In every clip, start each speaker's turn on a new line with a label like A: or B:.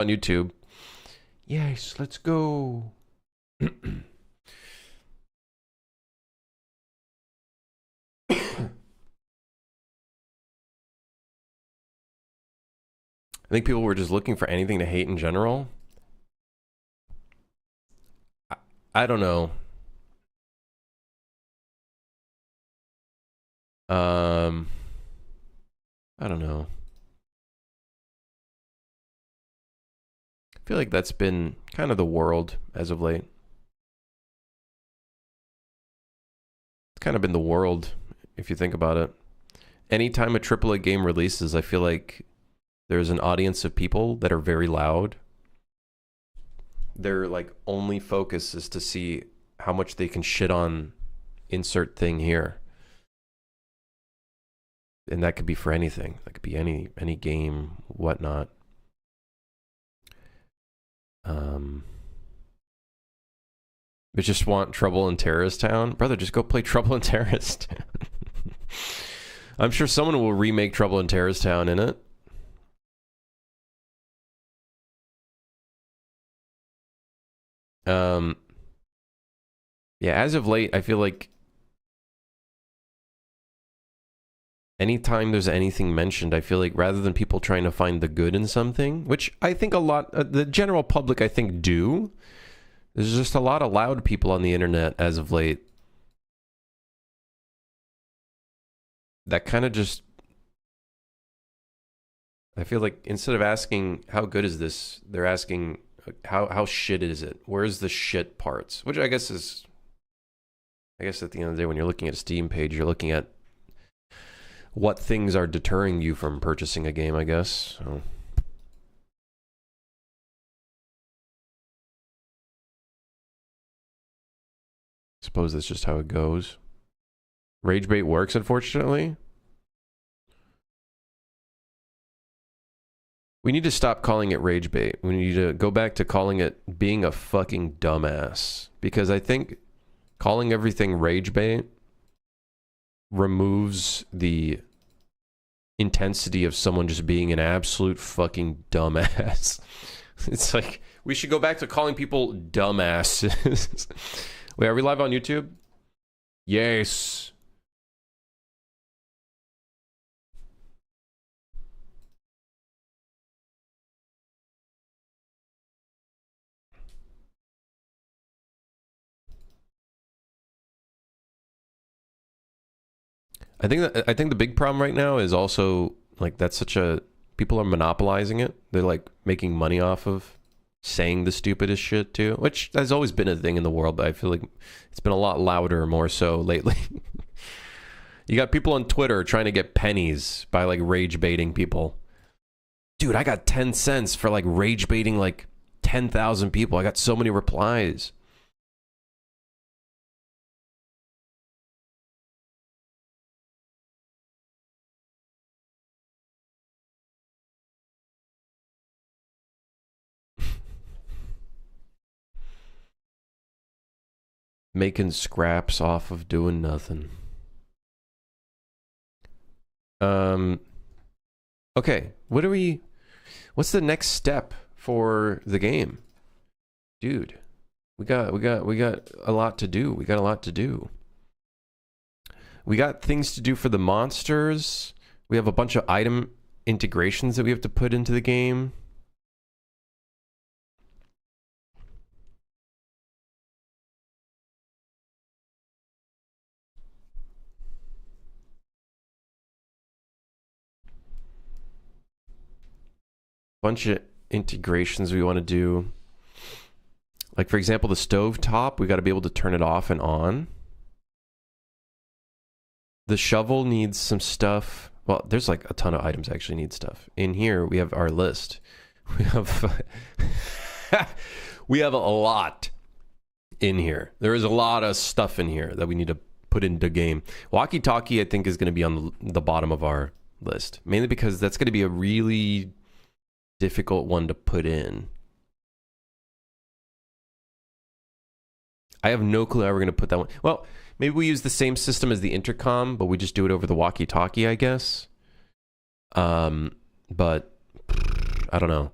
A: on YouTube. Yes, let's go. I think people were just looking for anything to hate in general. I don't know. I don't know. I feel like that's been kind of the world as of late. It's kind of been the world if you think about it. Anytime a AAA game releases, I feel like there's an audience of people that are very loud. Their like only focus is to see how much they can shit on insert thing here. And that could be for anything. That could be any game, whatnot. But just want Trouble in Terrorist Town? Brother, just go play Trouble in Terrorist. I'm sure someone will remake Trouble in Terrorist Town in it. Yeah, as of late, I feel like anytime there's anything mentioned, I feel like rather than people trying to find the good in something, which I think a lot, the general public, I think, do, there's just a lot of loud people on the internet as of late that kind of just, I feel like instead of asking how good is this, they're asking how shit is it? Where's the shit parts? Which I guess is, I guess at the end of the day, when you're looking at a Steam page, you're looking at what things are deterring you from purchasing a game, I guess. So. Suppose that's just how it goes. Rage bait works, unfortunately. We need to stop calling it rage bait. We need to go back to calling it being a fucking dumbass. Because I think calling everything rage bait removes the intensity of someone just being an absolute fucking dumbass. It's like, we should go back to calling people dumbasses. Wait, are we live on YouTube? Yes. I think the big problem right now is also like that's such a people are monopolizing it. They're like making money off of saying the stupidest shit too, which has always been a thing in the world, but I feel like it's been a lot louder, more so lately. You got people on Twitter trying to get pennies by like rage baiting people. Dude, I got 10 cents for like rage baiting like 10,000 people. I got so many replies. Making scraps off of doing nothing. Okay, what's the next step for the game? Dude, we got a lot to do. We got a lot to do. We got things to do for the monsters. We have a bunch of item integrations that we have to put into the game. Bunch of integrations we want to do. Like, for example, the stove top, we got to be able to turn it off and on. The shovel needs some stuff. Well, there's like a ton of items that actually need stuff. In here, we have our list. We have we have a lot in here. There is a lot of stuff in here that we need to put into game. Walkie-talkie, I think, is going to be on the bottom of our list. Mainly because that's going to be a really difficult one to put in. I have no clue how we're going to put that one. Well, maybe we use the same system as the intercom, but we just do it over the walkie-talkie, I guess. But I don't know.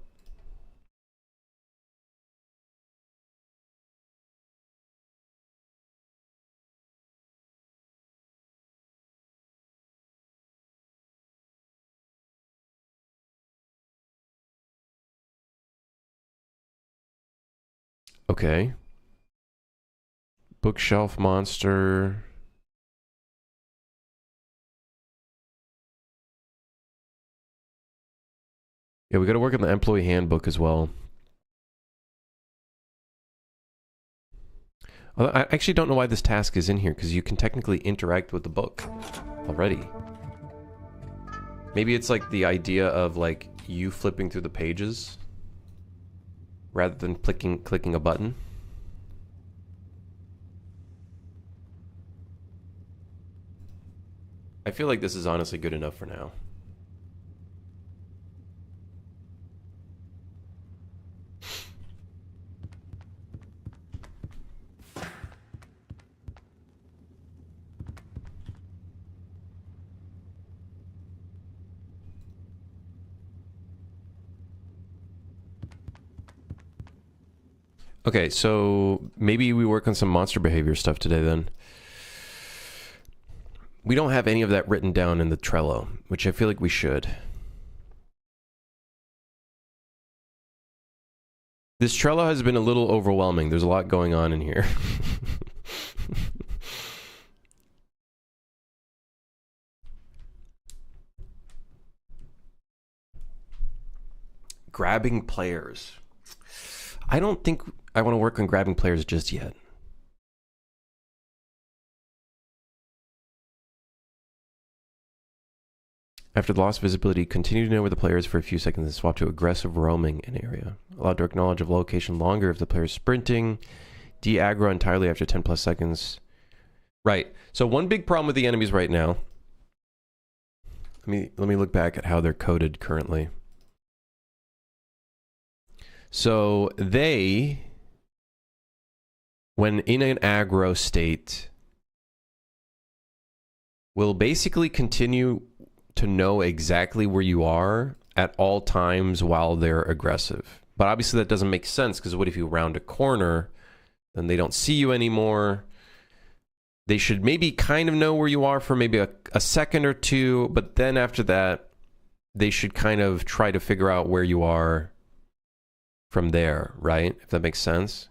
A: Okay. Bookshelf monster. Yeah, we got to work on the employee handbook as well. I actually don't know why this task is in here, because you can technically interact with the book already. Maybe it's like the idea of like you flipping through the pages rather than clicking a button. I feel like this is honestly good enough for now. Okay, so maybe we work on some monster behavior stuff today then. We don't have any of that written down in the Trello, which I feel like we should. This Trello has been a little overwhelming. There's a lot going on in here. Grabbing players. I don't think I want to work on grabbing players just yet. After the loss of visibility, continue to know where the player is for a few seconds and swap to aggressive roaming in area. Allow direct knowledge of location longer if the player is sprinting. De-aggro entirely after 10 plus seconds. Right. So one big problem with the enemies right now. Let me look back at how they're coded currently. So they, when in an aggro state, will basically continue to know exactly where you are at all times while they're aggressive. But obviously that doesn't make sense, because what if you round a corner, then they don't see you anymore. They should maybe kind of know where you are for maybe a second or two, but then after that, they should kind of try to figure out where you are from there, right? If that makes sense.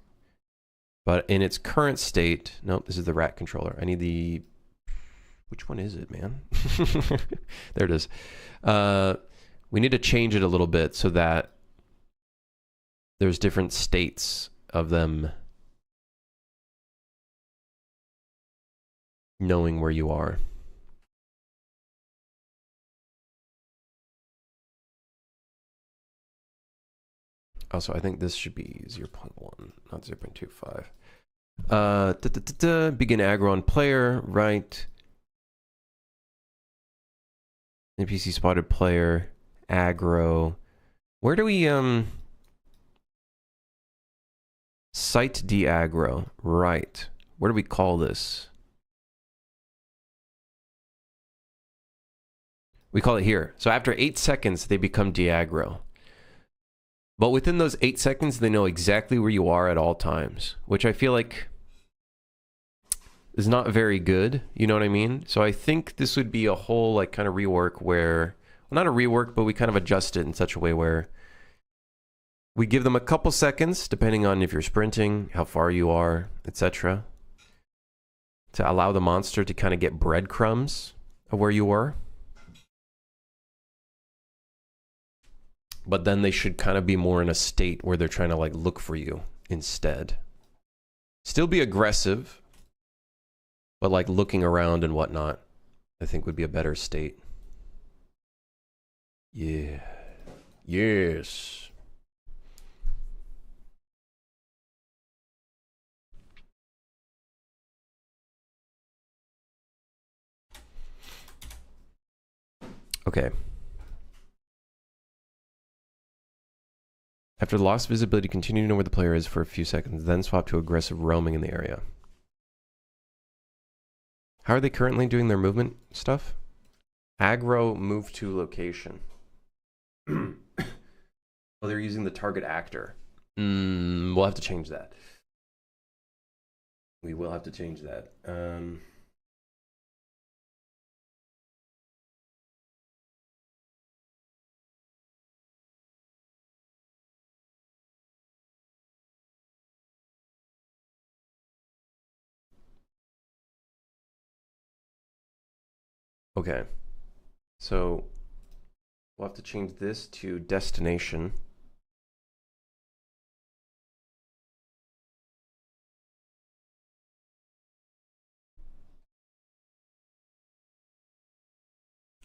A: But in its current state, nope, this is the rat controller. I need the, which one is it, man? There it is. We need to change it a little bit so that there's different states of them knowing where you are. Also, I think this should be 0.1, not 0.25. Begin aggro on player, right. NPC spotted player, aggro. Where do we, site de-aggro, right. Where do we call this? We call it here. So after 8 seconds, they become de-aggro. But within those 8 seconds, they know exactly where you are at all times, which I feel like is not very good. You know what I mean? So I think this would be a whole like kind of rework where, well, not a rework, but we kind of adjust it in such a way where we give them a couple seconds, depending on if you're sprinting, how far you are, etc., to allow the monster to kind of get breadcrumbs of where you were. But then they should kind of be more in a state where they're trying to like look for you instead. Still be aggressive, but like looking around and whatnot, I think would be a better state. Yeah. Yes. Okay. After the loss of visibility, continue to know where the player is for a few seconds, then swap to aggressive roaming in the area. How are they currently doing their movement stuff? Aggro move to location. Well, they're using the target actor. We'll have to change that. We will have to change that. Okay. So we'll have to change this to destination.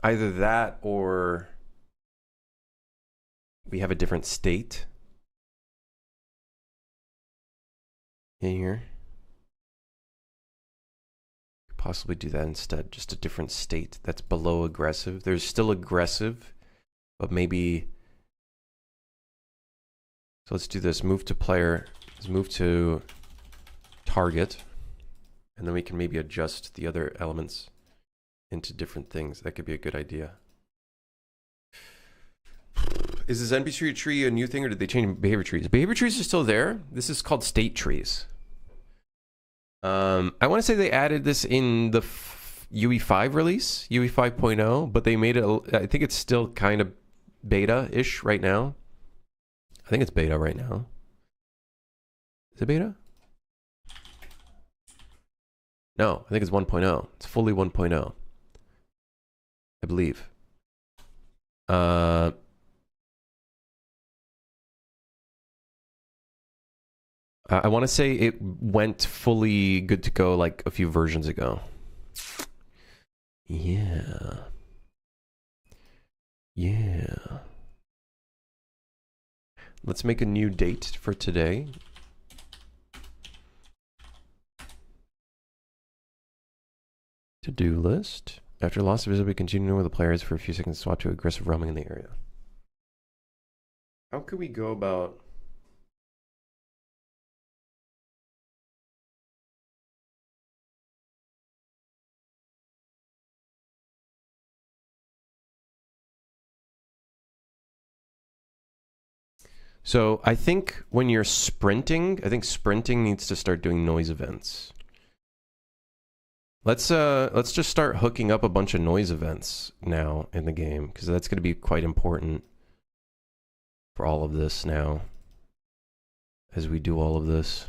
A: Either that or we have a different state in here. Possibly do that instead. Just a different state that's below aggressive. There's still aggressive, but maybe. So let's do this. Move to player. Let's move to target. And then we can maybe adjust the other elements into different things. That could be a good idea. Is this NPC tree a new thing, or did they change behavior trees? Behavior trees are still there. This is called state trees. I want to say they added this in the UE5 release, UE 5.0, but they made it, I think it's still kind of beta-ish right now. I think it's beta right now. Is it beta? No, I think it's 1.0. It's fully 1.0. I believe. I want to say it went fully good to go like a few versions ago. Yeah. Yeah. Let's make a new date for today. To-do list. After loss of visibility, continue with the players for a few seconds, swap to aggressive roaming in the area. How could we go about... So I think when you're sprinting, I think sprinting needs to start doing noise events. Let's just start hooking up a bunch of noise events now in the game, because that's going to be quite important for all of this now as we do all of this.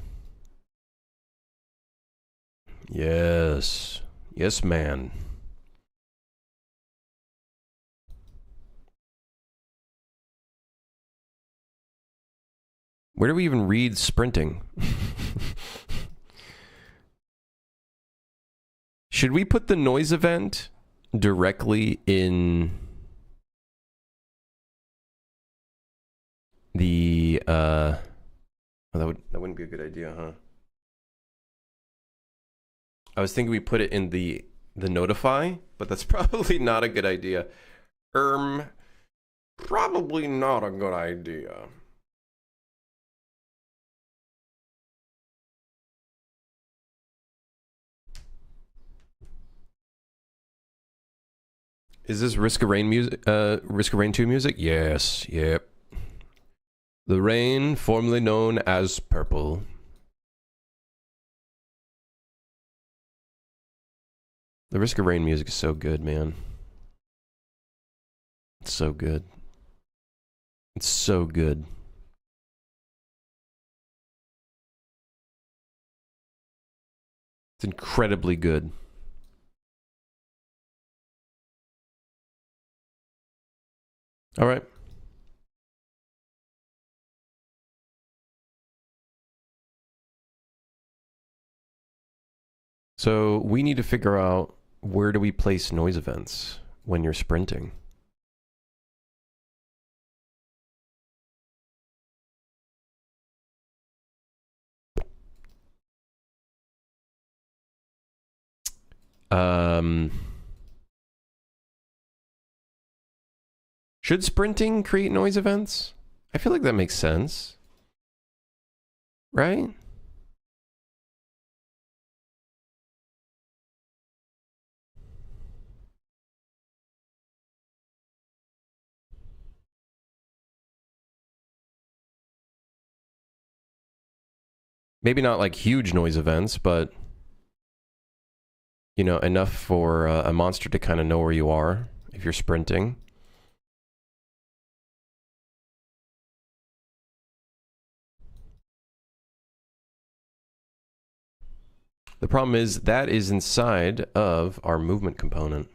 A: Yes. Yes, man. Where do we even read sprinting? Should we put the noise event directly in the oh, that wouldn't be a good idea, huh? I was thinking we put it in the notify, but that's probably not a good idea. Probably not a good idea. Is this Risk of Rain music? Risk of Rain 2 music? Yes. Yep. The rain, formerly known as purple. The Risk of Rain music is so good, man. It's so good. It's so good. It's incredibly good. All right. So we need to figure out, where do we place noise events when you're sprinting? Should sprinting create noise events? I feel like that makes sense. Right? Maybe not like huge noise events, but you know, enough for a monster to kind of know where you are if you're sprinting. The problem is that is inside of our movement component.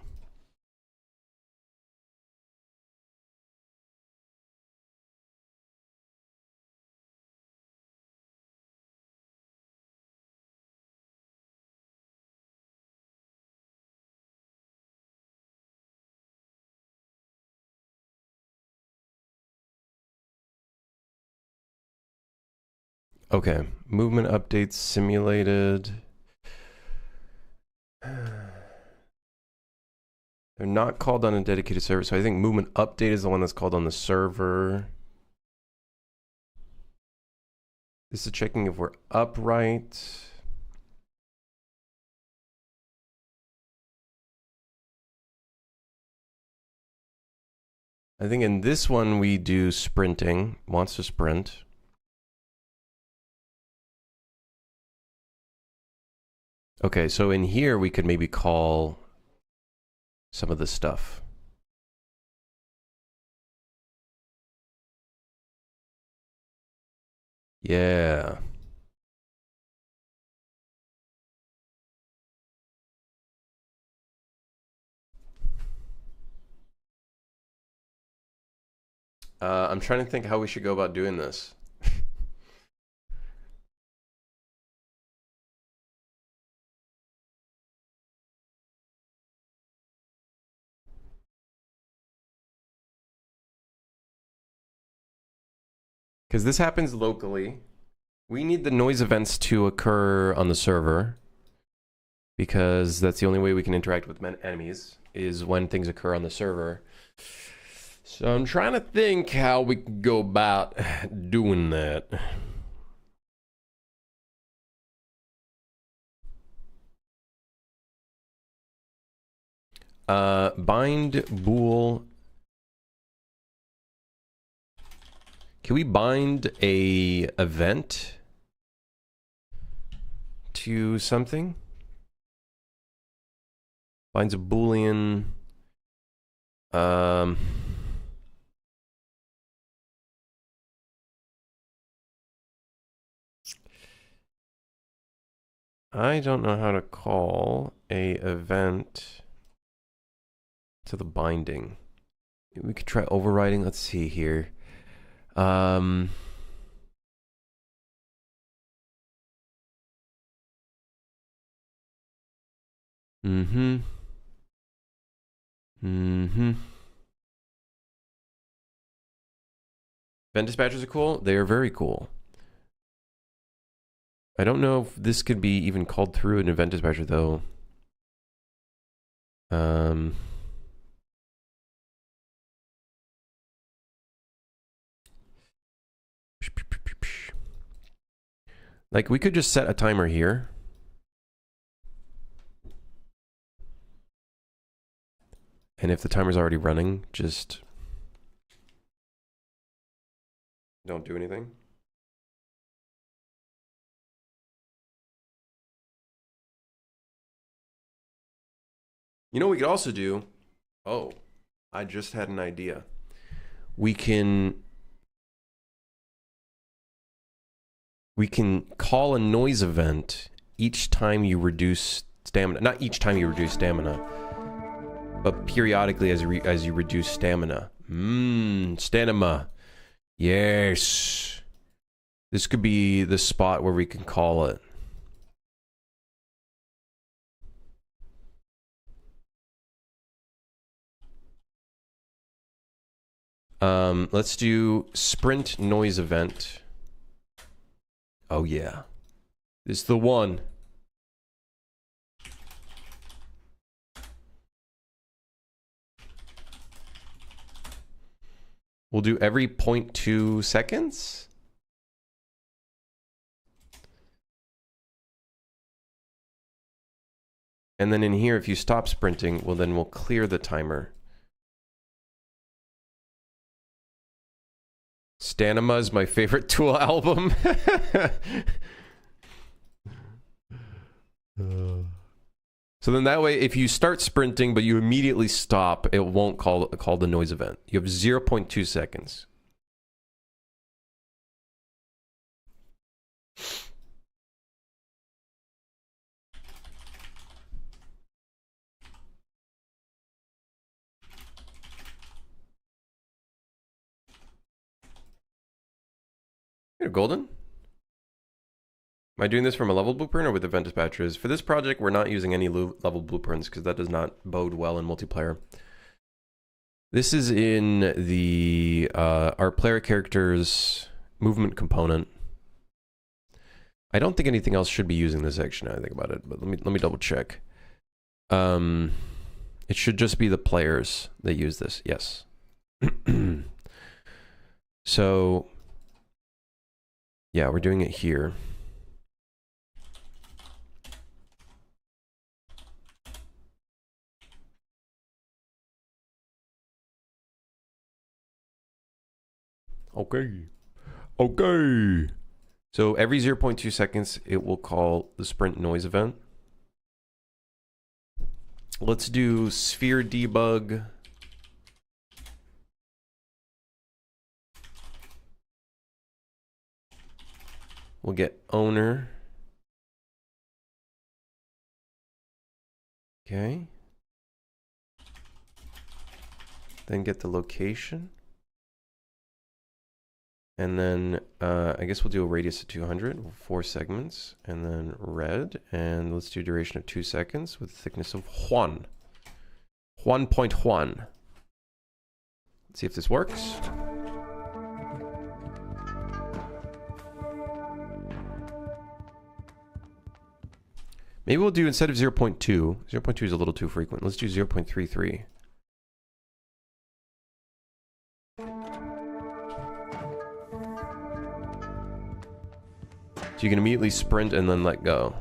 A: Okay, movement updates simulated. They're not called on a dedicated server, so I think movement update is the one that's called on the server. This is checking if we're upright. I think in this one we do sprinting, wants to sprint. Okay, so in here we could maybe call some of the stuff. Yeah. I'm trying to think how we should go about doing this. Because this happens locally. We need the noise events to occur on the server. Because that's the only way we can interact with enemies, is when things occur on the server. So I'm trying to think how we can go about doing that. Bind bool. Can we bind a event to something? Binds a boolean. I don't know how to call a event to the binding. We could try overriding. Let's see here. Mm-hmm. Event dispatchers are cool. They are very cool. I don't know if this could be even called through an event dispatcher though. Like we could just set a timer here. And if the timer's already running, just don't do anything. You know what we could also do? Oh, I just had an idea. We can call a noise event each time you reduce stamina. Not each time you reduce stamina, but periodically as you reduce stamina. Stamina. Yes. This could be the spot where we can call it. Let's do sprint noise event. Oh yeah. This is the one. We'll do every 0.2 seconds. And then in here, if you stop sprinting, well, then we'll clear the timer. Stanima is my favorite Tool album. So then that way, if you start sprinting, but you immediately stop, it won't call the noise event. You have 0.2 seconds. You're golden. Am I doing this from a level blueprint or with event dispatchers? For this project, we're not using any level blueprints because that does not bode well in multiplayer. This is in the our player character's movement component. I don't think anything else should be using this action now I think about it, but let me double check. It should just be the players that use this. Yes. So yeah, we're doing it here. Okay. Okay. So every 0.2 seconds, it will call the sprint noise event. Let's do sphere debug. We'll get owner. Okay. Then get the location. And then I guess we'll do a radius of 200, 4 segments, and then red. And let's do duration of 2 seconds with thickness of 1. 1.1. Let's see if this works. Maybe we'll do, instead of 0.2, 0.2 is a little too frequent. Let's do 0.33. So you can immediately sprint and then let go.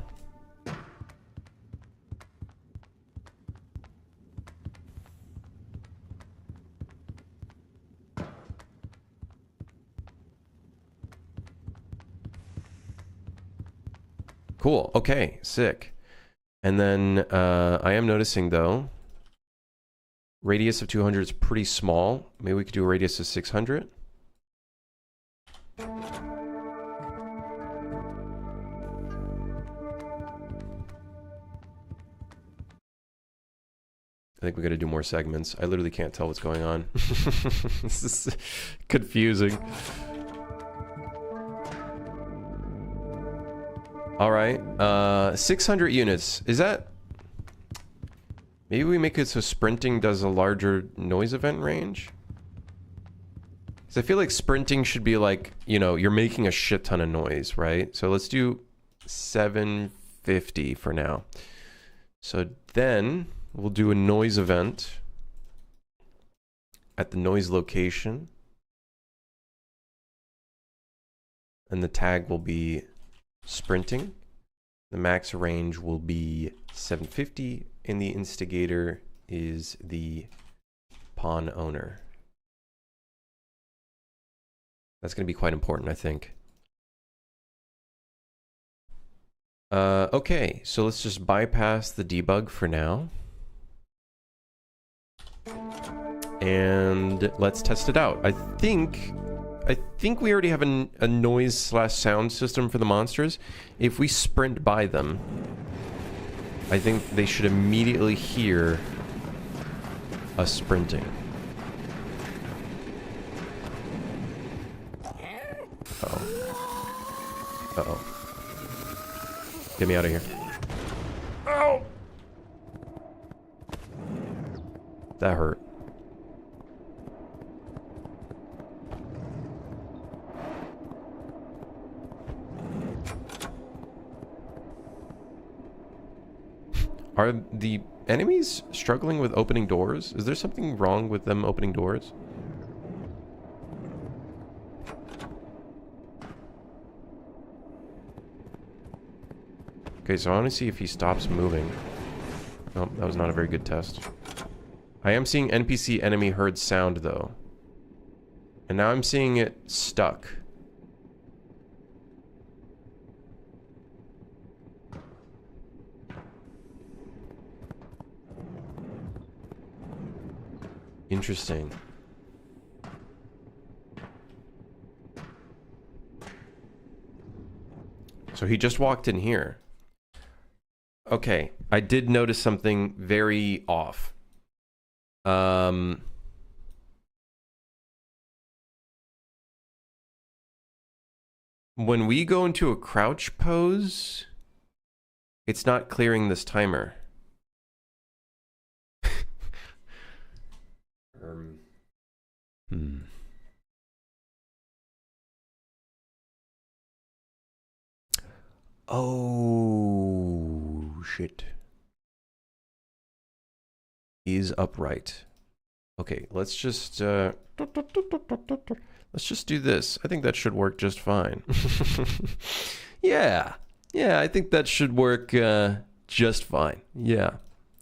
A: Cool. Okay. Sick. And then I am noticing though, radius of 200 is pretty small. Maybe we could do a radius of 600. I think we got to do more segments. I literally can't tell what's going on. This is confusing. All right, 600 units. Is that... Maybe we make it so sprinting does a larger noise event range? Because I feel like sprinting should be like, you know, you're making a shit ton of noise, right? So let's do 750 for now. So then we'll do a noise event at the noise location. And the tag will be sprinting. The max range will be 750, and the instigator is the pawn owner. That's going to be quite important, I think. Okay, so let's just bypass the debug for now. And let's test it out. I think we already have a noise/sound system for the monsters. If we sprint by them, I think they should immediately hear us sprinting. Uh-oh. Uh-oh. Get me out of here. Oh! That hurt. Are the enemies struggling with opening doors? Is there something wrong with them opening doors? Okay, so I want to see if he stops moving. Oh, that was not a very good test. I am seeing NPC enemy herd sound, though. And now I'm seeing it stuck. Interesting. So he just walked in here. Okay, I did notice something very off. When we go into a crouch pose, it's not clearing this timer. Oh, shit. Is upright. Okay, let's just do this. I think that should work just fine. Yeah. Yeah, I think that should work just fine. Yeah.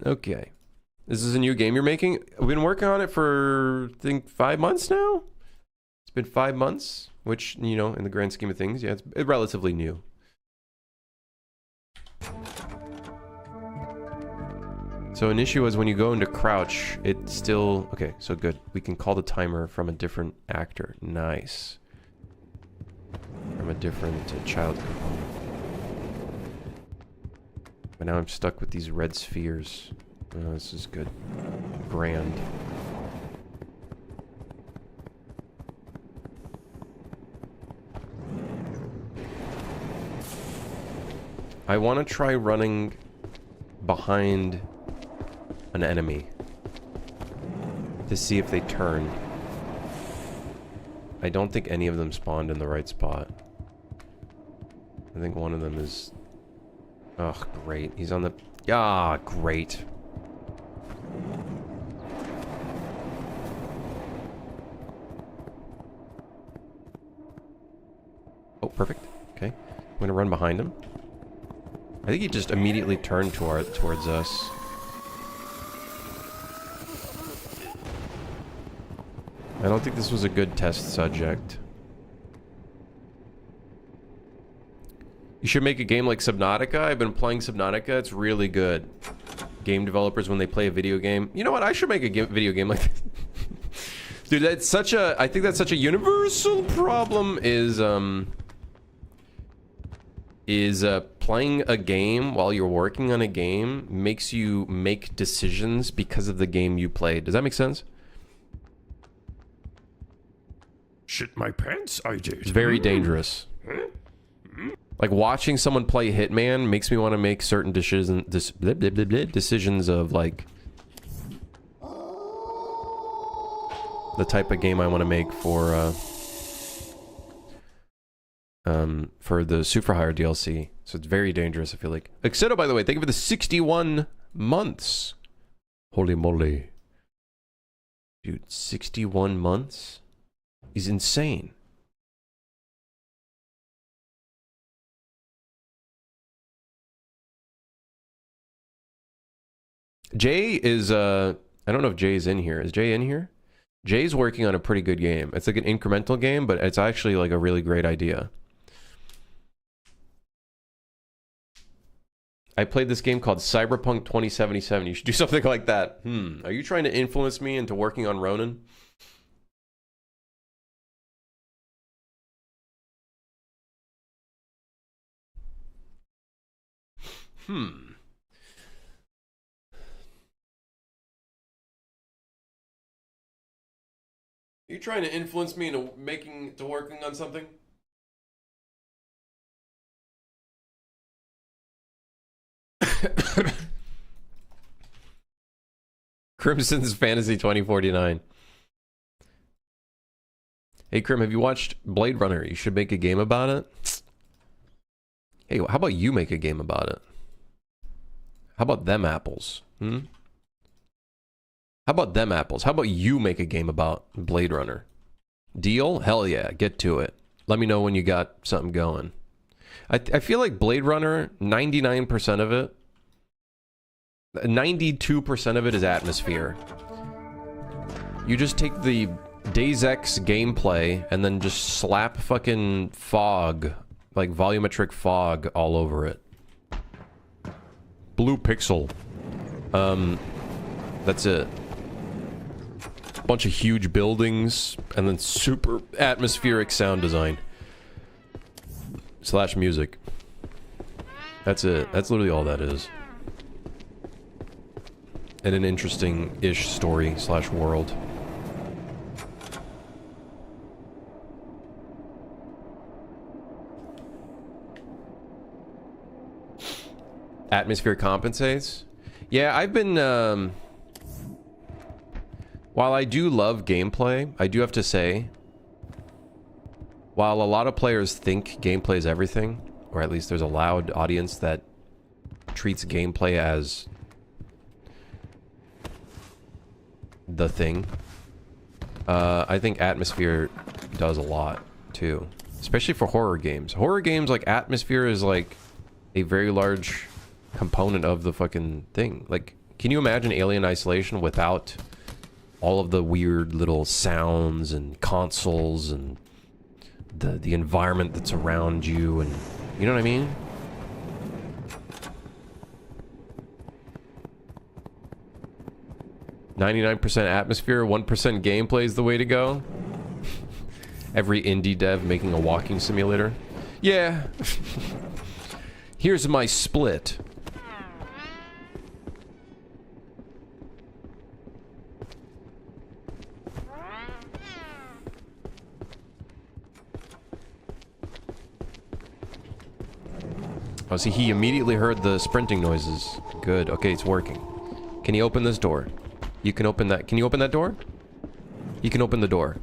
A: Okay. This is a new game you're making? We've been working on it for, I think, 5 months now? It's been 5 months, which, you know, in the grand scheme of things, yeah, it's relatively new. So an issue is when you go into crouch, it still... Okay, so good. We can call the timer from a different actor. Nice. From a different child component. But now I'm stuck with these red spheres. Oh, this is good. Grand. I want to try running behind an enemy to see if they turn. I don't think any of them spawned in the right spot. I think one of them is... Oh, great. He's on the... Ah, great. Oh, perfect. Okay. I'm gonna run behind him. I think he just immediately turned towards us. I don't think this was a good test subject. You should make a game like Subnautica. I've been playing Subnautica. It's really good. Game developers, when they play a video game... You know what? I should make a video game like this. Dude, that's such a... I think that's such a universal problem is playing a game while you're working on a game makes you make decisions because of the game you played. Does that make sense?
B: Shit my pants, I did.
A: It's very dangerous. Like watching someone play Hitman makes me want to make certain decisions of like the type of game I want to make for the Super Hire DLC. So it's very dangerous, I feel like. Exeto, by the way, thank you for the 61 months. Holy moly. Dude, 61 months is insane. Jay is, I don't know if Jay's in here. Is Jay in here? Jay's working on a pretty good game. It's like an incremental game, but it's actually like a really great idea. I played this game called Cyberpunk 2077. You should do something like that. Are you trying to influence me into working on Ronin? You trying to influence me into working on something? Crimson's Fantasy 2049. Hey Crim, have you watched Blade Runner? You should make a game about it. Hey, how about you make a game about it? How about them apples? How about them apples? How about you make a game about Blade Runner? Deal? Hell yeah, get to it. Let me know when you got something going. I feel like Blade Runner, 99% of it, 92% of it is atmosphere. You just take the Days Ex gameplay and then just slap fucking fog, like volumetric fog all over it. Blue pixel. That's it. Bunch of huge buildings and then super atmospheric sound design. / music. That's it. That's literally all that is. And an interesting-ish story / world. Atmosphere compensates? Yeah, I've been, while I do love gameplay, I do have to say, while a lot of players think gameplay is everything, or at least there's a loud audience that treats gameplay as the thing. I think atmosphere does a lot too, especially for horror games. Horror games, like, atmosphere is like a very large component of the fucking thing. Like, can you imagine Alien Isolation without all of the weird little sounds and consoles and the environment that's around you, and you know what I mean? "99% atmosphere, 1% gameplay is the way to go." Every indie dev making a walking simulator. Yeah. Here's my split. Oh, see, he immediately heard the sprinting noises. Good. Okay, it's working. Can you open this door? You can open that. Can you open that door? You can open the door.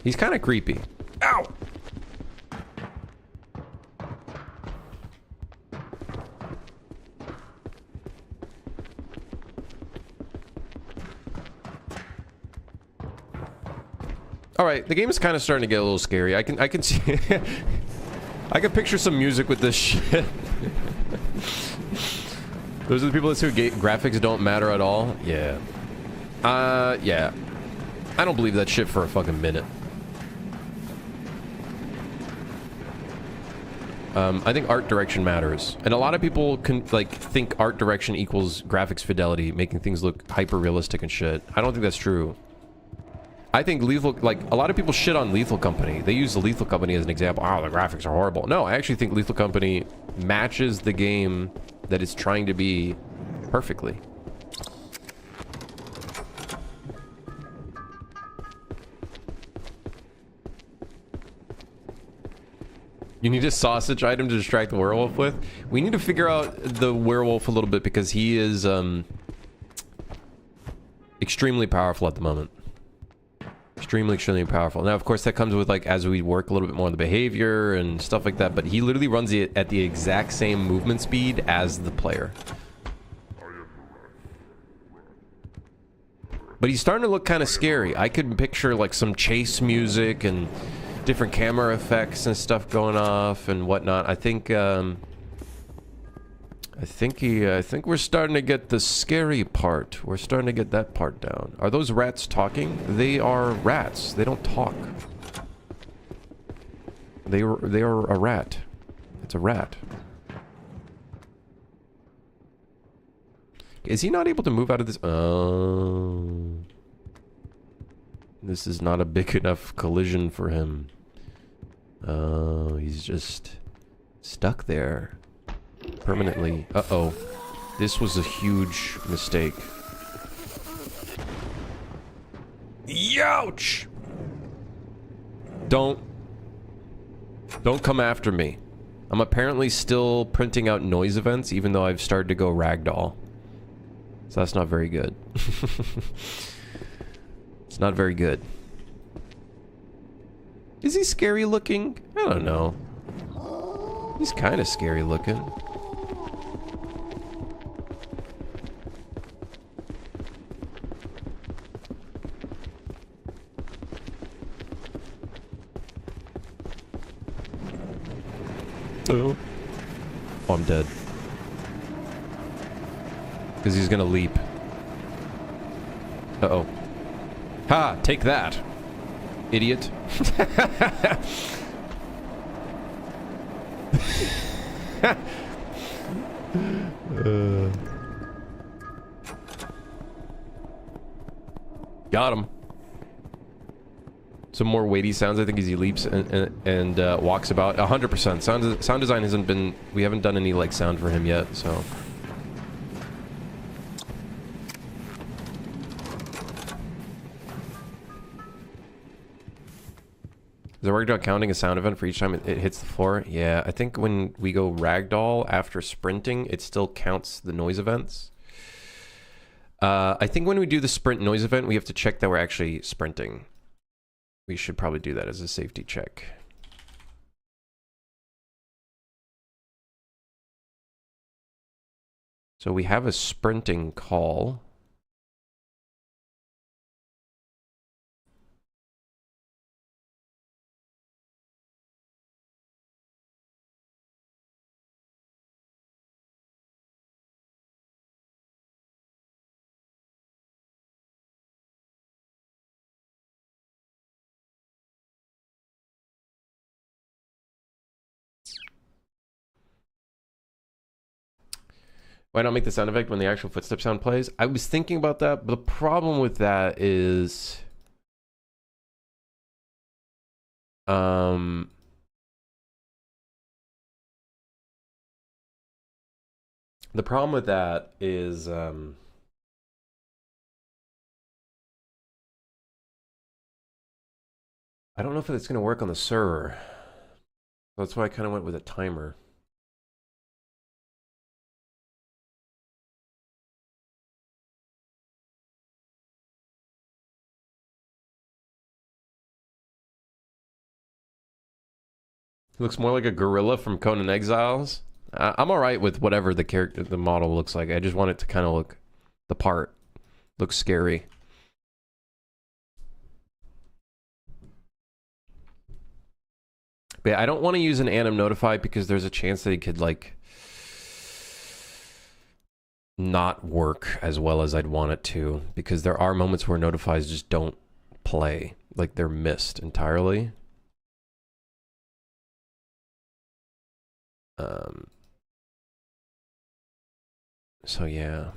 A: He's kind of creepy. Ow! All right, the game is kind of starting to get a little scary. I can see I can picture some music with this shit. Those are the people that say graphics don't matter at all. Yeah. Yeah. I don't believe that shit for a fucking minute. I think art direction matters, and a lot of people can think art direction equals graphics fidelity, making things look hyper realistic and shit. I don't think that's true. I think Lethal, a lot of people shit on Lethal Company. They use the Lethal Company as an example. Oh, the graphics are horrible. No, I actually think Lethal Company matches the game that it's trying to be perfectly. You need a sausage item to distract the werewolf with? We need to figure out the werewolf a little bit because he is extremely powerful at the moment. Extremely powerful. Now, of course, that comes with, as we work a little bit more on the behavior and stuff like that, but he literally runs it at the exact same movement speed as the player. But he's starting to look kind of scary. I could picture, some chase music and different camera effects and stuff going off and whatnot. I think we're starting to get the scary part. We're starting to get that part down. Are those rats talking? They are rats. They don't talk. They are a rat. It's a rat. Is he not able to move out of this? Oh. This is not a big enough collision for him. Oh, he's just stuck there. Permanently. Uh-oh. This was a huge mistake. Youch! Don't come after me. I'm apparently still printing out noise events, even though I've started to go ragdoll. So that's not very good. It's not very good. Is he scary looking? I don't know. He's kind of scary looking. Oh, I'm dead. Because he's gonna leap. Uh-oh. Ha! Take that! Idiot. Got him. Some more weighty sounds, I think, as he leaps and walks about. 100%. Sound design hasn't been... We haven't done any, sound for him yet, so... Is it worked out counting a sound event for each time it hits the floor? Yeah, I think when we go ragdoll after sprinting, it still counts the noise events. I think when we do the sprint noise event, we have to check that we're actually sprinting. We should probably do that as a safety check. So we have a sprinting call. Why not make the sound effect when the actual footstep sound plays? I was thinking about that, but the problem with that is... the problem with that is... I don't know if it's going to work on the server. That's why I kind of went with a timer. He looks more like a gorilla from Conan Exiles. I'm all right with whatever the character, the model looks like. I just want it to kind of look the part. Looks scary. But yeah, I don't want to use an anim notify because there's a chance that it could like not work as well as I'd want it to, because there are moments where notifies just don't play, like they're missed entirely. So yeah.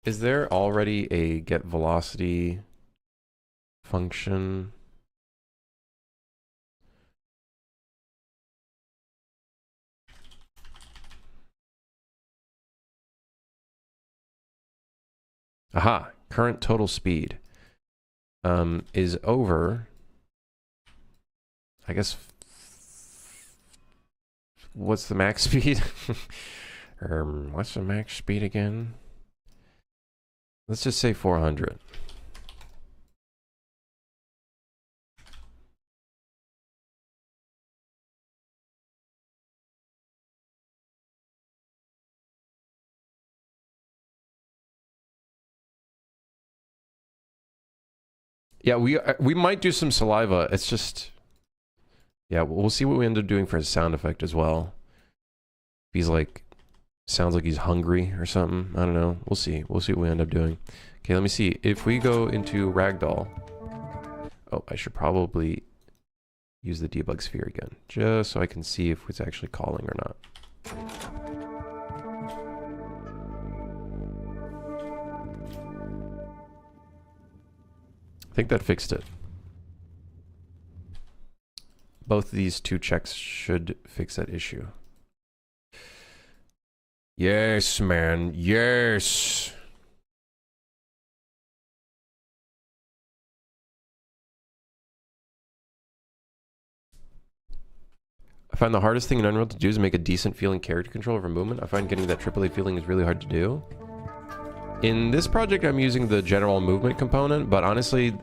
A: Is there already a get velocity function? Aha, current total speed is over, I guess, what's the max speed? What's the max speed again? Let's just say 400. Yeah, we might do some saliva. It's just, yeah, we'll see what we end up doing for his sound effect as well. If he's like, sounds like he's hungry or something. I don't know. We'll see. We'll see what we end up doing. Okay, let me see. If we go into Ragdoll. Oh, I should probably use the debug sphere again, just so I can see if it's actually calling or not. I think that fixed it. Both of these two checks should fix that issue. Yes, man. Yes. I find the hardest thing in Unreal to do is make a decent feeling character control over movement. I find getting that AAA feeling is really hard to do. In this project, I'm using the general movement component, but honestly,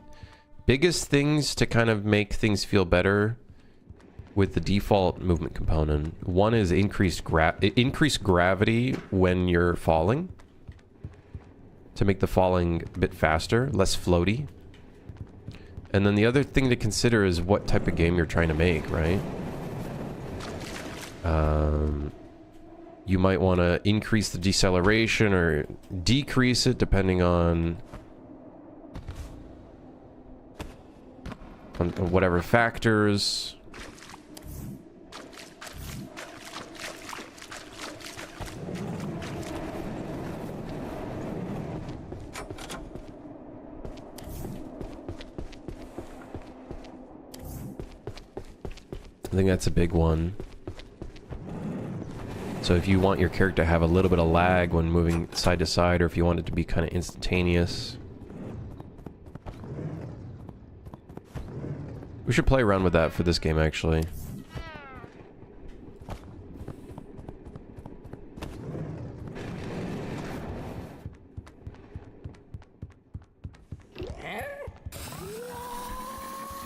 A: biggest things to kind of make things feel better with the default movement component. One is increased gravity when you're falling, to make the falling a bit faster, less floaty. And then the other thing to consider is what type of game you're trying to make, right? You might want to increase the deceleration or decrease it depending on whatever factors. I think that's a big one. So if you want your character to have a little bit of lag when moving side to side, or if you want it to be kind of instantaneous. We should play around with that for this game, actually.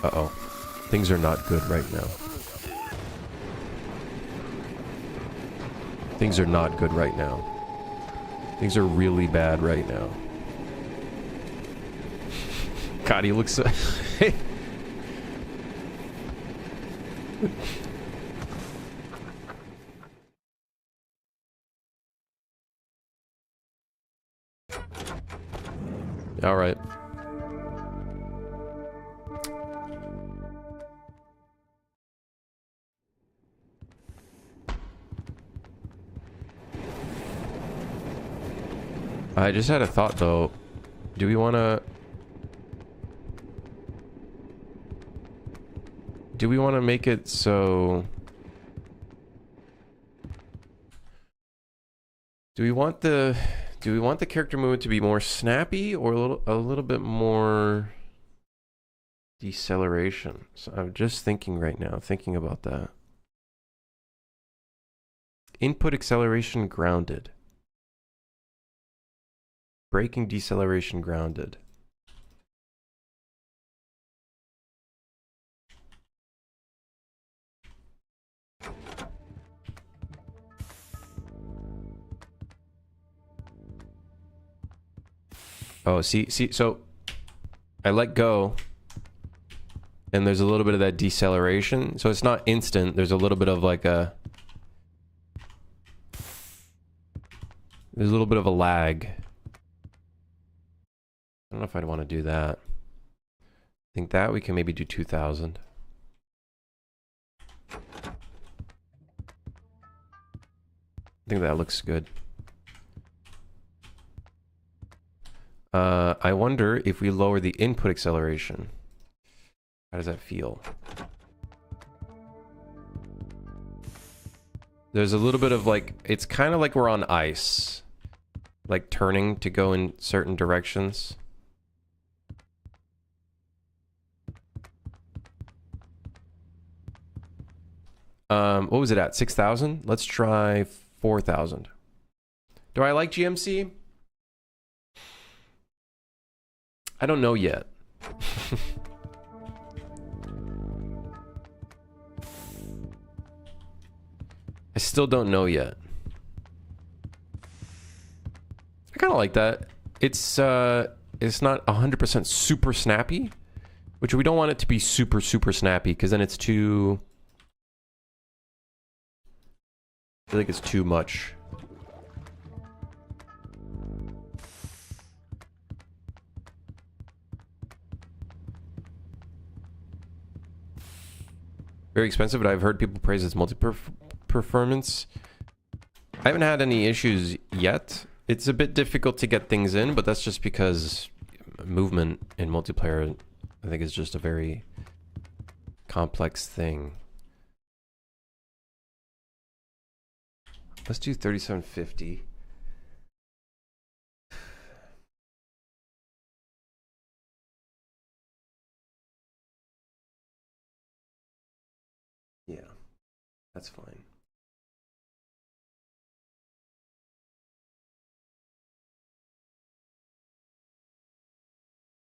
A: Uh-oh. Things are not good right now. Things are not good right now. Things are really bad right now. God, he looks so... All right. I just had a thought though. Do we want to... Do we want to make it so... Do we want the character movement to be more snappy or a little bit more deceleration? So I'm just thinking right now, thinking about that. Input acceleration grounded. Braking deceleration grounded. Oh, see, so I let go and there's a little bit of that deceleration. So it's not instant. There's a little bit of like a... There's a little bit of a lag. I don't know if I'd want to do that. I think that we can maybe do 2000. I think that looks good. I wonder if we lower the input acceleration. How does that feel? There's a little bit of like, it's kind of like we're on ice. Like turning to go in certain directions. What was it at? 6,000? Let's try 4,000. Do I like GMC? I don't know yet. I still don't know yet. I kind of like that. It's not 100% super snappy, which we don't want it to be super snappy because then it's too... I feel like it's too much. Very expensive, but I've heard people praise its multi-performance. I haven't had any issues yet. It's a bit difficult to get things in, but that's just because movement in multiplayer, I think, is just a very complex thing. Let's do 3750. Yeah, that's fine.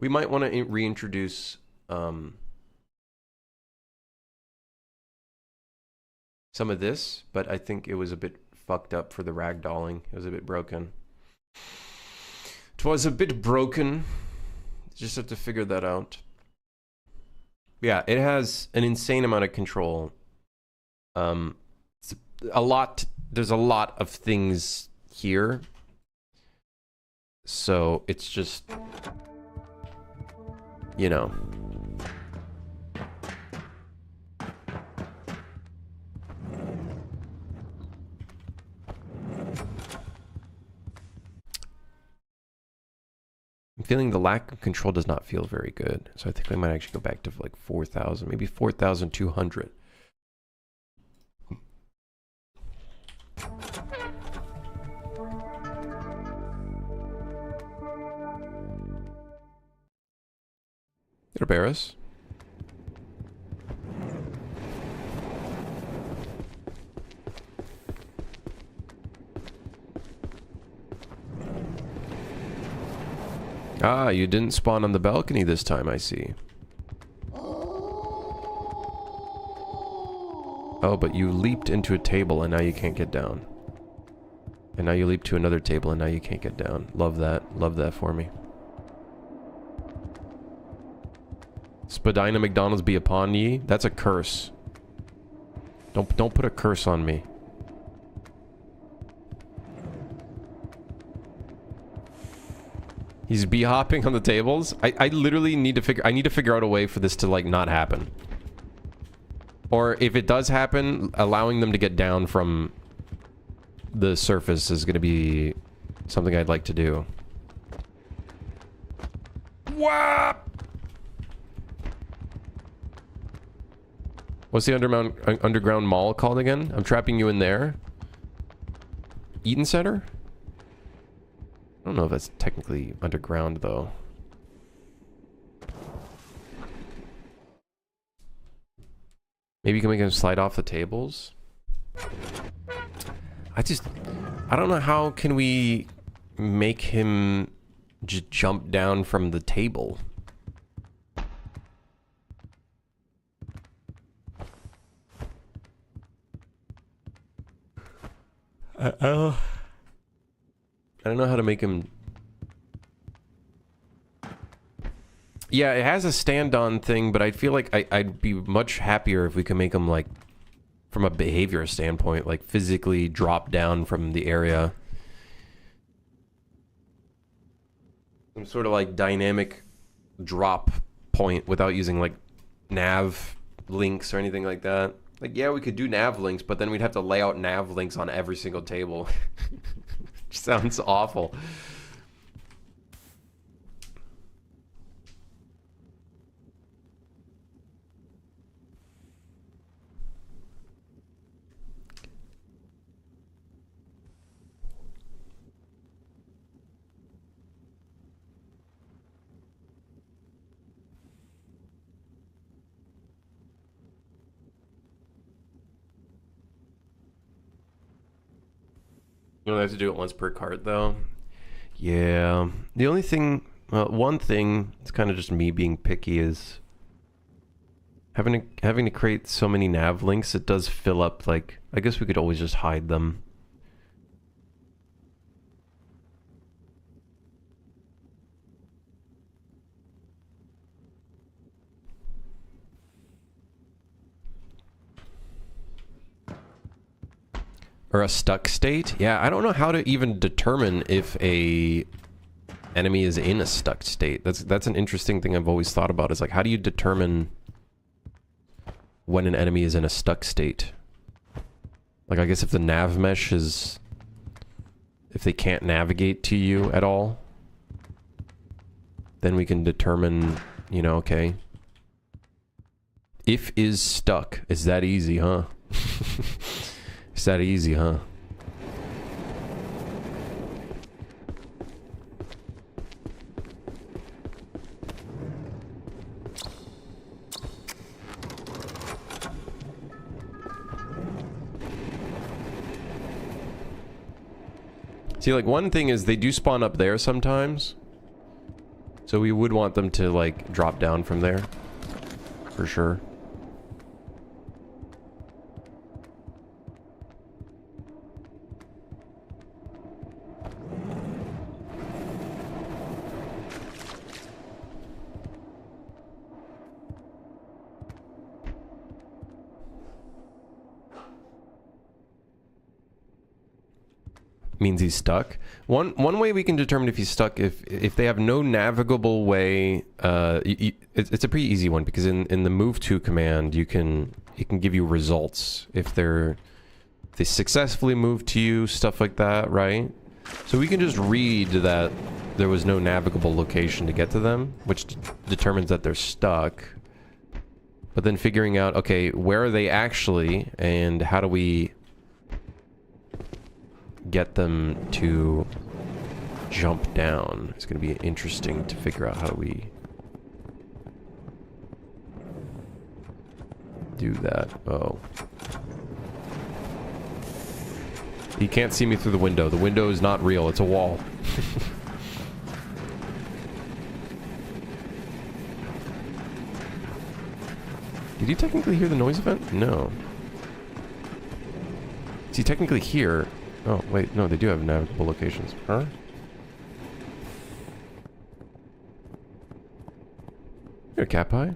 A: We might want to reintroduce some of this, but I think it was a bit fucked up for the ragdolling. It was a bit broken. It was a bit broken. Just have to figure that out. Yeah, it has an insane amount of control. It's a lot. There's a lot of things here. So it's just, you know. I'm feeling the lack of control does not feel very good. So I think we might actually go back to like 4,000, maybe 4,200. Get a Barris. Ah, you didn't spawn on the balcony this time, I see. Oh, but you leaped into a table and now you can't get down. And now you leap to another table and now you can't get down. Love that. Love that for me. Spadina McDonald's be upon ye? That's a curse. Don't put a curse on me. He's bee hopping on the tables. I literally need to figure out a way for this to like not happen. Or if it does happen, allowing them to get down from the surface is going to be something I'd like to do. Whap! What's the underground mall called again? I'm trapping you in there. Eaton Center? I don't know if that's technically underground, though. Maybe you can make him slide off the tables? I don't know how can we make him just jump down from the table. I don't know how to make him... Yeah, it has a stand-on thing, but I feel like I'd be much happier if we could make him, like, from a behavior standpoint, like, physically drop down from the area. Some sort of, like, dynamic drop point without using, like, nav links or anything like that. Like, yeah, we could do nav links, but then we'd have to lay out nav links on every single table. Sounds awful. You don't have to do it once per cart, though. Yeah. The only thing... one thing, it's kind of just me being picky, is... Having to create so many nav links, it does fill up, like... I guess we could always just hide them. Or a stuck state? Yeah, I don't know how to even determine if a enemy is in a stuck state. That's an interesting thing I've always thought about, is like, how do you determine when an enemy is in a stuck state? Like, I guess if the nav mesh is... if they can't navigate to you at all, then we can determine, you know, okay. If is stuck. It's that easy, huh? It's that easy, huh? See, like, one thing is they do spawn up there sometimes. So we would want them to, like, drop down from there. For sure. Means he's stuck. One way we can determine if he's stuck, if they have no navigable way, it's a pretty easy one, because in the move to command it can give you results if they successfully move to you, stuff like that, right? So we can just read that there was no navigable location to get to them, which determines that they're stuck. But then figuring out, okay, where are they actually, and how do we get them to jump down? It's going to be interesting to figure out how we do that. Oh. He can't see me through the window. The window is not real. It's a wall. Did you technically hear the noise event? No. See, technically here... Oh, wait. No, they do have navigable locations. Huh? You're a cat pie?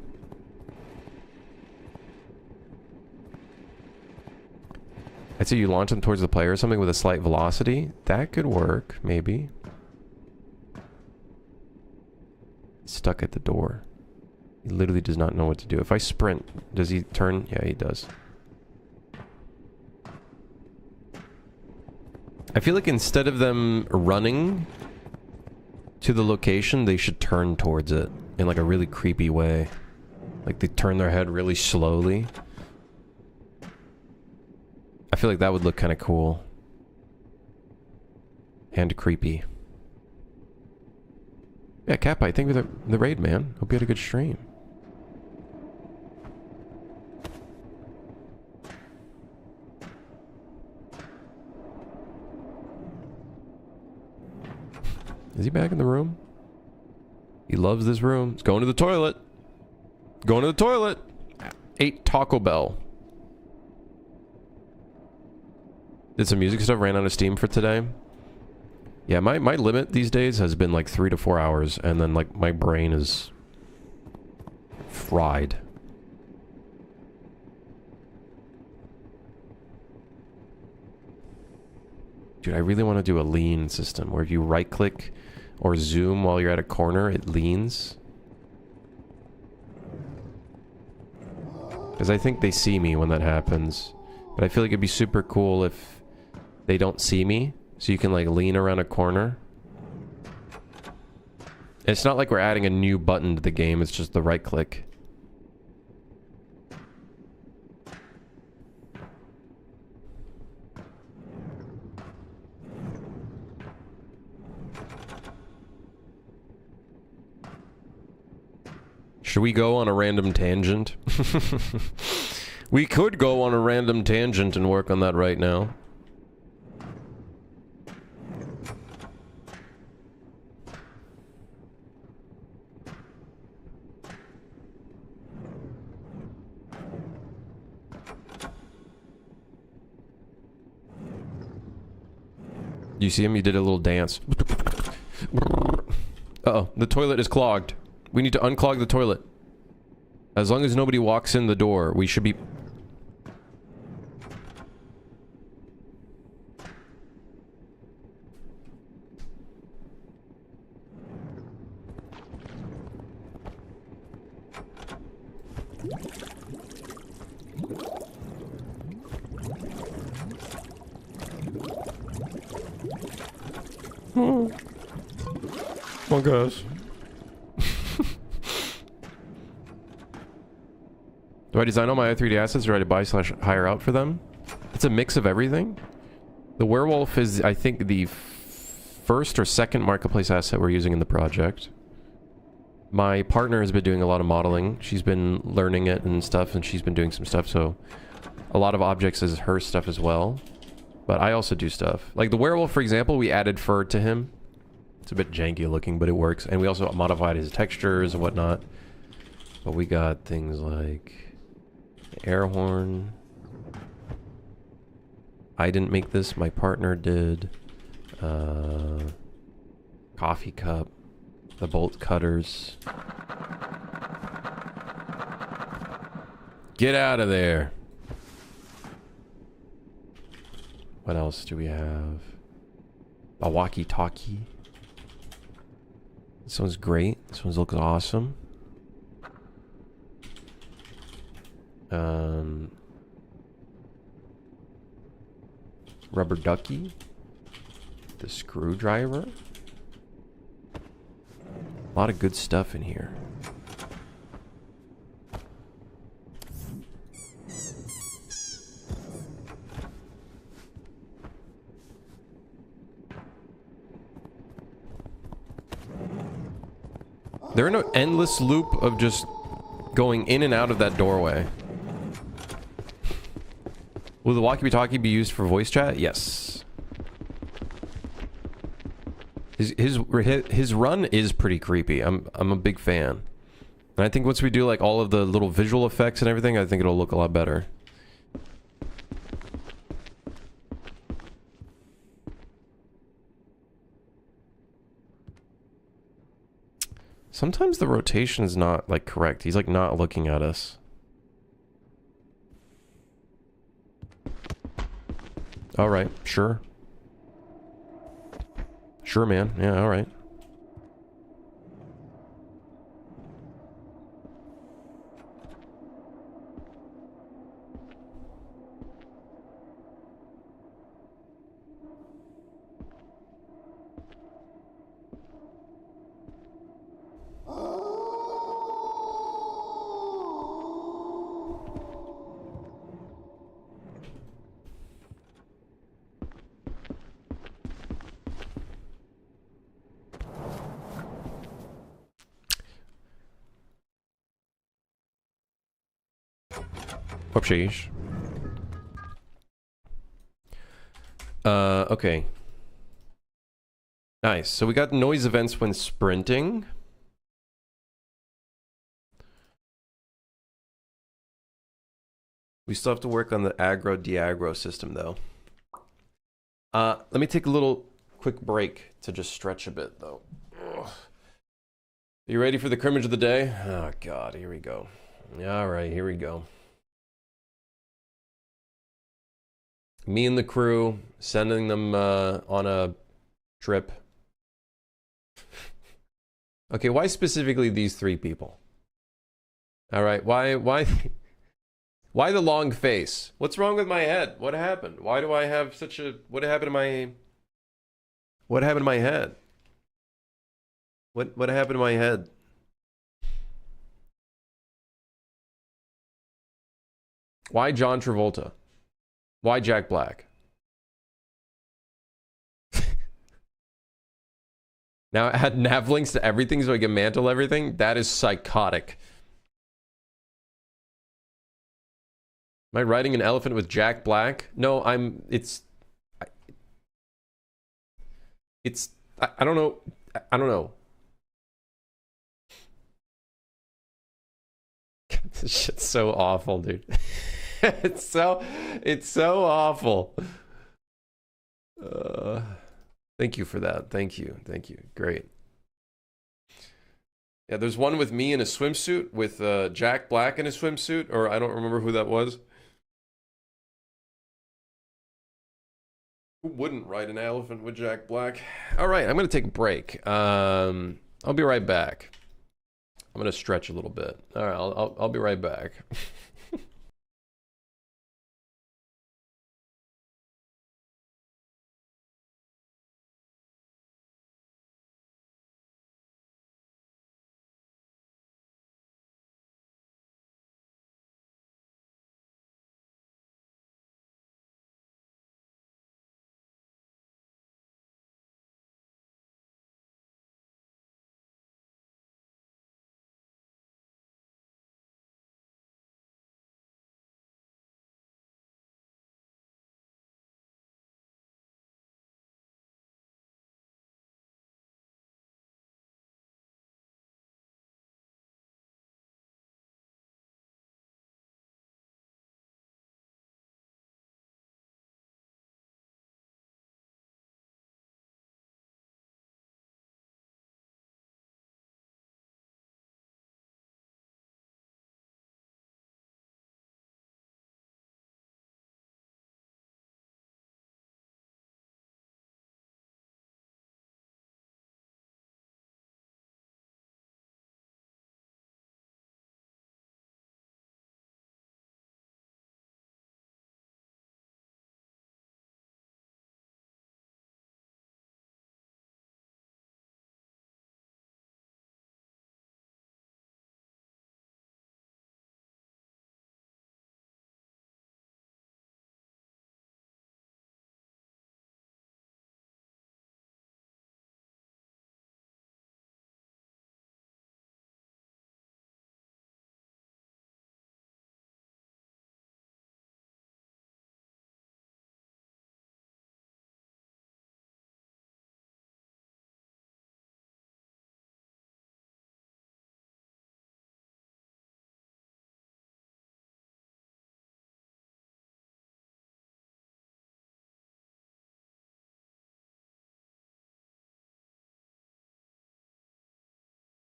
A: I'd say you launch them towards the player or something with a slight velocity. That could work, maybe. Stuck at the door. He literally does not know what to do. If I sprint, does he turn? Yeah, he does. I feel like instead of them running to the location, they should turn towards it in like a really creepy way. Like they turn their head really slowly. I feel like that would look kind of cool. And creepy. Yeah, Catpie, thank you for the raid, man. Hope you had a good stream. Is he back in the room? He loves this room. He's going to the toilet. Going to the toilet. Ate Taco Bell. Did some music stuff, ran out of steam for today. Yeah, my limit these days has been like 3 to 4 hours, and then like my brain is fried. Dude, I really want to do a lean system where if you right click or zoom while you're at a corner, it leans. Because I think they see me when that happens. But I feel like it'd be super cool if they don't see me, so you can like lean around a corner. It's not like we're adding a new button to the game, it's just the right click. Should we go on a random tangent? We could go on a random tangent and work on that right now. You see him? He did a little dance. Uh-oh, the toilet is clogged. We need to unclog the toilet. As long as nobody walks in the door, we should be... Oh. Come on, guys. Do I design all my i3D assets or do I buy / hire out for them? It's a mix of everything. The werewolf is, I think, the first or second marketplace asset we're using in the project. My partner has been doing a lot of modeling. She's been learning it and stuff, and she's been doing some stuff, so a lot of objects is her stuff as well. But I also do stuff. Like the werewolf, for example, we added fur to him. It's a bit janky looking, but it works. And we also modified his textures and whatnot. But we got things like... air horn. I didn't make this, my partner did. Coffee cup. The bolt cutters. Get out of there. What else do we have? A walkie-talkie. This one's great. This one looks awesome. Rubber ducky. The screwdriver. A lot of good stuff in here. They're in an endless loop of just going in and out of that doorway. Will the walkie-talkie be used for voice chat? Yes. His run is pretty creepy. I'm a big fan. And I think once we do like all of the little visual effects and everything, I think it'll look a lot better. Sometimes the rotation is not like correct. He's like not looking at us. All right, sure. Sure, man. Yeah, all right. Whoopsies. Okay. Nice. So we got noise events when sprinting. We still have to work on the aggro-deaggro system, though. Let me take a little quick break to just stretch a bit, though. Ugh. You ready for the crimmage of the day? Oh, God, here we go. All right, here we go. Me and the crew, sending them on a trip. Okay, why specifically these three people? All right, why the long face? What's wrong with my head? What happened? Why do I have such a... What happened to my head? What happened to my head? Why John Travolta? Why Jack Black? Now add nav links to everything so I can mantle everything? That is psychotic. Am I riding an elephant with Jack Black? No, it's I don't know. I don't know. This shit's so awful, dude. it's so awful. Thank you for that. Thank you. Great. Yeah, there's one with me in a swimsuit with Jack Black in a swimsuit, or I don't remember who that was. Who wouldn't ride an elephant with Jack Black? All right, I'm gonna take a break. I'll be right back. I'm gonna stretch a little bit. All right, I'll be right back.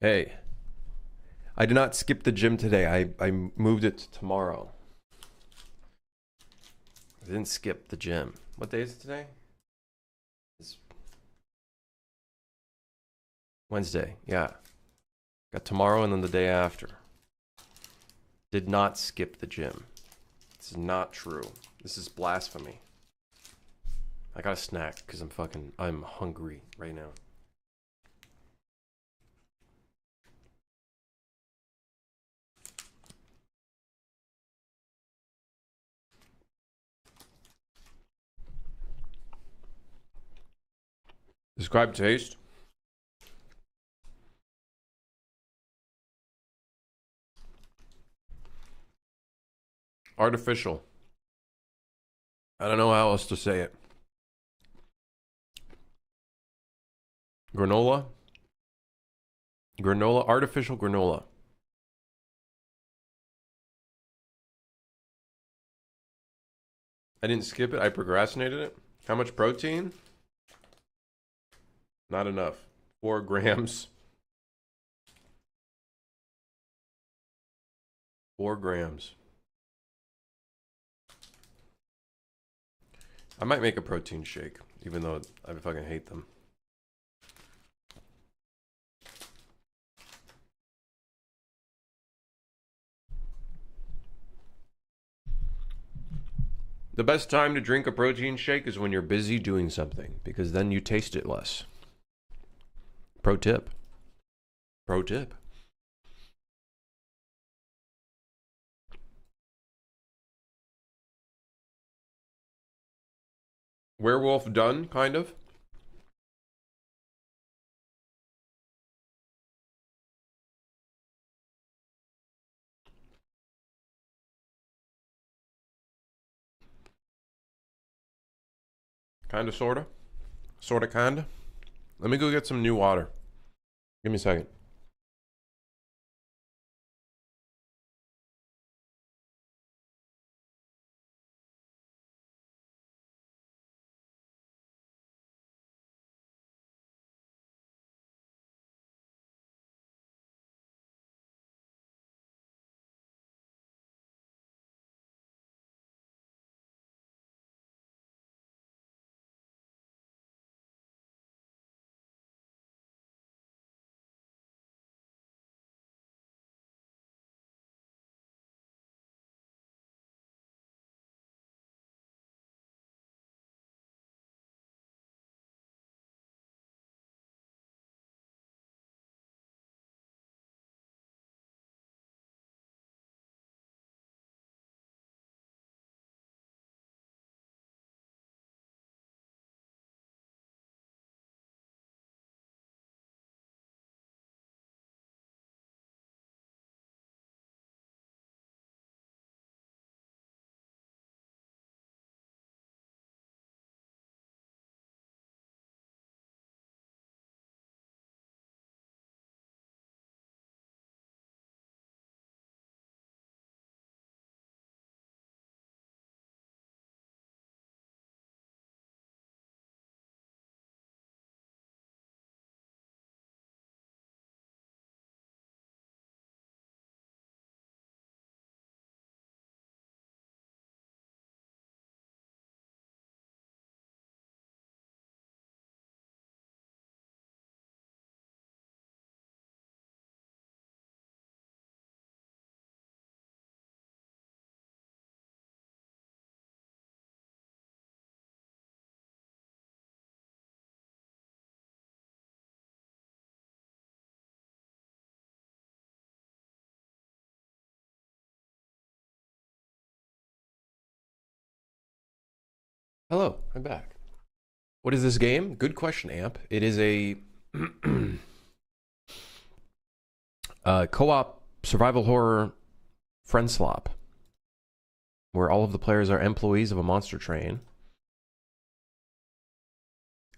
A: Hey, I did not skip the gym today. I moved it to tomorrow. I didn't skip the gym. What day is it today? It's Wednesday. Yeah. Got tomorrow and then the day after. Did not skip the gym. This is not true. This is blasphemy. I got a snack because I'm hungry right now. Describe taste. Artificial. I don't know how else to say it. Granola. Artificial granola. I didn't skip it. I procrastinated it. How much protein? Not enough. 4 grams. 4 grams. I might make a protein shake, even though I fucking hate them. The best time to drink a protein shake is when you're busy doing something, because then you taste it less. Pro tip. Pro tip. Werewolf done, kind of. Kinda, sorta. Sorta, kinda. Let me go get some new water. Give me a second. Hello, I'm back. What is this game? Good question, Amp. It is a co-op survival horror friendslop, where all of the players are employees of a monster train,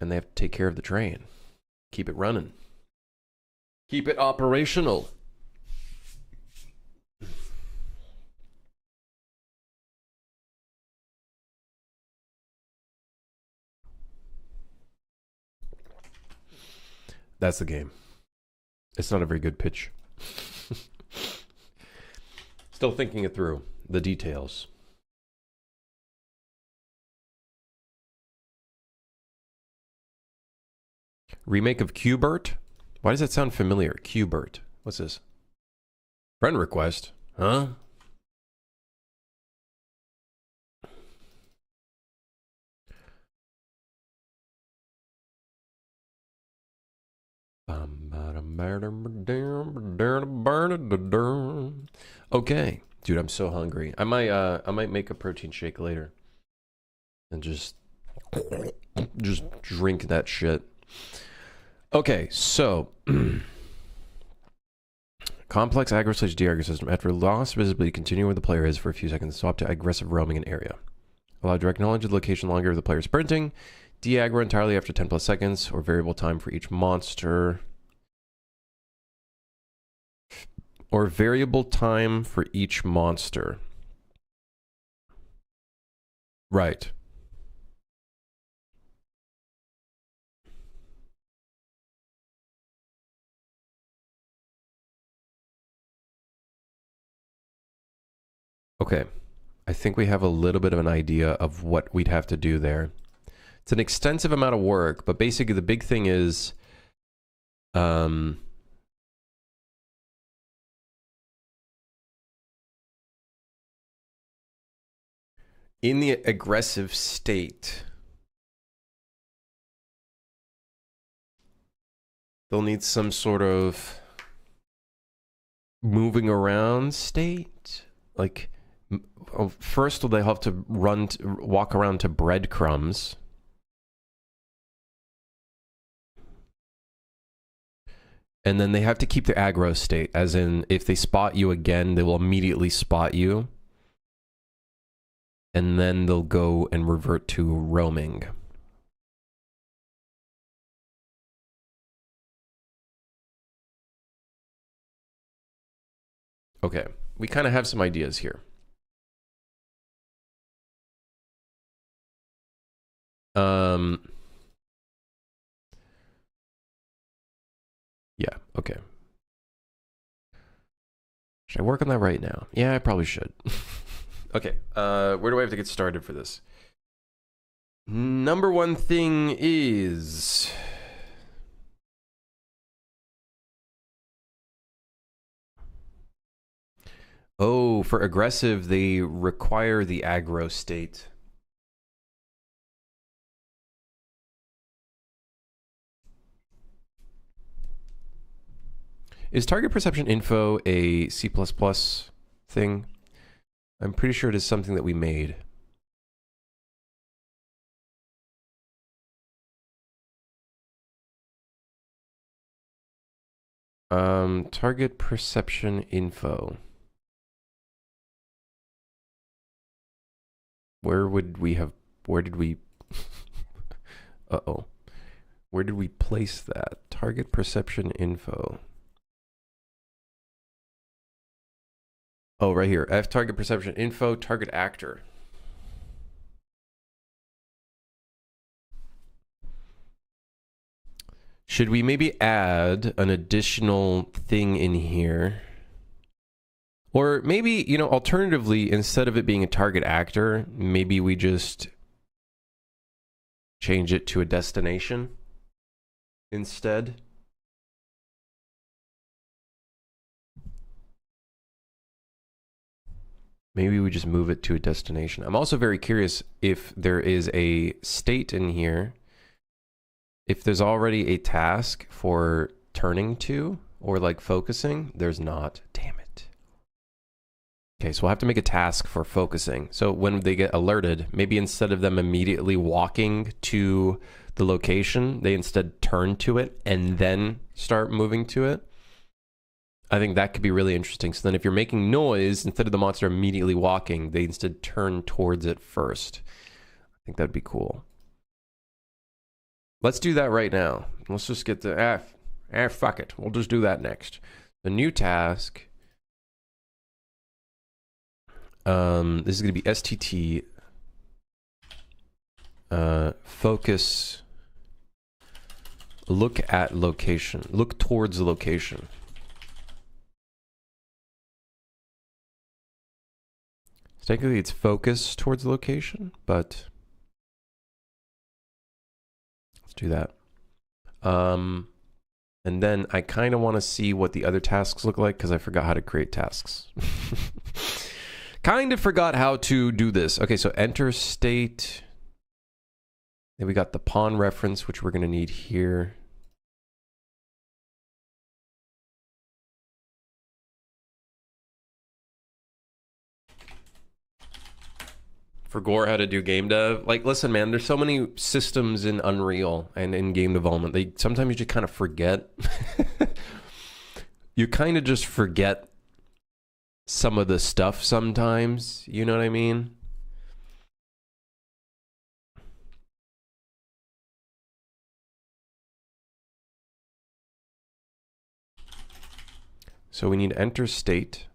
A: and they have to take care of the train, keep it running, keep it operational. That's the game. It's not a very good pitch. Still thinking it through. The details. Remake of Qbert? Why does that sound familiar? Qbert. What's this? Friend request? Huh? Okay. Dude, I'm so hungry. I might make a protein shake later. And just drink that shit. Okay, so complex aggro/de aggro system. After loss visibility, continue where the player is for a few seconds. Swap to aggressive roaming in area. Allow direct knowledge of the location longer if the player is sprinting. De-aggro entirely after 10 plus seconds, or variable time for each monster. Or variable time for each monster. Right. Okay. I think we have a little bit of an idea of what we'd have to do there. It's an extensive amount of work, but basically the big thing is in the aggressive state, they'll need some sort of moving around state. Like, first they'll have to walk around to breadcrumbs. And then they have to keep their aggro state, as in, if they spot you again, they will immediately spot you. And then they'll go and revert to roaming. Okay, we kind of have some ideas here. Yeah, okay. Should I work on that right now? Yeah, I probably should. Okay, where do I have to get started for this? Number one thing is... Oh, for aggressive, they require the aggro state. Is target perception info a C++ thing? I'm pretty sure it is something that we made. Target perception info. Where did we uh-oh. Where did we place that? Target perception info. Oh, right here. F target perception info, target actor. Should we maybe add an additional thing in here? Or maybe, you know, alternatively, instead of it being a target actor, maybe we just change it to a destination instead. Maybe we just move it to a destination. I'm also very curious if there is a state in here, if there's already a task for turning to or like focusing. There's not. Damn it. Okay, so we'll have to make a task for focusing. So when they get alerted, maybe instead of them immediately walking to the location, they instead turn to it and then start moving to it. I think that could be really interesting. So then if you're making noise, instead of the monster immediately walking, they instead turn towards it first. I think that'd be cool. Let's do that right now. Let's just get the... fuck it. We'll just do that next. The new task... this is going to be STT focus look at location. Look towards the location. Technically, it's focus towards the location, but let's do that. And then I kind of want to see what the other tasks look like because I forgot how to create tasks. Kind of forgot how to do this. Okay, so enter state. Then we got the pawn reference, which we're going to need here. Forgot how to do game dev. Like, listen, man, there's so many systems in Unreal and in game development. Sometimes you just kind of forget. You kind of just forget some of the stuff sometimes. You know what I mean? So we need enter state.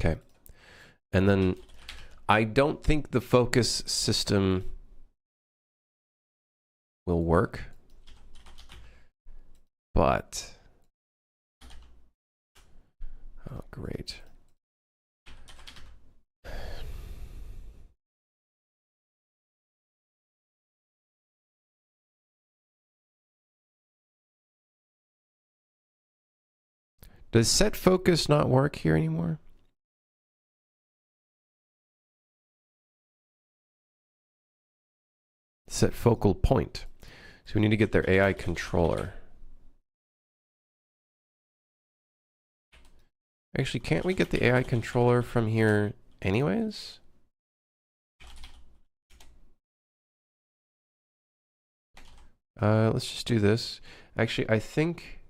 A: Okay. And then I don't think the focus system will work, but oh, great. Does set focus not work here anymore? Set focal point. So we need to get their AI controller. Actually, can't we get the AI controller from here anyways? Let's just do this. Actually, I think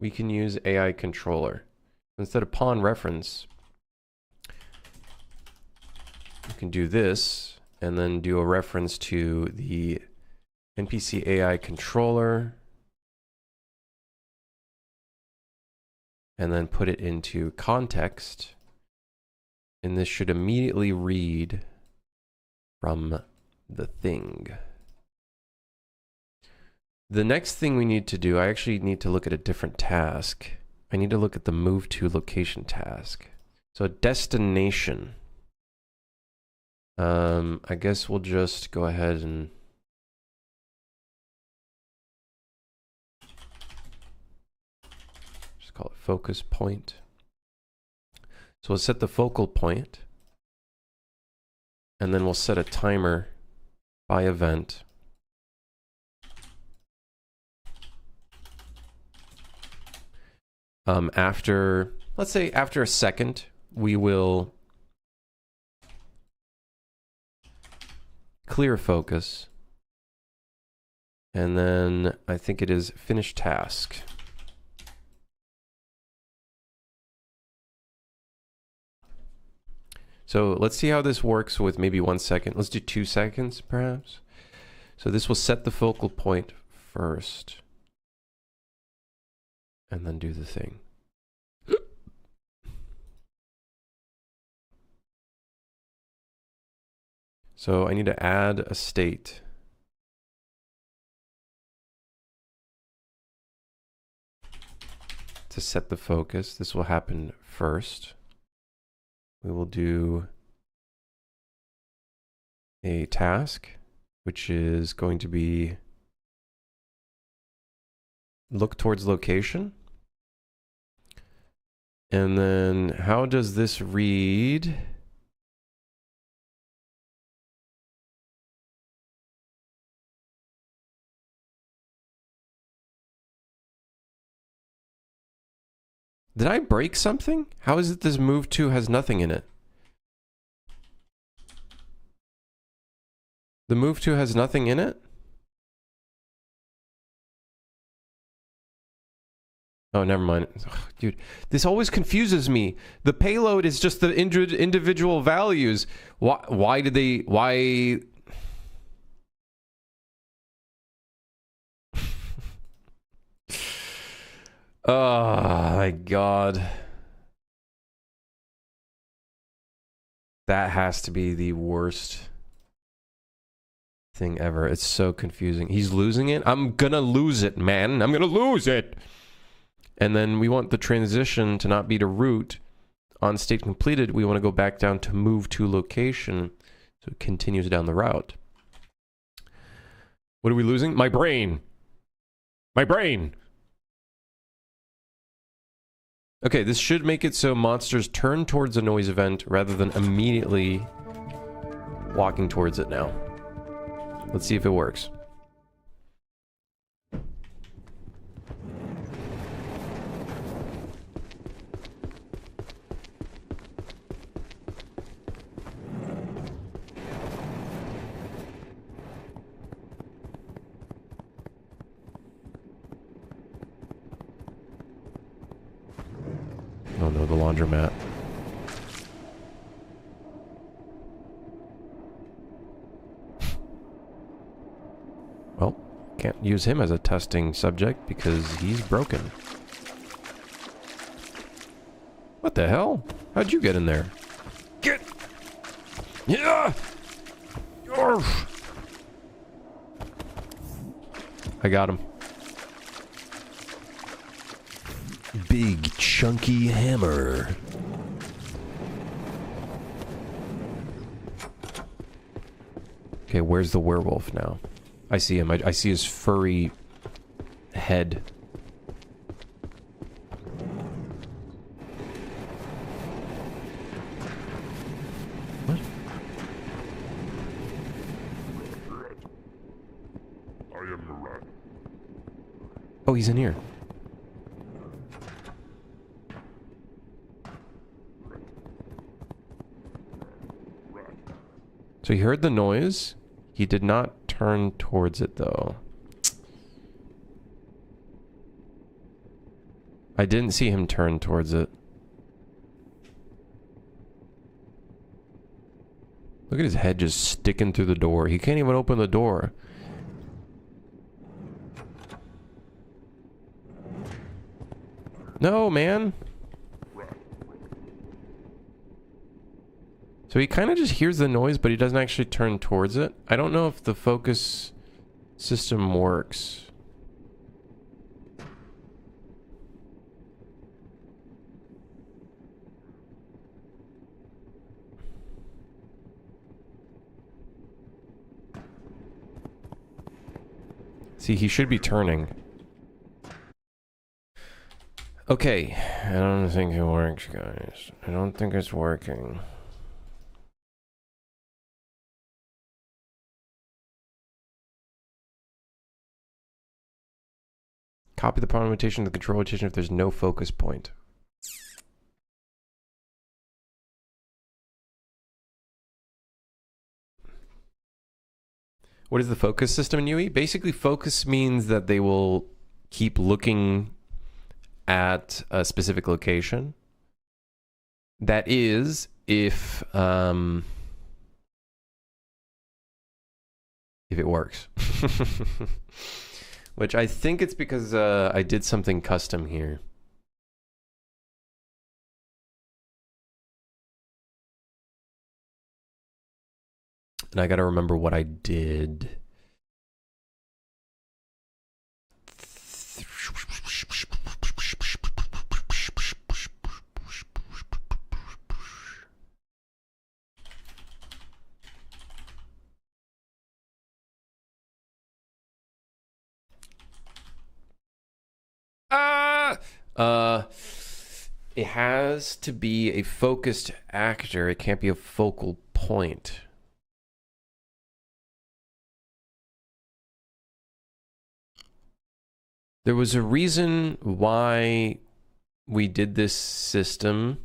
A: we can use AI controller. Instead of pawn reference, we can do this and then do a reference to the NPC AI controller and then put it into context. And this should immediately read from the thing. The next thing we need to do, I actually need to look at a different task. I need to look at the move to location task. So destination. I guess we'll just go ahead and just call it focus point. So we'll set the focal point, and then we'll set a timer by event. After, let's say after a second, we will clear focus. And then I think it is finish task. So let's see how this works with maybe 1 second. Let's do 2 seconds perhaps. So this will set the focal point first. And then do the thing. So I need to add a state. To set the focus. This will happen first. We will do a task, which is going to be look towards location. And then how does this read? Did I break something? How is it this move to has nothing in it? The move to has nothing in it? Oh, never mind. Ugh, dude, this always confuses me. The payload is just the individual values. Why did they... Why... Oh, my God. That has to be the worst thing ever. It's so confusing. He's losing it. I'm gonna lose it, man. I'm gonna lose it. And then we want the transition to not be to root. On state completed, we want to go back down to move to location. So it continues down the route. What are we losing? My brain. My brain. Okay, this should make it so monsters turn towards a noise event rather than immediately walking towards it now. Let's see if it works. Oh no, the laundromat. Well, can't use him as a testing subject because he's broken. What the hell? How'd you get in there? Get! Yeah! Arf! I got him. Big chunky hammer. Okay, where's the werewolf now? I see him. I see his furry head. What?
B: I am the rat.
A: Oh, he's in here. So he heard the noise. He did not turn towards it, though. I didn't see him turn towards it. Look at his head just sticking through the door. He can't even open the door. No, man. So he kind of just hears the noise, but he doesn't actually turn towards it. I don't know if the focus system works. See, he should be turning. Okay, I don't think it works, guys. I don't think it's working. Copy the problem rotation to the control rotation if there's no focus point. What is the focus system in UE? Basically, focus means that they will keep looking at a specific location. That is, if it works. Which I think it's because I did something custom here. And I gotta remember what I did. It has to be a focused actor. It can't be a focal point. There was a reason why we did this system.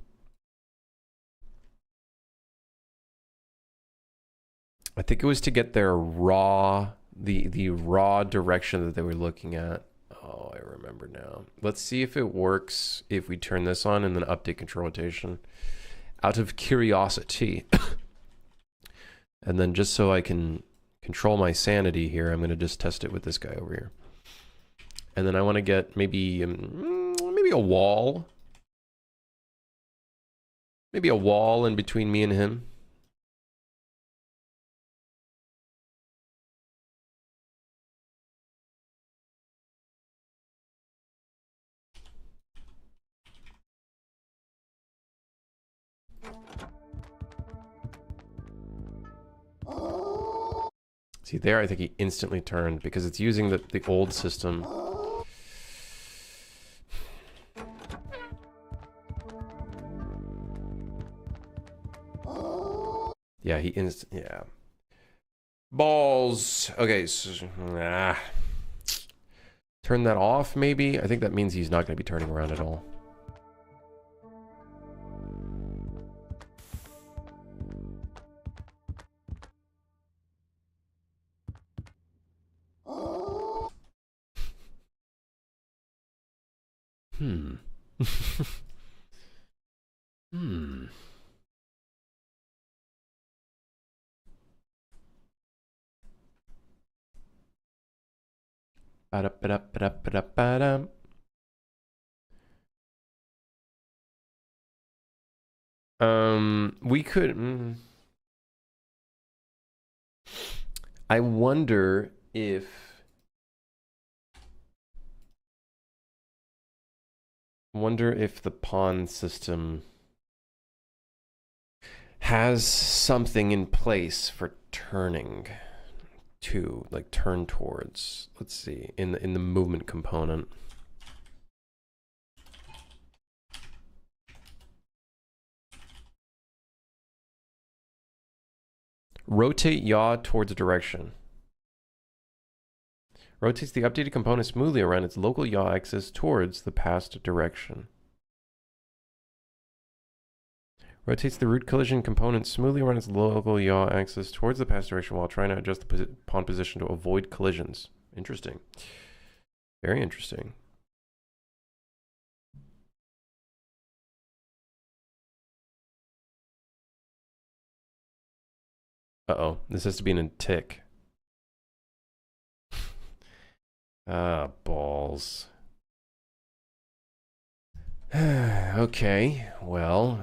A: I think it was to get their raw, the raw direction that they were looking at. Oh, I remember now. Let's see if it works if we turn this on and then update control rotation. Out of curiosity. And then just so I can control my sanity here, I'm going to just test it with this guy over here. And then I want to get maybe maybe a wall. Maybe a wall in between me and him. See, there I think he instantly turned because it's using the old system. Yeah, yeah. Balls. Okay, so, turn that off, maybe? I think that means he's not going to be turning around at all. Ba-da-ba-da-ba-da-ba-da-ba-da. We could... I wonder if... the pawn system has something in place for turning to, like, turn towards. Let's see, in the movement component. Rotate yaw towards direction. Rotates the updated component smoothly around its local yaw axis towards the past direction. Rotates the root collision component smoothly around its local yaw axis towards the past direction while trying to adjust the pawn position to avoid collisions. Interesting. Very interesting. Uh-oh. This has to be in a tick. Ah, balls. Okay, well,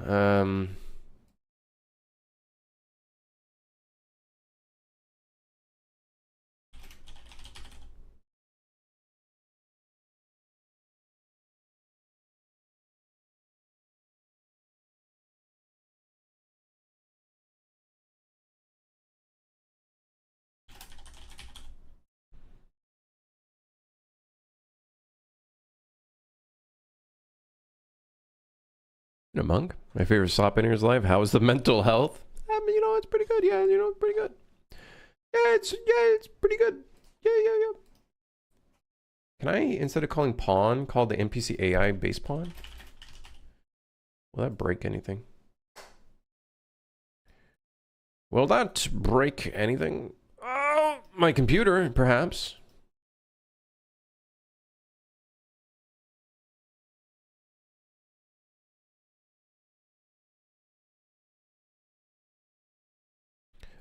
A: Among my favorite slop in his life. How is the mental health? You know, it's pretty good. Yeah, you know, it's pretty good. Yeah, it's pretty good. Yeah. Can I, instead of calling pawn, call the NPC AI base pawn? Will that break anything? Will that break anything? Oh, my computer, perhaps.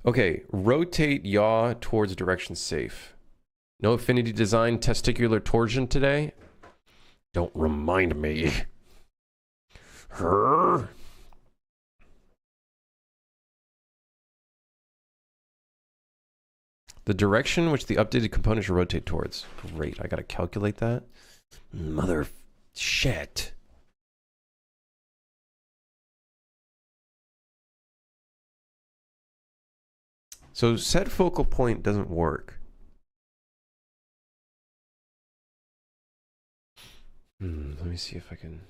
A: Okay, rotate yaw towards direction safe. No affinity design testicular torsion today? Don't remind me. Her. The direction which the updated component should rotate towards. Great, I gotta calculate that. Mother shit. So set focal point doesn't work. Let me see if I can...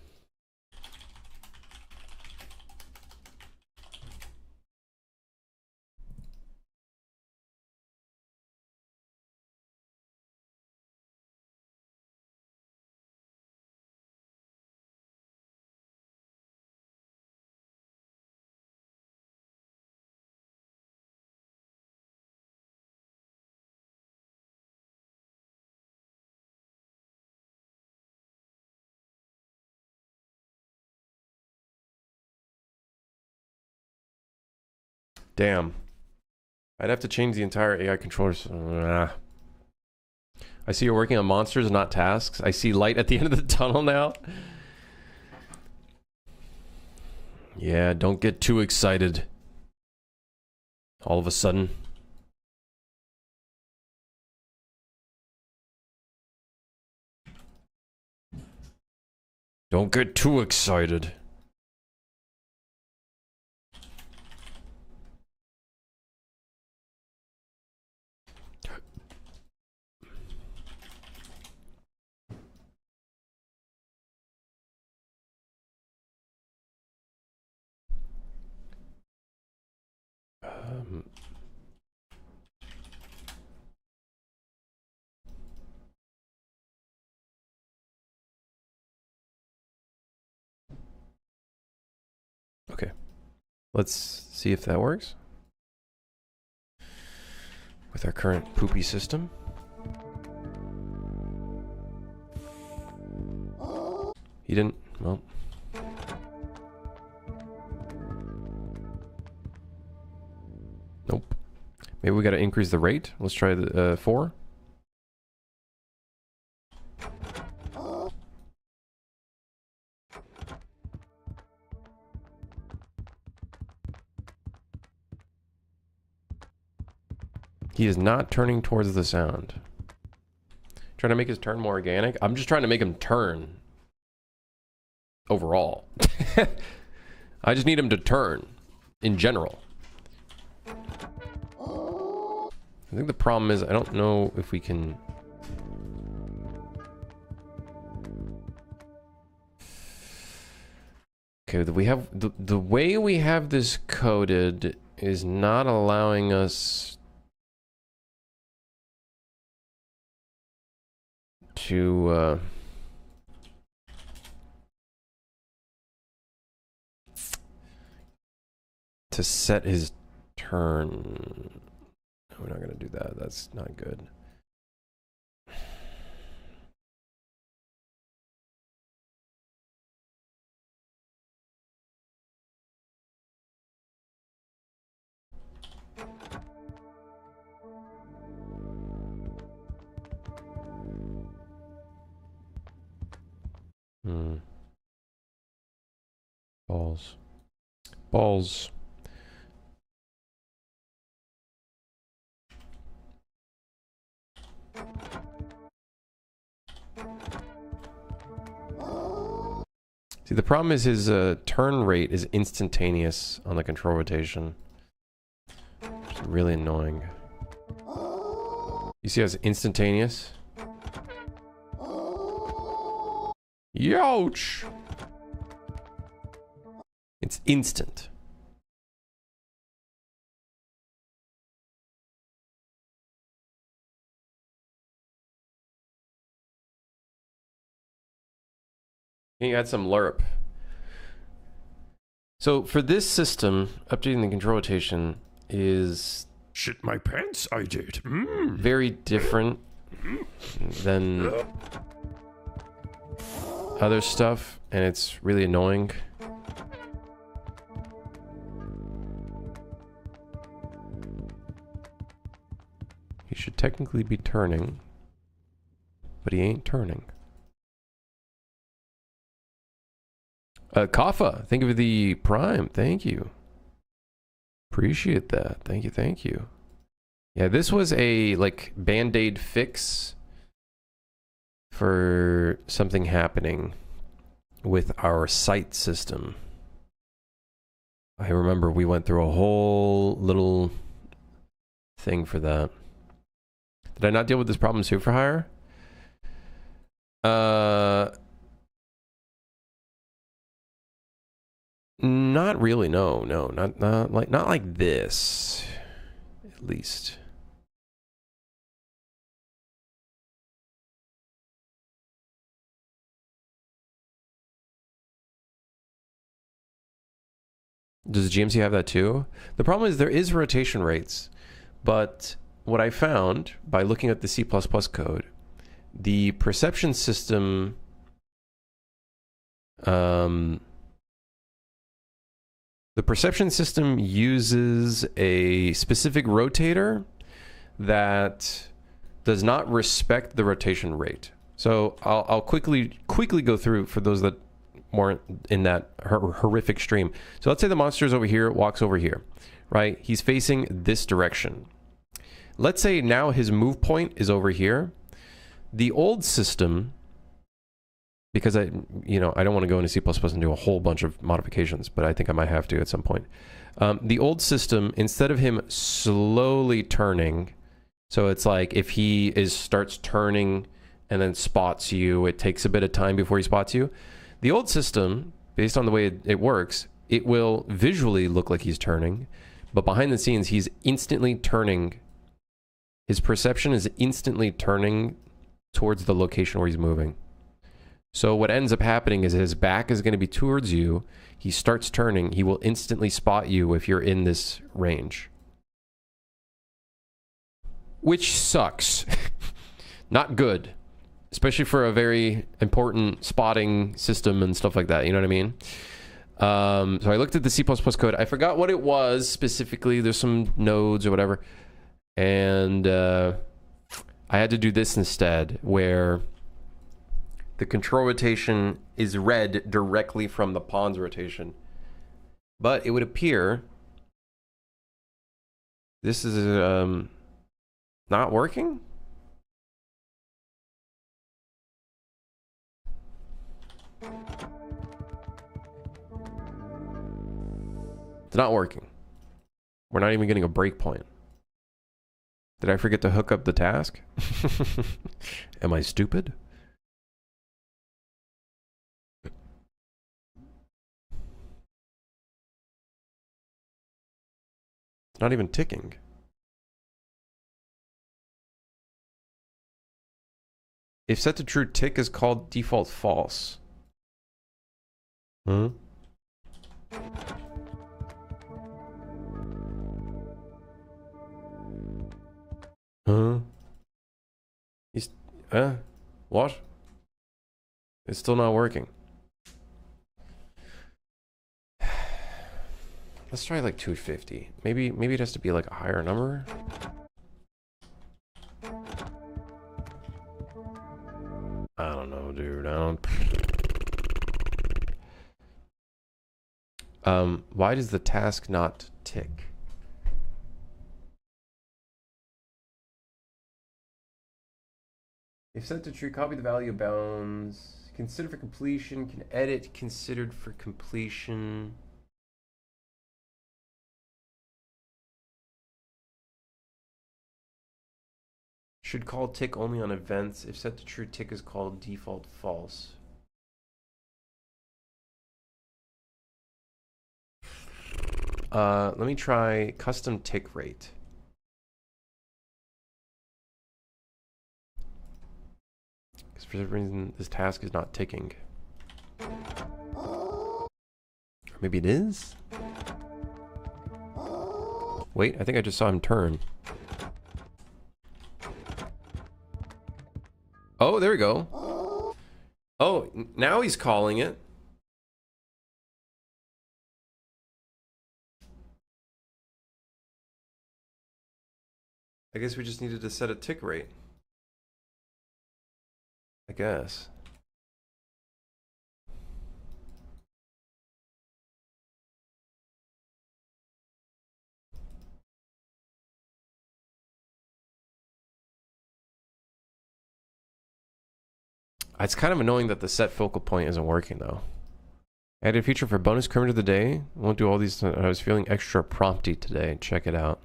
A: Damn. I'd have to change the entire AI controllers. I see you're working on monsters, not tasks. I see light at the end of the tunnel now. Yeah, don't get too excited. All of a sudden. Don't get too excited. Let's see if that works. With our current poopy system. He didn't, well. Nope. Maybe we gotta increase the rate. Let's try the 4. He is not turning towards the sound. Trying to make his turn more organic. I'm just trying to make him turn. Overall. I just need him to turn. In general. I think the problem is I don't know if we can... Okay, we have... The way we have this coded is not allowing us... to set his turn. No, we're not gonna do that. That's not good. Balls. Balls. See, the problem is his turn rate is instantaneous on the control rotation. It's really annoying. You see how it's instantaneous? Youch! It's instant. Can you add some LURP? So for this system, updating the control rotation is...
B: Shit my pants, I did.
A: Very different than other stuff, and it's really annoying. He should technically be turning, but he ain't turning. Kafa, thank you for the Prime. Thank you. Appreciate that. Thank you, thank you. Yeah, this was a, like, Band-Aid fix for something happening with our sight system. I remember we went through a whole little thing for that. Did I not deal with this problem super higher? Not really, no, not like this, at least. Does GMC have that too? The problem is there is rotation rates, but what I found by looking at the C++ code, the perception system uses a specific rotator that does not respect the rotation rate. So I'll quickly go through for those that weren't in that horrific stream. So let's say the monster's over here, walks over here, right? He's facing this direction. Let's say now his move point is over here. The old system, because I don't want to go into C++ and do a whole bunch of modifications, but I think I might have to at some point. The old system, instead of him slowly turning, so it's like if he starts turning and then spots you, it takes a bit of time before he spots you. The old system, based on the way it works, it will visually look like he's turning, but behind the scenes, he's instantly turning. His perception is instantly turning towards the location where he's moving. So what ends up happening is his back is going to be towards you. He starts turning. He will instantly spot you if you're in this range. Which sucks. Not good. Especially for a very important spotting system and stuff like that. You know what I mean? So I looked at the C++ code. I forgot what it was specifically. There's some nodes or whatever. And I had to do this instead, where the control rotation is read directly from the pawn's rotation. But it would appear this is not working. It's not working. We're not even getting a breakpoint. Did I forget to hook up the task? Am I stupid? It's not even ticking. If set to true, tick is called default false. Huh? Huh? He's... what? It's still not working. Let's try like 250. Maybe it has to be like a higher number. I don't know, dude. Why does the task not tick? If set to true, copy the value of bounds. Consider for completion. Can edit considered for completion. Should call tick only on events. If set to true, tick is called default false. Let me try custom tick rate. Because for some reason this task is not ticking. Or maybe it is? Wait, I think I just saw him turn. Oh, there we go. Oh, now he's calling it. I guess we just needed to set a tick rate. I guess. It's kind of annoying that the set focal point isn't working though. Added a feature for bonus criminal of the day. Won't do all these. I was feeling extra prompty today. Check it out.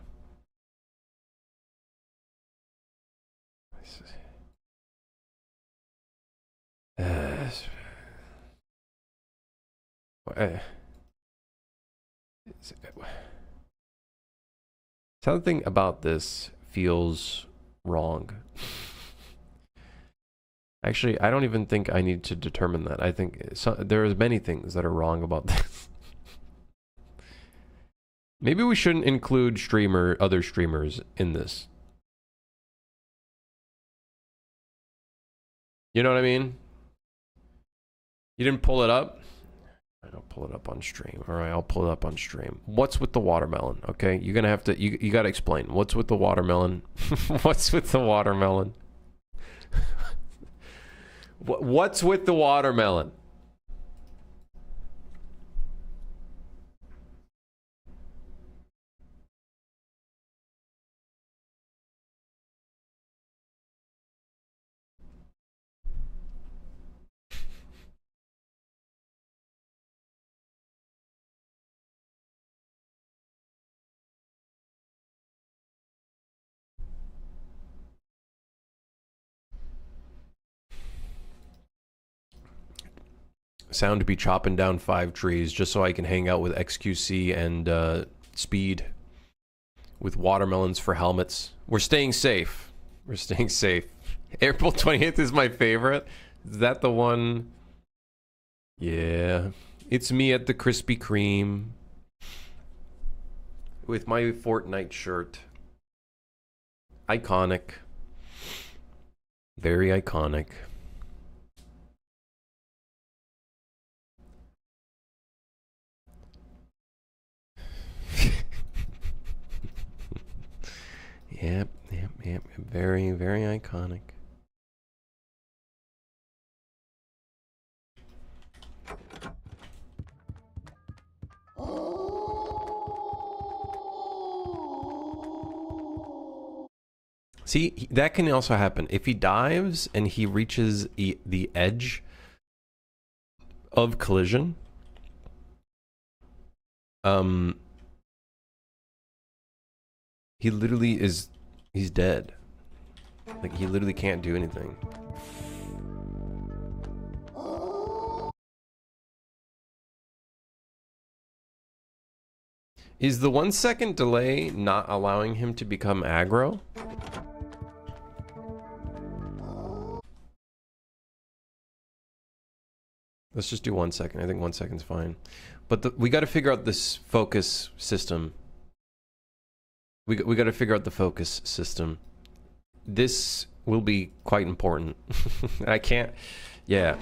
A: Something about this feels wrong. Actually, I don't even think I need to determine that. I think there are many things that are wrong about this. Maybe we shouldn't include other streamers in this. You know what I mean? You didn't pull it up? I don't pull it up on stream. All right, I'll pull it up on stream. What's with the watermelon? Okay, you're gonna have to. You gotta explain. What's with the watermelon? What's with the watermelon? What's with the watermelon? Sound to be chopping down 5 trees just so I can hang out with XQC and Speed with watermelons for helmets. We're staying safe. We're staying safe. April 20th is my favorite. Is that the one? Yeah, it's me at the Krispy Kreme with my Fortnite shirt. Iconic. Very iconic. Yep. Very, very iconic. See, that can also happen. If he dives and he reaches the edge of collision, he literally he's dead. Like, he literally can't do anything. Is the 1 second delay not allowing him to become aggro? Let's just do 1 second. I think 1 second's fine. But we got to figure out this focus system. We got to figure out the focus system. This will be quite important. I can't... Yeah.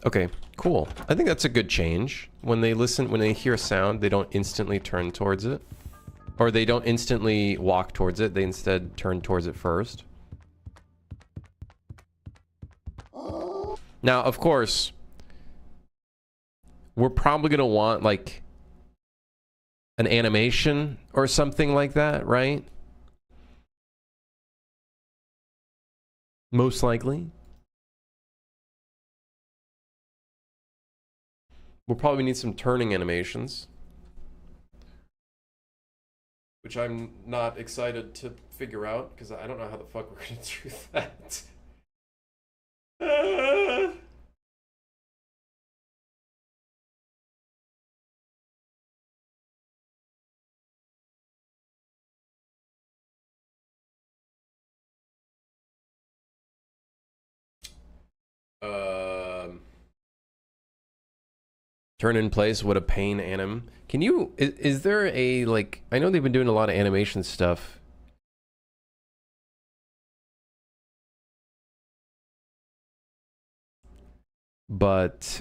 A: Okay, cool. I think that's a good change. When they hear a sound, they don't instantly turn towards it. Or they don't instantly walk towards it, they instead turn towards it first. Now, of course, we're probably gonna want, like, an animation or something like that, right? Most likely. We'll probably need some turning animations. Which I'm not excited to figure out, because I don't know how the fuck we're gonna do that. Turn in place, what a pain, anim. Can you, is there a, like, I know they've been doing a lot of animation stuff. But,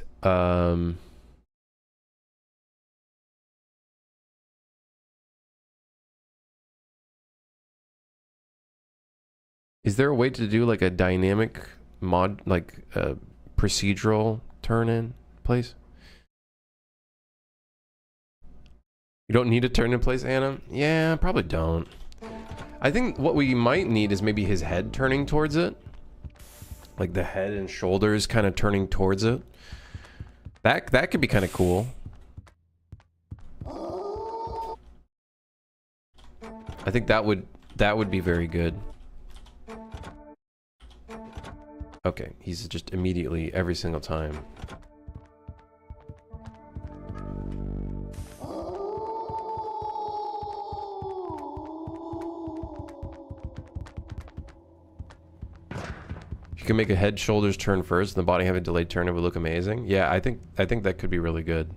A: is there a way to do, like, a dynamic mod, like, a procedural turn in place? You don't need to turn in place, Anna? Yeah, probably don't. I think what we might need is maybe his head turning towards it. Like the head and shoulders kind of turning towards it. That could be kind of cool. I think that would be very good. Okay, he's just immediately every single time. You can make a head, shoulders turn first, and the body have a delayed turn. It would look amazing. Yeah, I think that could be really good.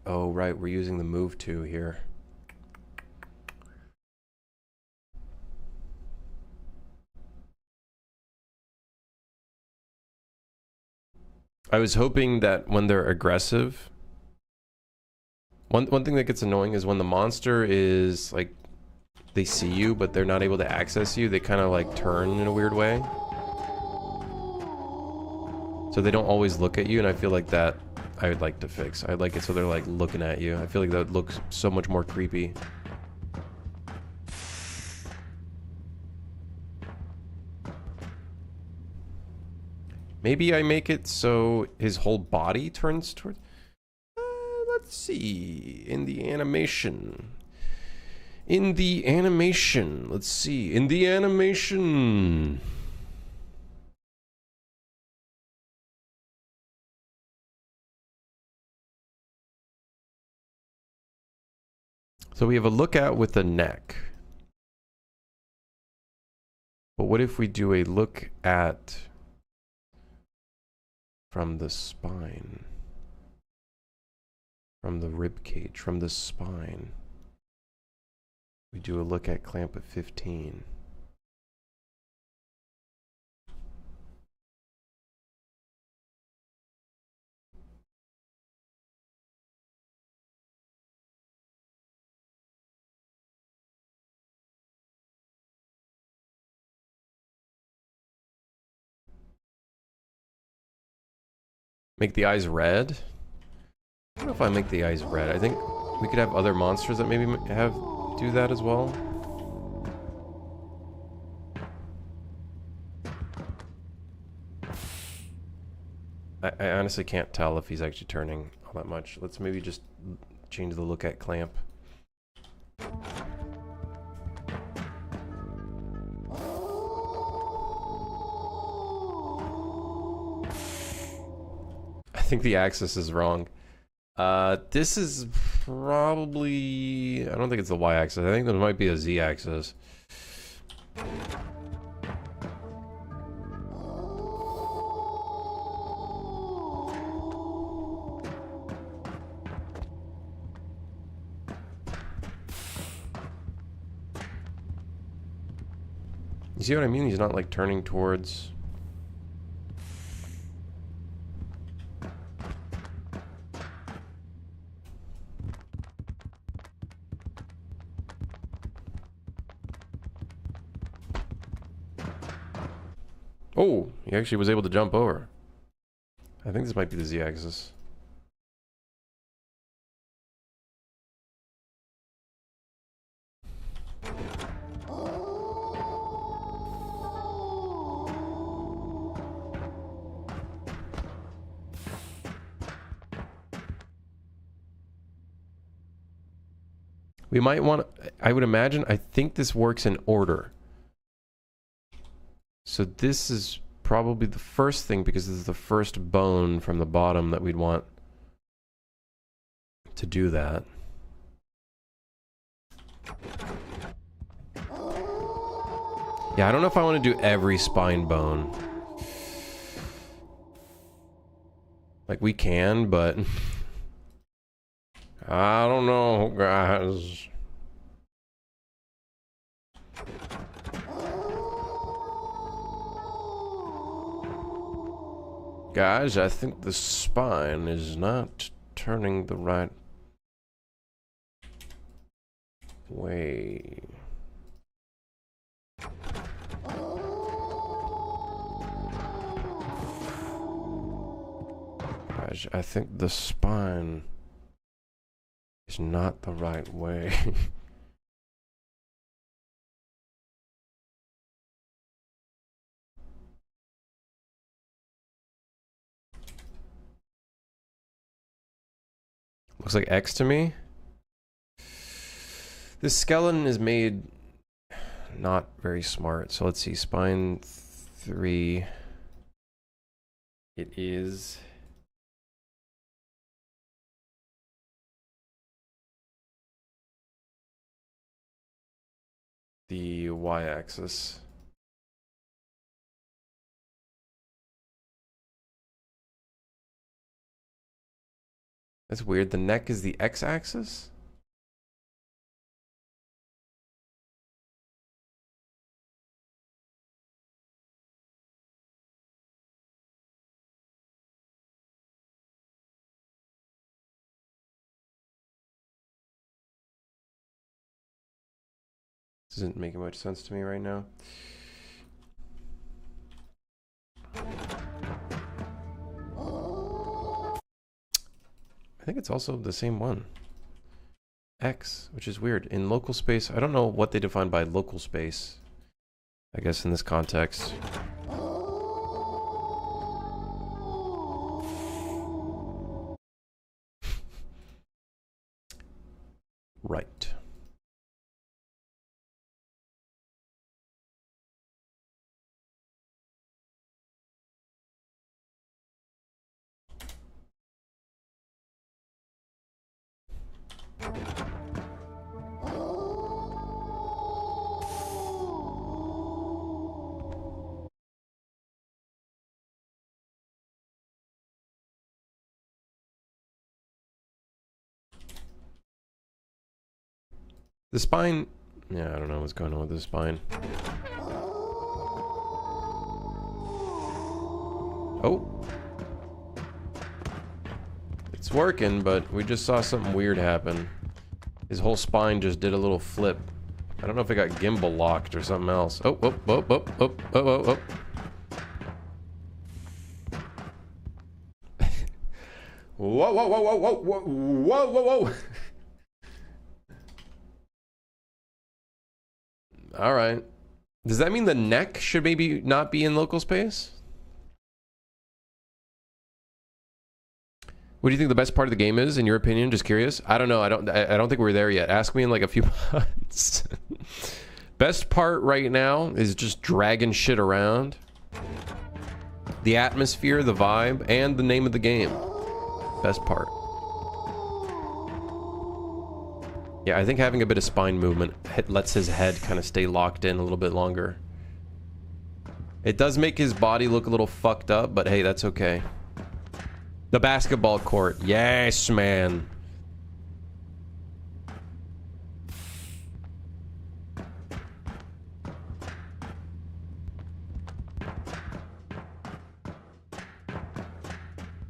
A: Oh, right, we're using the move to here. I was hoping that when they're aggressive, one thing that gets annoying is when the monster is like, they see you but they're not able to access you, they kind of like turn in a weird way. So they don't always look at you, and I feel like that I would like to fix. I'd like it so they're like looking at you. I feel like that looks so much more creepy. Maybe I make it so his whole body turns toward... let's see. In the animation. In the animation. Let's see. In the animation. So we have a lookout with the neck. But what if we do a look at from the spine? From the rib cage, from the spine. We do a look at clamp at 15. Make the eyes red? I don't know if I make the eyes red. I think we could have other monsters that maybe have do that as well. I honestly can't tell if he's actually turning all that much. Let's maybe just change the look at clamp. I think the axis is wrong. This is probably... I don't think it's the y-axis. I think there might be a z-axis. You see what I mean? He's not like turning towards... Oh, he actually was able to jump over. I think this might be the z-axis. We might want to, I would imagine, I think this works in order. So this is probably the first thing because this is the first bone from the bottom that we'd want to do that. Yeah, I don't know if I want to do every spine bone. Like we can, but I don't know, guys. Guys, I think the spine is not turning the right way. Guys, I think the spine is not the right way. Looks like X to me. This skeleton is made not very smart. So let's see, spine 3. It is the y-axis. That's weird. The neck is the x-axis? This isn't making much sense to me right now. think it's also the same one. X, which is weird. In local space, I don't know what they define by local space. I guess in this context. Right. The spine... Yeah, I don't know what's going on with the spine. Oh. It's working, but we just saw something weird happen. His whole spine just did a little flip. I don't know if it got gimbal locked or something else. Oh, oh, oh, oh, oh, oh, oh, oh. Whoa, whoa, whoa, whoa, whoa, whoa, whoa, whoa. All right. Does that mean the neck should maybe not be in local space? What do you think the best part of the game is, in your opinion? Just curious. I don't know. I don't think we're there yet. Ask me in like a few months. Best part right now is just dragging shit around. The atmosphere, the vibe, and the name of the game. Best part. Yeah, I think having a bit of spine movement lets his head kind of stay locked in a little bit longer. It does make his body look a little fucked up, but hey, that's okay. The basketball court. Yes, man.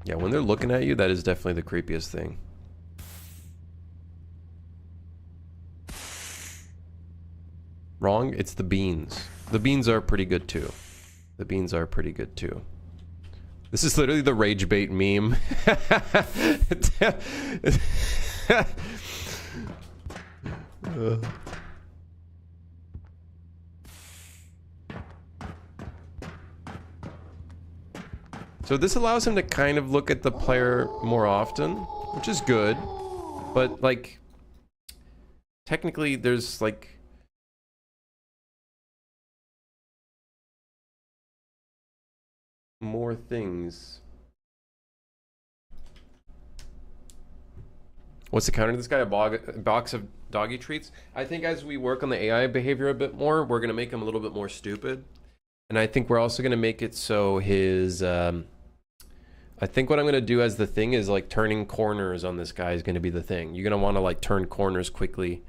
A: Yeah, when they're looking at you, that is definitely the creepiest thing. Wrong? It's the beans. The beans are pretty good too. The beans are pretty good too. This is literally the rage bait meme. So this allows him to kind of look at the player more often, which is good. But like, technically there's like, more things. What's the counter to this guy? A box of doggy treats? I think as we work on the AI behavior a bit more, we're going to make him a little bit more stupid. And I think we're also going to make it so his... I think what I'm going to do as the thing is like turning corners on this guy is going to be the thing. You're going to want to like turn corners quickly.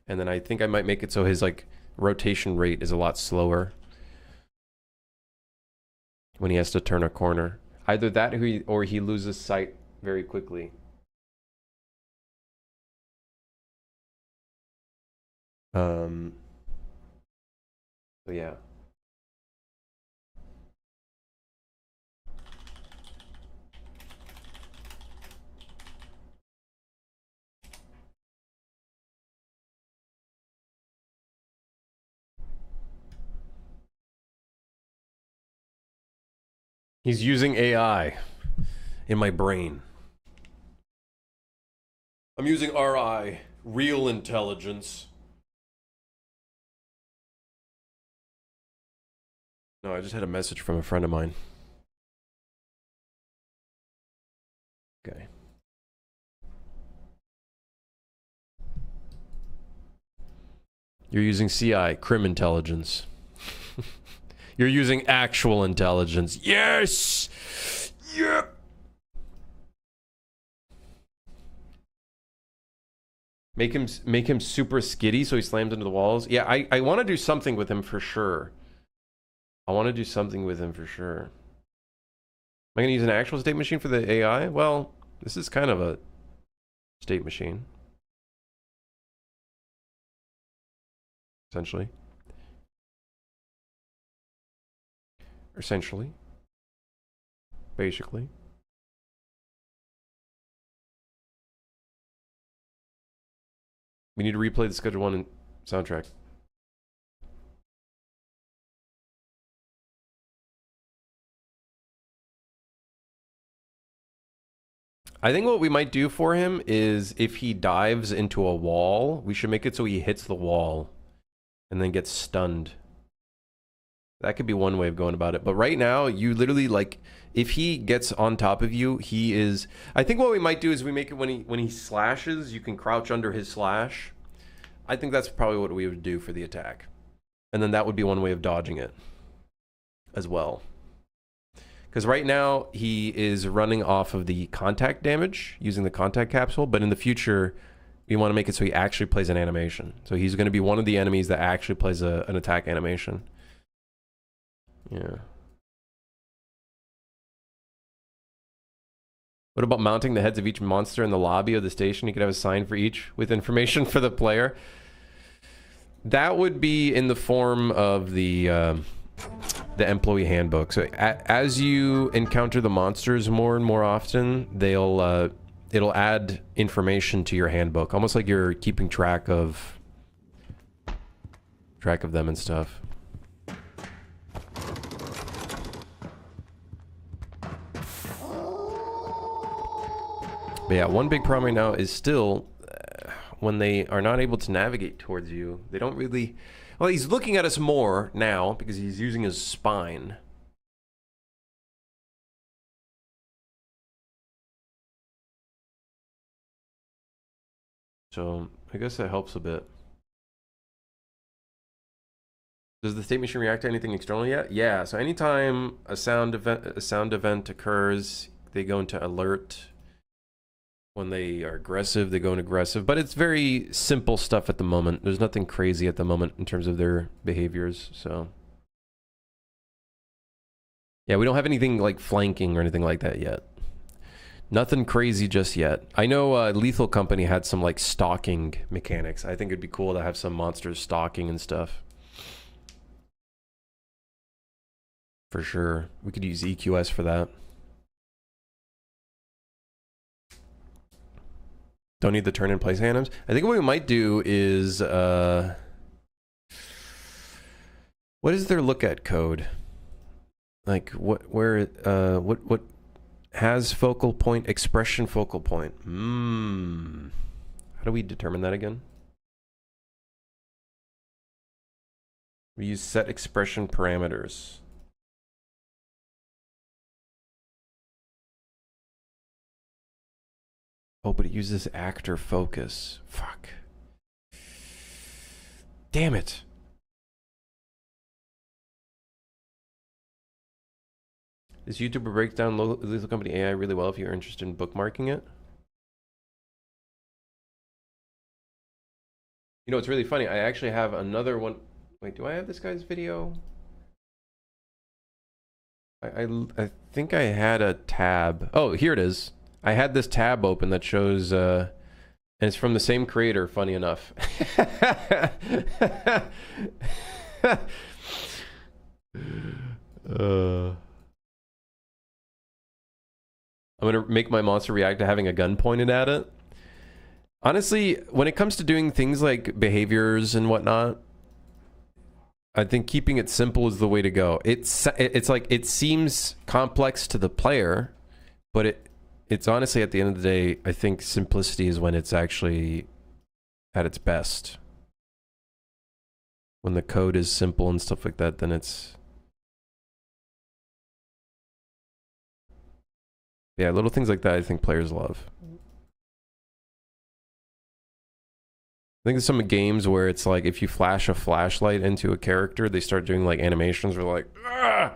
A: And then I think I might make it so his like rotation rate is a lot slower when he has to turn a corner. Either that or he loses sight very quickly. So yeah. He's using AI in my brain. I'm using RI, real intelligence. No, I just had a message from a friend of mine. Okay. You're using CI, crim intelligence. You're using actual intelligence. Yes! Yep! Make him super skitty so he slams into the walls. Yeah, I want to do something with him for sure. I want to do something with him for sure. Am I going to use an actual state machine for the AI? Well, this is kind of a state machine. Essentially. Essentially. Basically. We need to replay the Schedule 1 soundtrack. I think what we might do for him is if he dives into a wall, we should make it so he hits the wall and then gets stunned. That could be one way of going about it. But right now, you literally, like, if he gets on top of you, he is... I think what we might do is we make it when he slashes, you can crouch under his slash. I think that's probably what we would do for the attack. And then that would be one way of dodging it as well. Because right now, he is running off of the contact damage using the contact capsule. But in the future, we want to make it so he actually plays an animation. So he's going to be one of the enemies that actually plays an attack animation. Yeah. What about mounting the heads of each monster in the lobby of the station? You could have a sign for each with information for the player. That would be in the form of the employee handbook. So as you encounter the monsters more and more often, it'll add information to your handbook, almost like you're keeping track of them and stuff. But yeah, one big problem right now is still when they are not able to navigate towards you, they don't really... Well, he's looking at us more now because he's using his spine. So I guess that helps a bit. Does the state machine react to anything external yet? Yeah, so anytime a sound event occurs, they go into alert. When they are aggressive, they go into aggressive. But it's very simple stuff at the moment. There's nothing crazy at the moment in terms of their behaviors, so... Yeah, we don't have anything like flanking or anything like that yet. Nothing crazy just yet. I know Lethal Company had some like stalking mechanics. I think it'd be cool to have some monsters stalking and stuff. For sure. We could use EQS for that. Don't need the turn and place items. I think what we might do is what is their look at code? Like what has focal point, expression focal point. How do we determine that again? We use set expression parameters. Oh, but it uses actor focus. Fuck. Damn it. This YouTuber breaks down Lethal Company AI really well if you're interested in bookmarking it. You know, it's really funny. I actually have another one. Wait, do I have this guy's video? I think I had a tab. Oh, here it is. I had this tab open that shows, and it's from the same creator, funny enough. I'm gonna make my monster react to having a gun pointed at it. Honestly, when it comes to doing things like behaviors and whatnot, I think keeping it simple is the way to go. It's like it seems complex to the player, but it's honestly, at the end of the day, I think simplicity is when it's actually at its best. When the code is simple and stuff like that, then it's... Yeah, little things like that I think players love. I think there's some games where it's like if you flash a flashlight into a character, they start doing like animations where like, ah!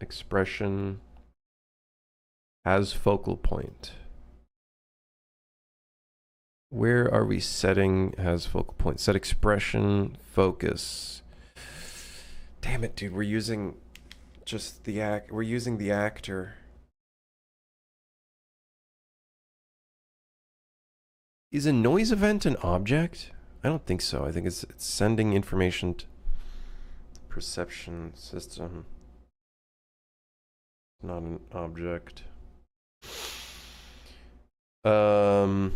A: Expression has focal point. Where are we setting has focal point? Set expression, focus. Damn it, dude, we're using just the we're using the actor. Is a noise event an object? I don't think so. I think it's sending information to perception system. Not an object. Um.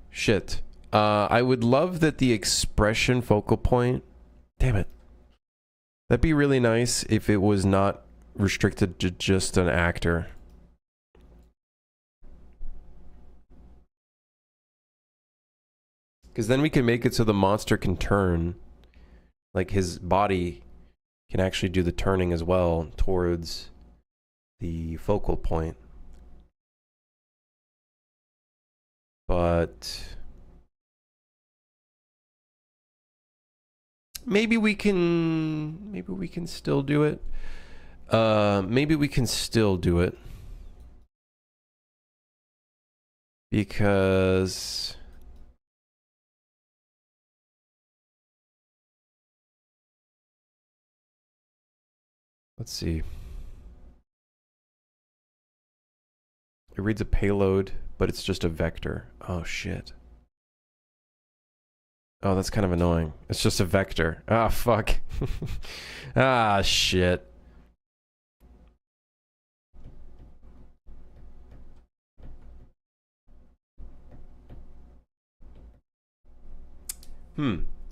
A: Shit. I would love that the expression focal point. Damn it. That'd be really nice if it was not restricted to just an actor. Because then we can make it so the monster can turn. Like his body can actually do the turning as well towards the focal point. But maybe we can still do it. Maybe we can still do it. Because let's see. It reads a payload, but it's just a vector. Oh shit. Oh, that's kind of annoying. It's just a vector. Ah, fuck. Ah, shit.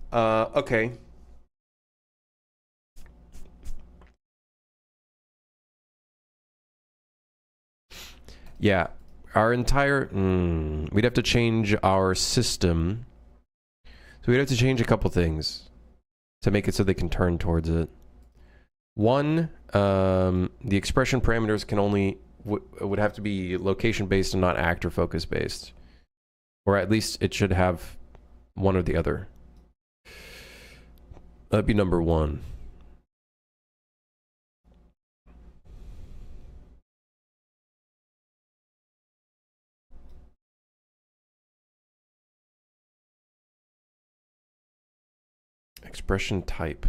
A: Okay. Yeah. Our entire... we'd have to change our system. So we'd have to change a couple things to make it so they can turn towards it. One, the expression parameters can only... would have to be location-based and not actor-focus-based. Or at least it should have one or the other. That'd be number one. Expression type.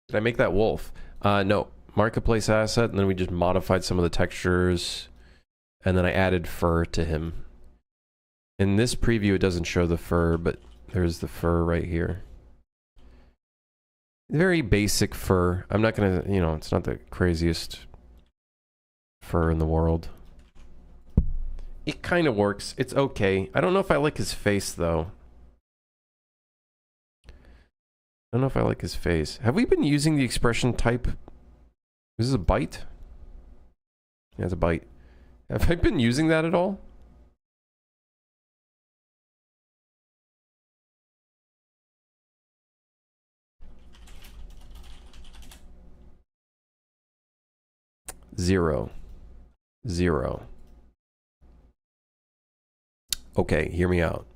A: Did I make that wolf? No. Marketplace asset, and then we just modified some of the textures, and then I added fur to him. In this preview, it doesn't show the fur, but there's the fur right here. Very basic fur. I'm not gonna, you know, it's not the craziest fur in the world. It kind of works. It's okay. I don't know if I like his face, though. I don't know if I like his face. Have we been using the expression type? Is this a bite? Yeah, it's a bite. Have I been using that at all? Zero. Zero. Okay, hear me out.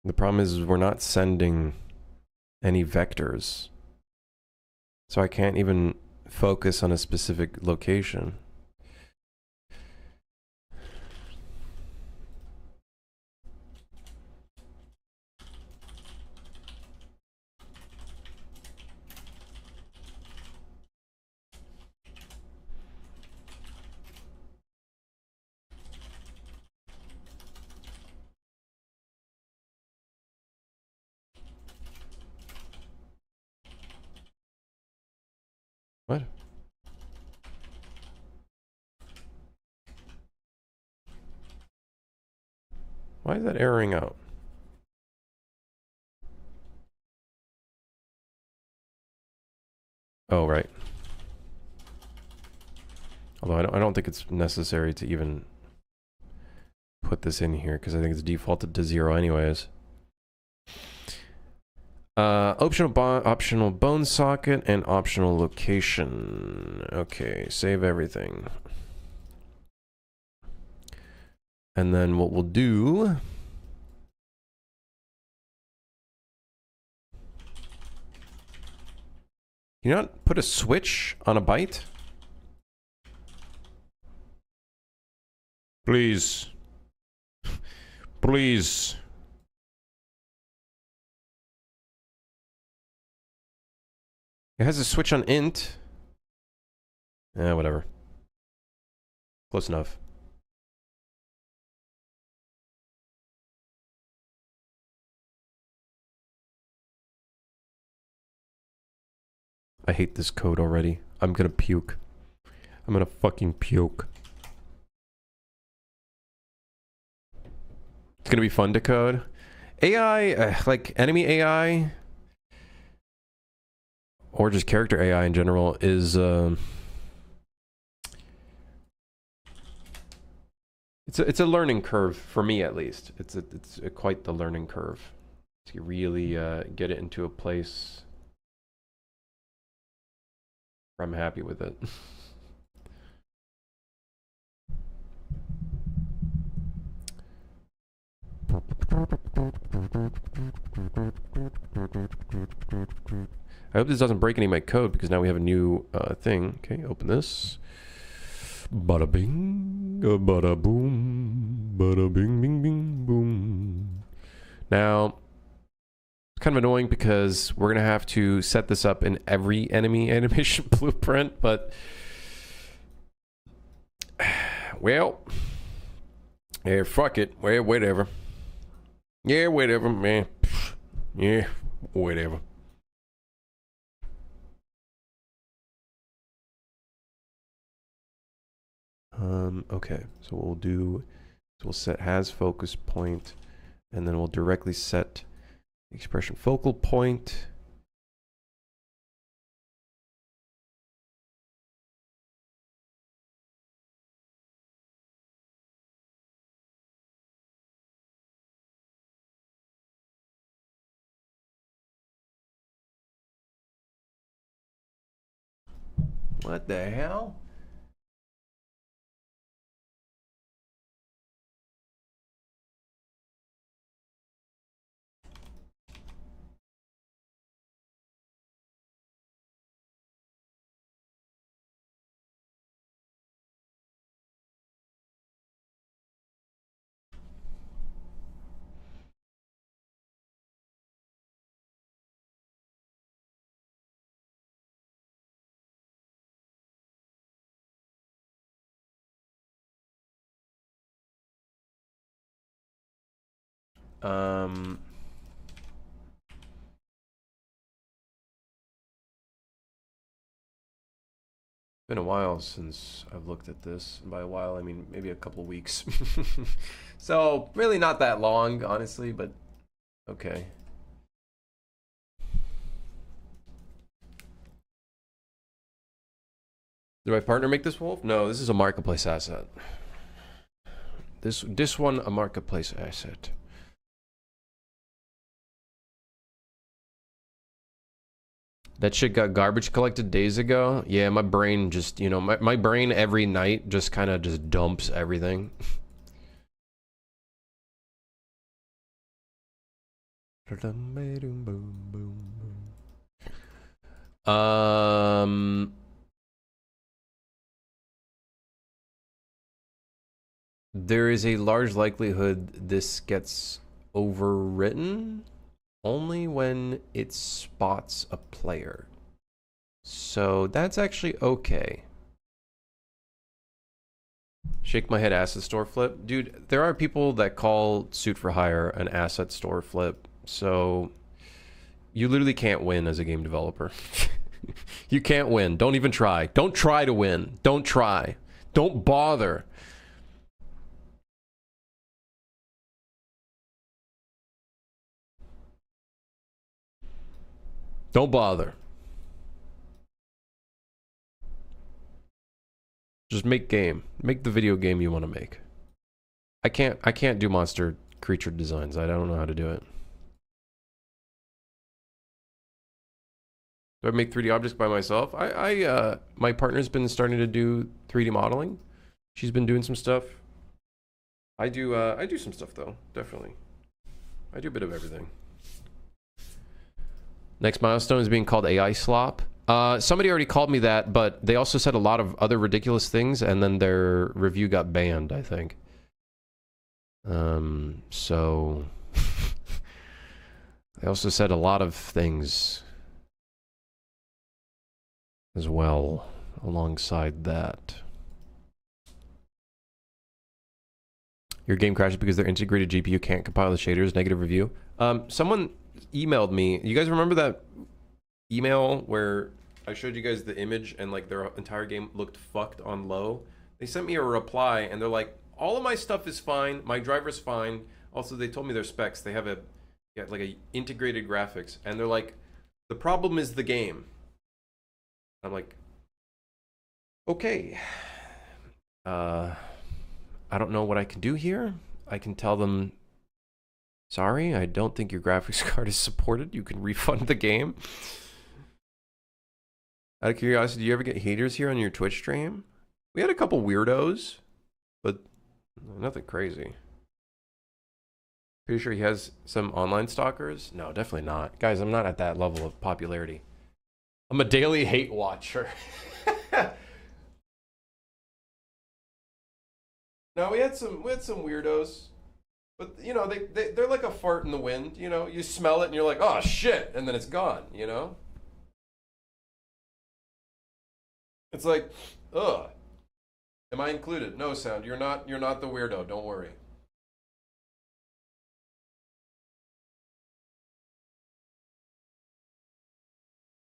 A: The problem is we're not sending any vectors. So I can't even focus on a specific location. What? Why is that erroring out? Oh, right. Although I don't think it's necessary to even put this in here because I think it's defaulted to 0 anyways. Optional bone socket and optional location. Okay, save everything. And then what we'll do... You not put a switch on a byte? Please. Please. It has a switch on int. Whatever. Close enough. I hate this code already. I'm gonna puke. I'm gonna fucking puke. It's gonna be fun to code. AI, like enemy AI, or just character AI in general, is it's a learning curve for me at least. It's quite the learning curve to really get it into a place where I'm happy with it. I hope this doesn't break any of my code because now we have a new thing. Okay, open this. Bada bing, bada boom, bada bing, bing, bing, boom. Now, it's kind of annoying because we're going to have to set this up in every enemy animation blueprint, but well, yeah, fuck it. Well, whatever. Yeah, whatever, man. Yeah, whatever. Okay, so what we'll do is we'll set has focus point, and then we'll directly set the expression focal point. What the hell? Been a while since I've looked at this. And by a while, I mean maybe a couple weeks. So, really not that long, honestly, but okay. Did my partner make this wolf? No, this is a marketplace asset. This one, a marketplace asset. That shit got garbage collected days ago. Yeah, my brain just, you know, my brain every night just kind of just dumps everything. There is a large likelihood this gets overwritten only when it spots a player. So that's actually okay. Shake my head asset store flip. Dude, there are people that call Suit for Hire an asset store flip. So you literally can't win as a game developer. You can't win. Don't even try. Don't try to win. Don't try. Don't bother. Don't bother. Just make game. Make the video game you want to make. I can't do monster creature designs. I don't know how to do it. Do I make 3D objects by myself? My partner's been starting to do 3D modeling. She's been doing some stuff. I do some stuff though, definitely. I do a bit of everything. Next milestone is being called AI slop. Somebody already called me that, but they also said a lot of other ridiculous things, and then their review got banned, I think. So they also said a lot of things as well. alongside that. Your game crashes because their integrated GPU can't compile the shaders. Negative review. Someone emailed me. You guys remember that email where I showed you guys the image and like their entire game looked fucked on low? They sent me a reply and they're like, all of my stuff is fine. My driver's fine. Also, they told me their specs. They have like a integrated graphics, and they're like, the problem is the game. I'm like, okay. I don't know what I can do here. I can tell them, sorry, I don't think your graphics card is supported. You can refund the game. Out of curiosity, do you ever get haters here on your Twitch stream? We had a couple weirdos, but nothing crazy. Pretty sure he has some online stalkers? No, definitely not. Guys, I'm not at that level of popularity. I'm a daily hate watcher. No, we had some weirdos. But you know, they're like a fart in the wind, you know? You smell it and you're like, "Oh shit," and then it's gone, you know? It's like, ugh. Am I included? No, Sound. You're not the weirdo, don't worry.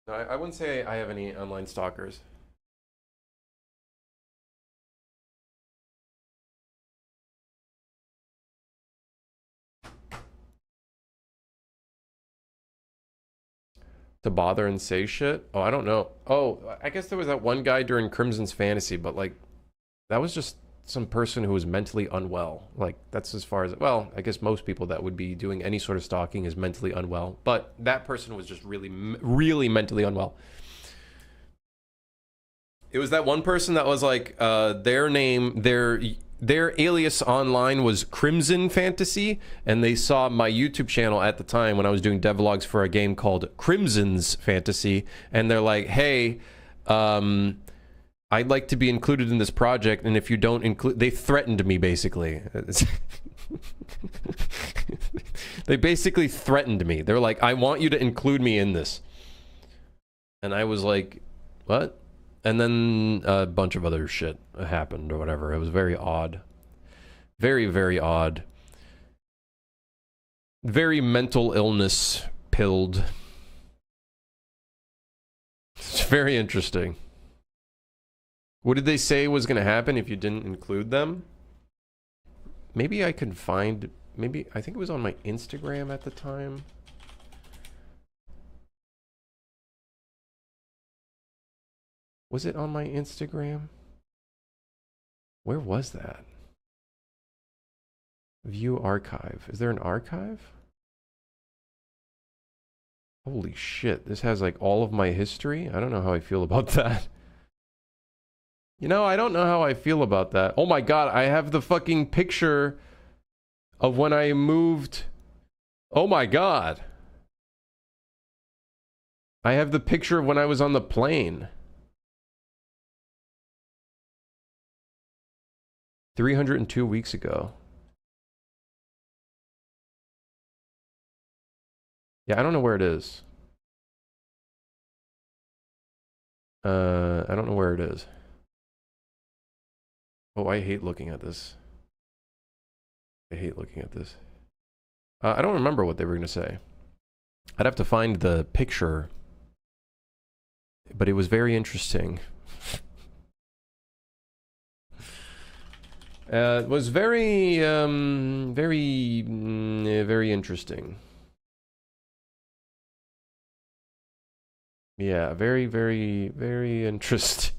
A: No, I wouldn't say I have any online stalkers. To bother and say shit? Oh, I don't know. Oh, I guess there was that one guy during Crimson's Fantasy, but like, that was just some person who was mentally unwell. Like, that's as far as, well, I guess most people that would be doing any sort of stalking is mentally unwell. But that person was just really, really mentally unwell. It was that one person that was like, their name, their alias online was Crimson Fantasy, and they saw my YouTube channel at the time when I was doing devlogs for a game called Crimson's Fantasy, and they're like, hey, I'd like to be included in this project, and if you don't include... They threatened me, basically. They basically threatened me. They were like, I want you to include me in this. And I was like, what? And then a bunch of other shit happened or whatever. It was very odd. Very, very odd. Very mental illness pilled. It's very interesting. What did they say was going to happen if you didn't include them? Maybe I could find... Maybe... I think it was on my Instagram at the time. Was it on my Instagram? Where was that? View archive. Is there an archive? Holy shit. This has like all of my history? I don't know how I feel about that. You know, I don't know how I feel about that. Oh my god, I have the fucking picture of when I moved. Oh my god. I have the picture of when I was on the plane. 302 weeks ago. Yeah, I don't know where it is. I don't know where it is. Oh, I hate looking at this. I hate looking at this. I don't remember what they were going to say. I'd have to find the picture. But it was very interesting. It was very, very interesting. Yeah, very, very, very interesting.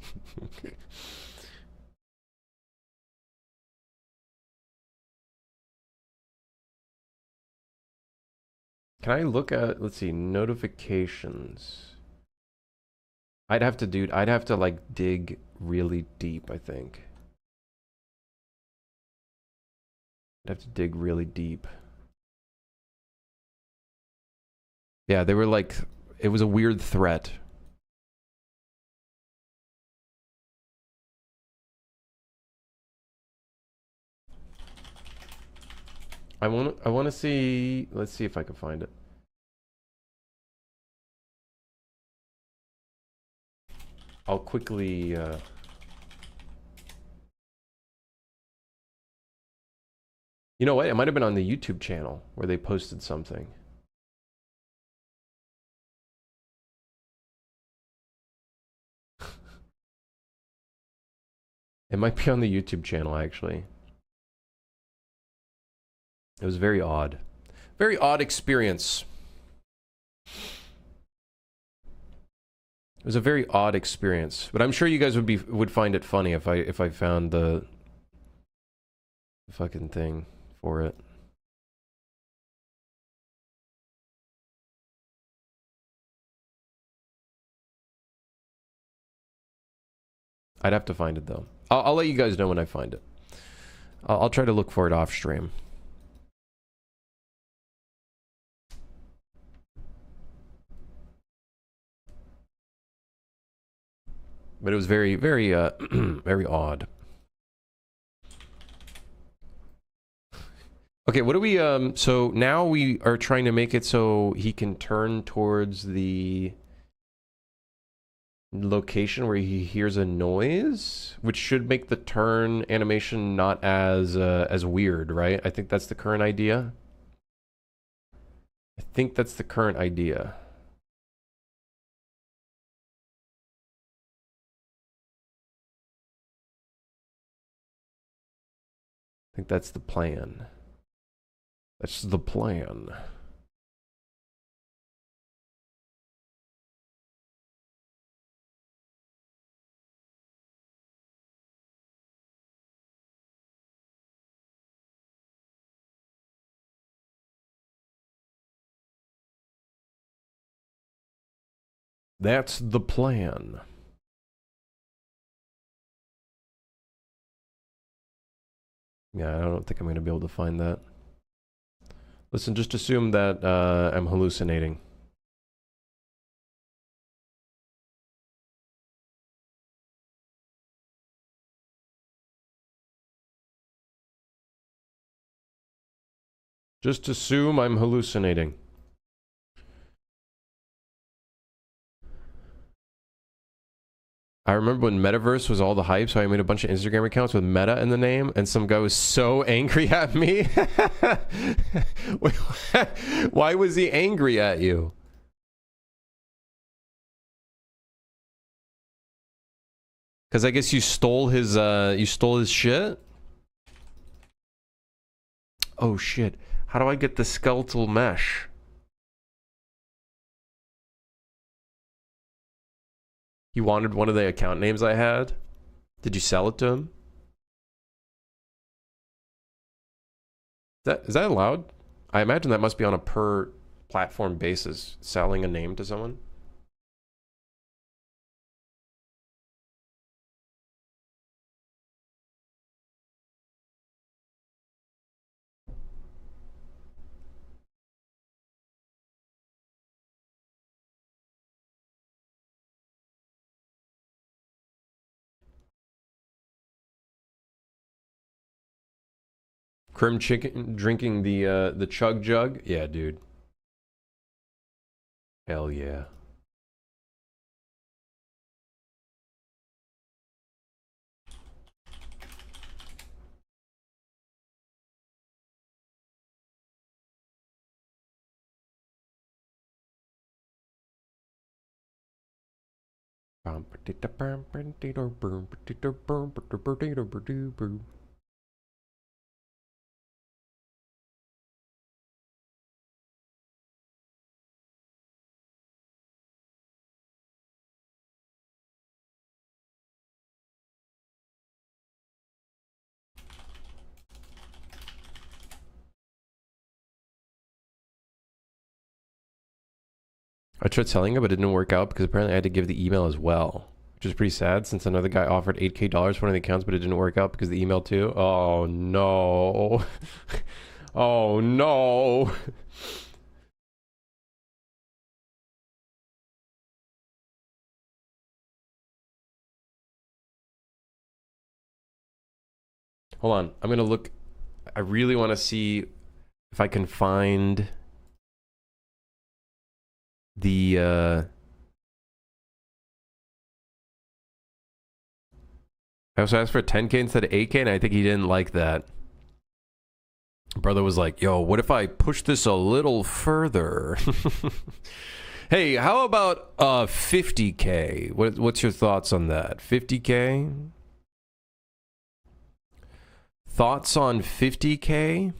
A: Can I look at, let's see, notifications? I'd have to like dig really deep, I think. I'd have to dig really deep. Yeah, they were like, it was a weird threat. I want to see, let's see if I can find it. I'll quickly... You know what? It might have been on the YouTube channel where they posted something. It might be on the YouTube channel, actually. It was very odd. Very odd experience. It was a very odd experience, but I'm sure you guys would find it funny if I found the fucking thing for it. I'd have to find it though. I'll let you guys know when I find it. I'll try to look for it off stream. But it was very, very, very odd. Okay, what do we, so now we are trying to make it so he can turn towards the location where he hears a noise, which should make the turn animation not as weird, right? I think that's the current idea. I think that's the current idea. I think that's the plan. That's the plan. That's the plan. Yeah, I don't think I'm going to be able to find that. Listen, just assume that I'm hallucinating. Just assume I'm hallucinating. I remember when Metaverse was all the hype, so I made a bunch of Instagram accounts with Meta in the name, and some guy was so angry at me. Why was he angry at you? Because I guess you stole his shit? Oh shit. How do I get the skeletal mesh? He wanted one of the account names I had. Did you sell it to him? Is that allowed? I imagine that must be on a per platform basis, selling a name to someone. Crim chicken drinking the chug jug? Yeah, dude. Hell yeah. I tried selling it, but it didn't work out because apparently I had to give the email as well, which is pretty sad since another guy offered $8K for one of the accounts, but it didn't work out because the email too. Oh no. Oh no. Hold on. I'm going to look. I really want to see if I can find the I also asked for 10K instead of 8K, and I think he didn't like that. Brother was like, yo, what if I push this a little further? Hey, how about 50K? What's your thoughts on that? 50K? Thoughts on 50K?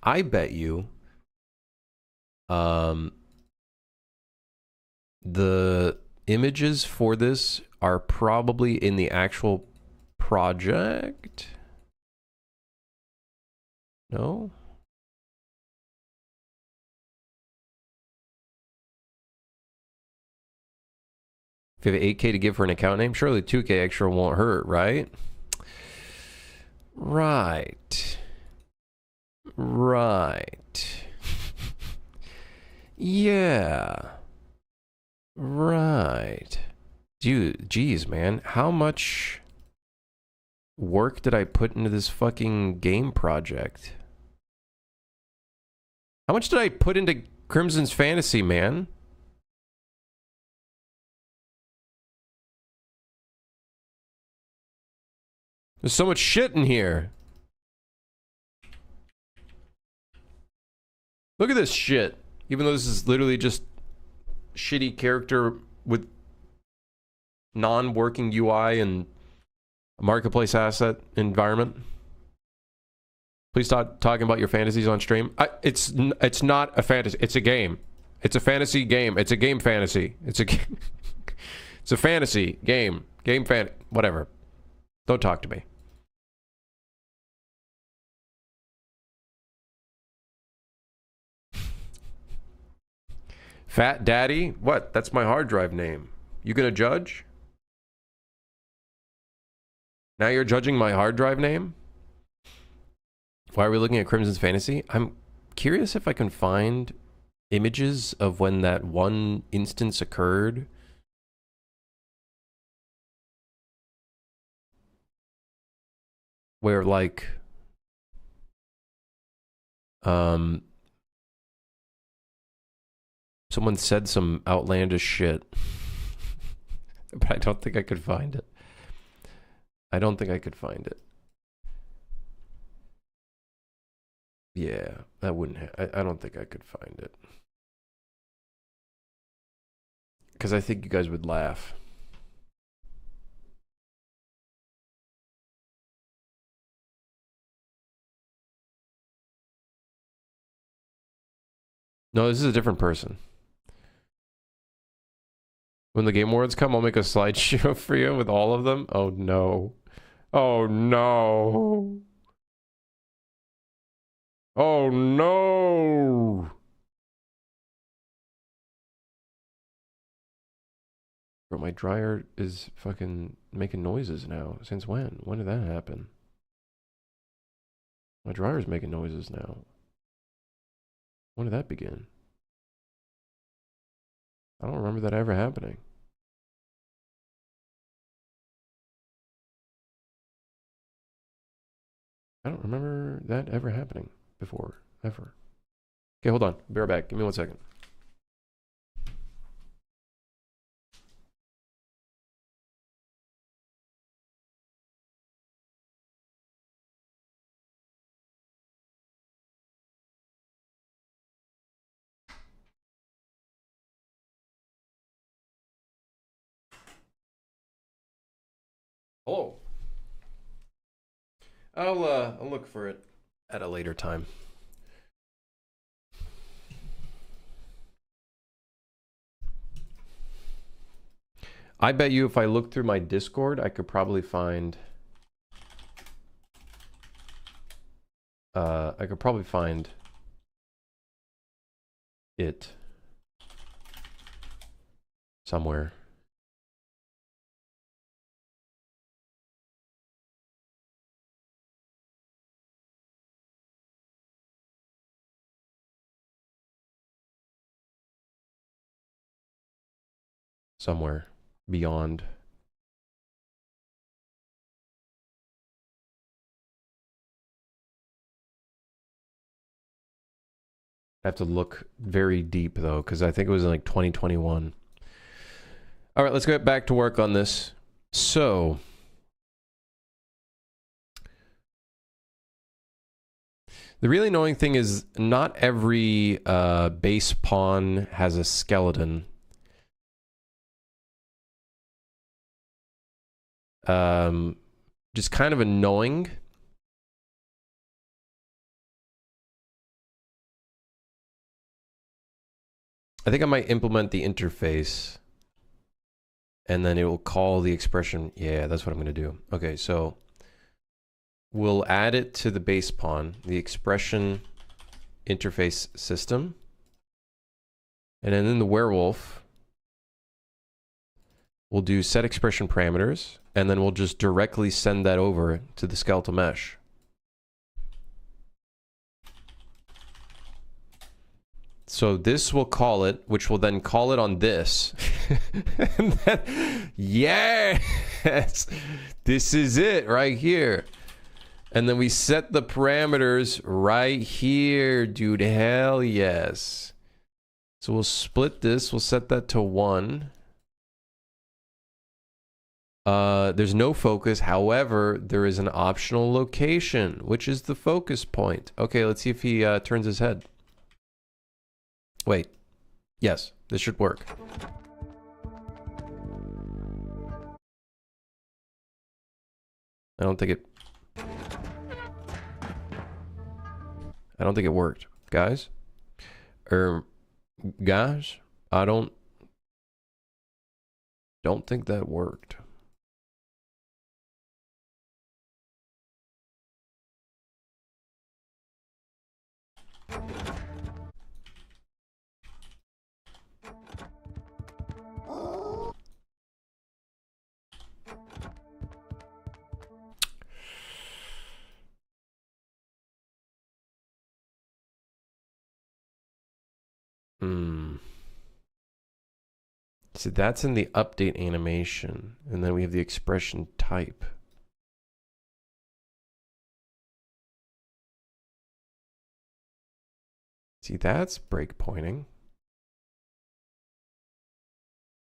A: I bet you the images for this are probably in the actual project. No? If you have 8K to give for an account name, surely 2K extra won't hurt, right? Right. Right. Yeah. Right. Dude, geez, man. How much work did I put into this fucking game project? How much did I put into Crimson's Fantasy, man? There's so much shit in here. Look at this shit. Even though this is literally just shitty character with non-working UI and a marketplace asset environment. Please stop talking about your fantasies on stream. It's not a fantasy. It's a game. It's a fantasy game. It's a game fantasy. It's a it's a fantasy game. Game fan. Whatever. Don't talk to me. Fat Daddy? What? That's my hard drive name. You gonna judge? Now you're judging my hard drive name? Why are we looking at Crimson's Fantasy? I'm curious if I can find images of when that one instance occurred. Where, like, someone said some outlandish shit. But I don't think I could find it. I don't think I could find it. Yeah, that wouldn't I don't think I could find it. Because I think you guys would laugh. No, this is a different person. When the Game Awards come, I'll make a slideshow for you with all of them. Oh no. Oh no. Oh no. Bro, my dryer is fucking making noises now. Since when? When did that happen? My dryer's making noises now. When did that begin? I don't remember that ever happening. I don't remember that ever happening before, ever. Okay, hold on. Be right back. Give me 1 second. Hello. I'll look for it at a later time. I bet you if I look through my Discord, I could probably find it somewhere. Somewhere beyond. I have to look very deep though, because I think it was in like 2021. All right, let's get back to work on this. So, The really annoying thing is not every base pawn has a skeleton. Just kind of annoying. I think I might implement the interface. And then it will call the expression. Yeah, that's what I'm going to do. Okay, so we'll add it to the base pawn, the expression interface system. And then in the werewolf, we'll do set expression parameters, and then we'll just directly send that over to the skeletal mesh. So this will call it, which will then call it on this. And then, yes, this is it right here. And then we set the parameters right here, dude. Hell yes. So we'll split this. We'll set that to 1. There's no focus. However, there is an optional location, which is the focus point. Okay, let's see if he turns his head. Wait. Yes, this should work. I don't think it worked, guys. Guys, I don't think that worked. So that's in the update animation, and then we have the expression type. See, that's breakpointing.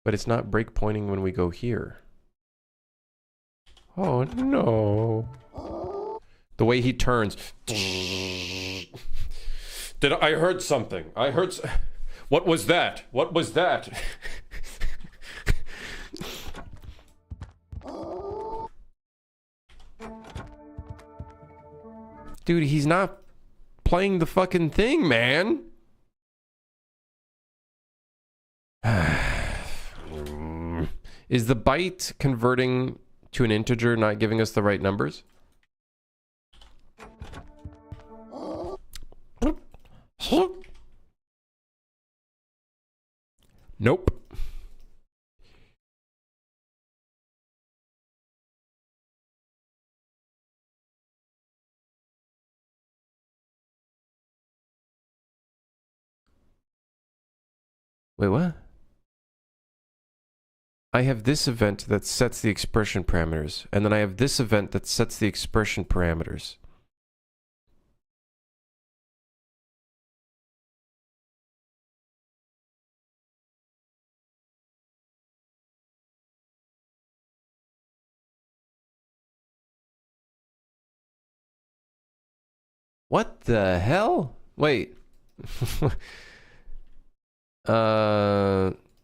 A: But it's not breakpointing when we go here. Oh no. The way he turns.
B: I heard something. What was that? What was that?
A: Dude, he's not playing the fucking thing, man. Is the byte converting to an integer not giving us the right numbers? Nope. Wait, what? I have this event that sets the expression parameters, and then I have this event that sets the expression parameters. What the hell? Wait.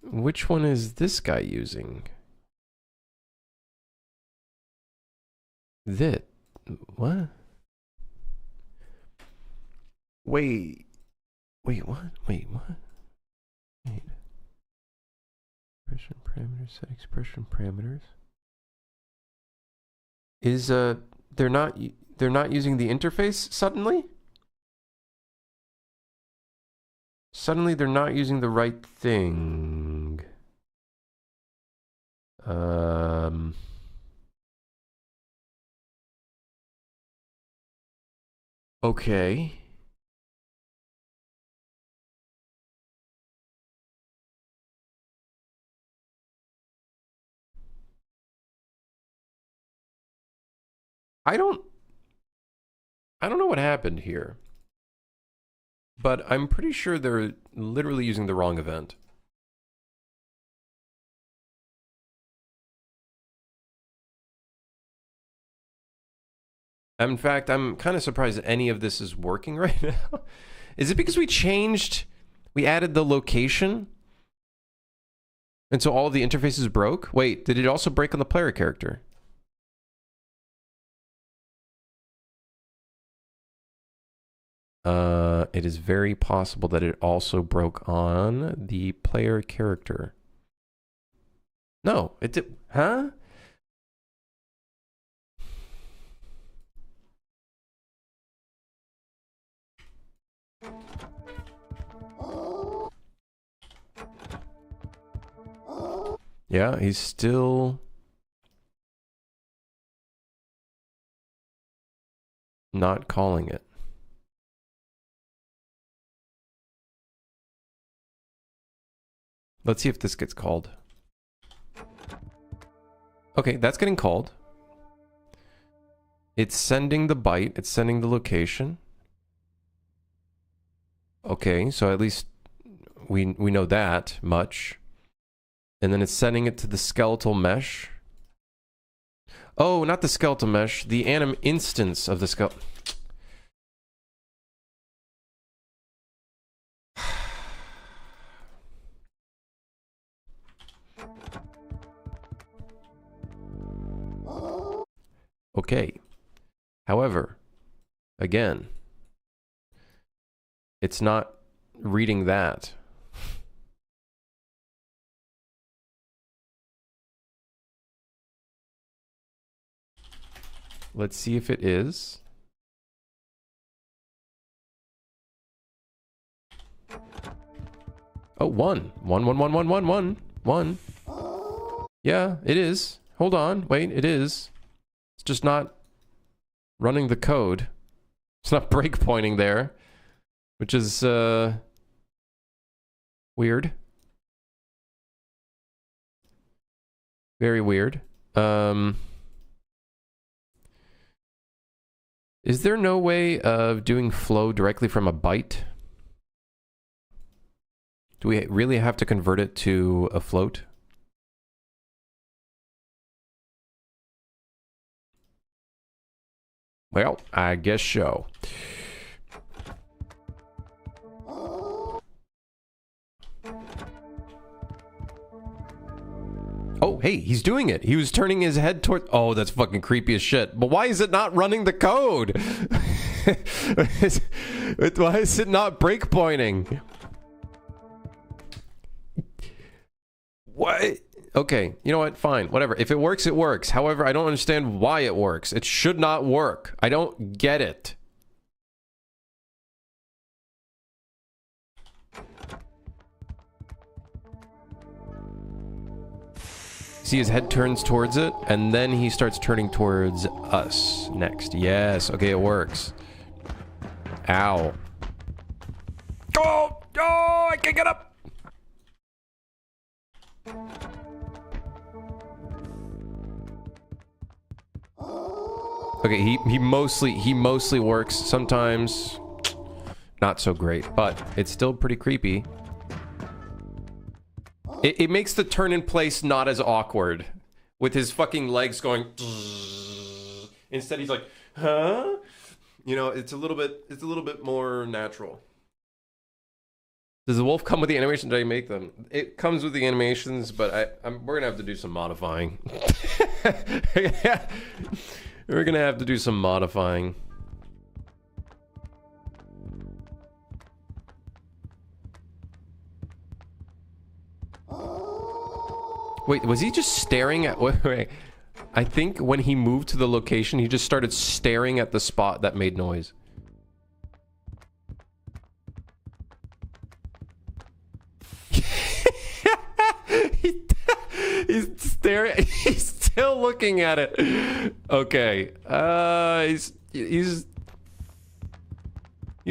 A: Which one is this guy using? That. What? Wait. Wait, what? Wait, what? Wait. Expression parameters, set expression parameters. Is, they're not using the interface suddenly? Suddenly they're not using the right thing. Okay. I don't know what happened here. But I'm pretty sure they're literally using the wrong event. In fact, I'm kind of surprised that any of this is working right now. Is it because we added the location? And so all of the interfaces broke? Wait, did it also break on the player character? It is very possible that it also broke on the player character. No, it did. Huh? Yeah, he's still not calling it. Let's see if this gets called. Okay, that's getting called. It's sending the byte. It's sending the location. Okay, so at least we know that much. And then it's sending it to the skeletal mesh. Oh, not the skeletal mesh. The anim instance of the skeletal. Okay. However, again, it's not reading that. Let's see if it is. Oh, one. One. Yeah, it is. Hold on. Wait, it is. It's just not running the code. It's not breakpointing there, which is weird. Very weird. Is there no way of doing flow directly from a byte? Do we really have to convert it to a float? Well, I guess so. Oh, hey, he's doing it. He was turning his head toward... Oh, that's fucking creepy as shit. But why is it not running the code? Why is it not breakpointing? What? Okay, you know what? Fine, whatever. If it works, it works. However, I don't understand why it works. It should not work. I don't get it. See, his head turns towards it, and then he starts turning towards us next. Yes, okay, it works. Ow. Oh! Oh, I can't get up! Okay, he mostly works. Sometimes not so great, but it's still pretty creepy. It makes the turn in place not as awkward, with his fucking legs going. Instead, he's like, huh? You know, it's a little bit more natural. Does the wolf come with the animation? Did I make them? It comes with the animations, but we're gonna have to do some modifying. We're gonna have to do some modifying. Wait, was he just staring at... Wait. I think when he moved to the location, he just started staring at the spot that made noise. He's staring... He's still looking at it. Okay. He's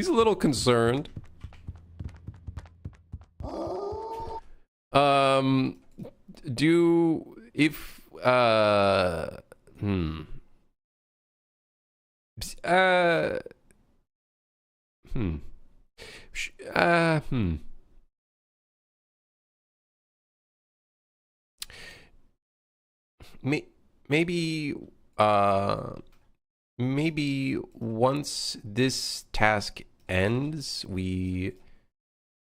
A: a little concerned. Maybe, maybe once this task ends, we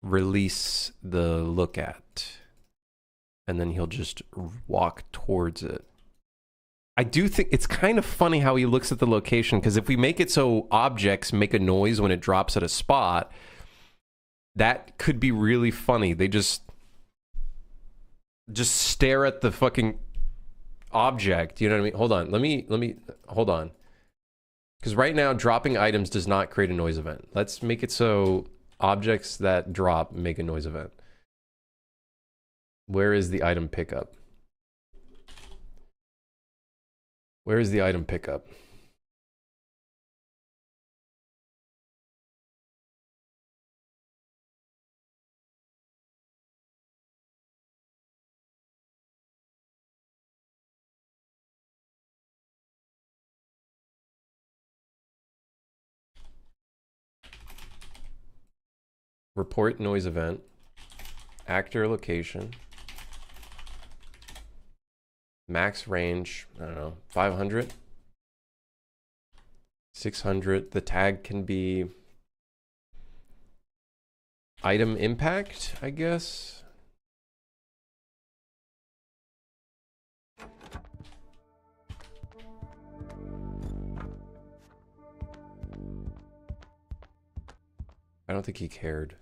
A: release the look at, and then he'll just walk towards it. I do think it's kind of funny how he looks at the location, because if we make it so objects make a noise when it drops at a spot, that could be really funny. They just stare at the fucking object, you know what I mean? Hold on, let me hold on. Because right now, dropping items does not create a noise event. Let's make it so objects that drop make a noise event. Where is the item pickup? Where is the item pickup? Report noise event. Actor location. Max range, I don't know, 500? 600. The tag can be item impact, I guess. I don't think he cared.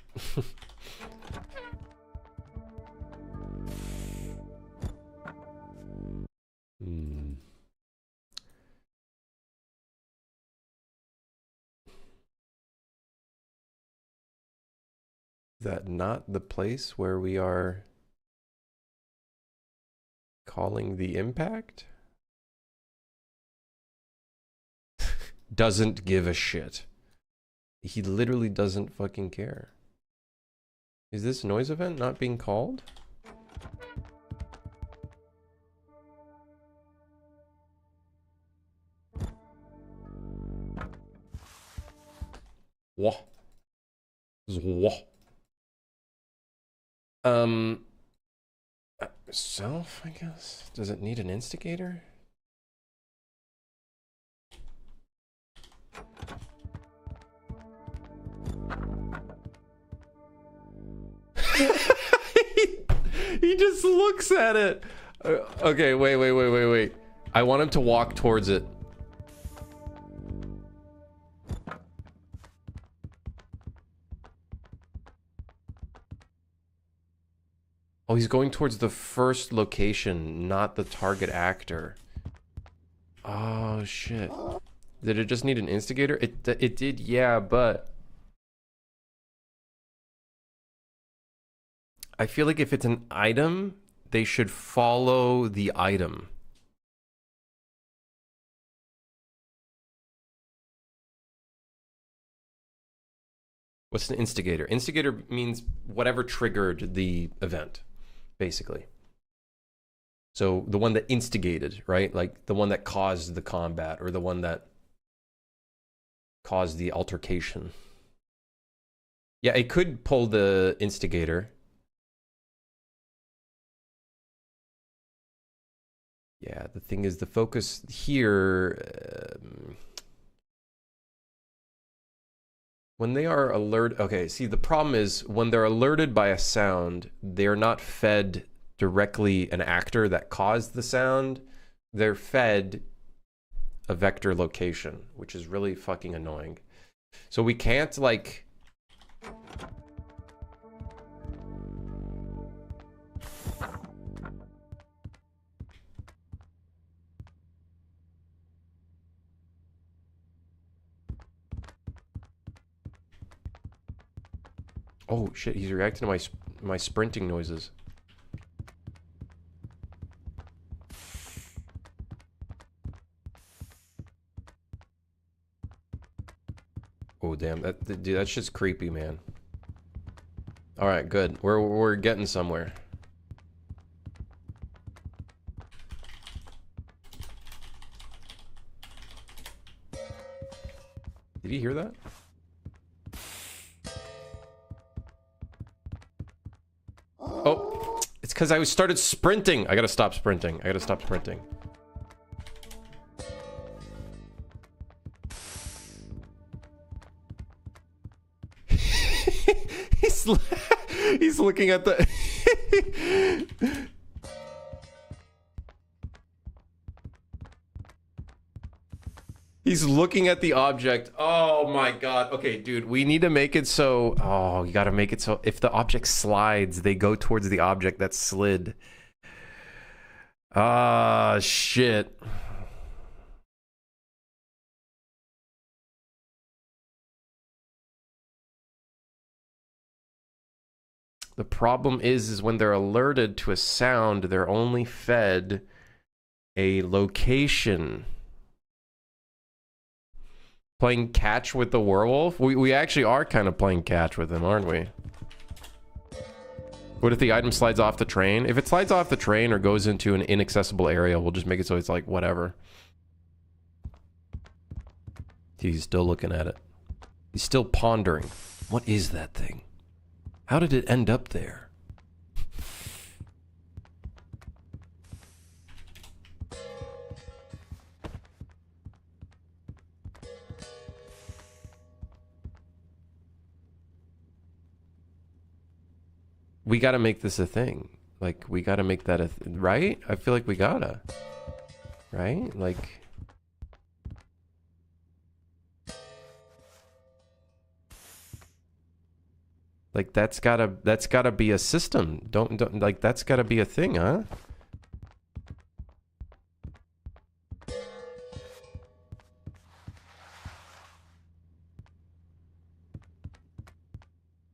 A: Is that not the place where we are calling the impact? Doesn't give a shit. He literally doesn't fucking care. Is this noise event not being called? Wah. Wah. Self, I guess? Does it need an instigator? He just looks at it. Okay, wait. I want him to walk towards it. Oh, he's going towards the first location, not the target actor. Oh, shit. Did it just need an instigator? It did, yeah, but... I feel like if it's an item, they should follow the item. What's an instigator? Instigator means whatever triggered the event, basically. So the one that instigated, right? Like the one that caused the combat, or the one that caused the altercation. Yeah, it could pull the instigator. Yeah, the thing is, the focus here... when they are alert... Okay, see, the problem is, when they're alerted by a sound, they're not fed directly an actor that caused the sound. They're fed a vector location, which is really fucking annoying. So we can't, like... Oh shit, he's reacting to my sprinting noises. Oh damn, dude, that shit's creepy, man. All right, good. We're getting somewhere. Did you hear that? Oh, it's because I started sprinting. I gotta stop sprinting. he's looking at the he's looking at the object. Oh my god. Okay, dude, we need to make it so, oh, you got to make it so if the object slides, they go towards the object that slid. Ah, shit. The problem is when they're alerted to a sound, they're only fed a location. Playing catch with the werewolf? We actually are kind of playing catch with him, aren't we? What if the item slides off the train? If it slides off the train or goes into an inaccessible area, we'll just make it so it's like, whatever. He's still looking at it. He's still pondering. What is that thing? How did it end up there? We gotta make this a thing. Like, we gotta make that a right? I feel like we gotta. Right? Like... Like, that's gotta be a system. Don't like, that's gotta be a thing, huh?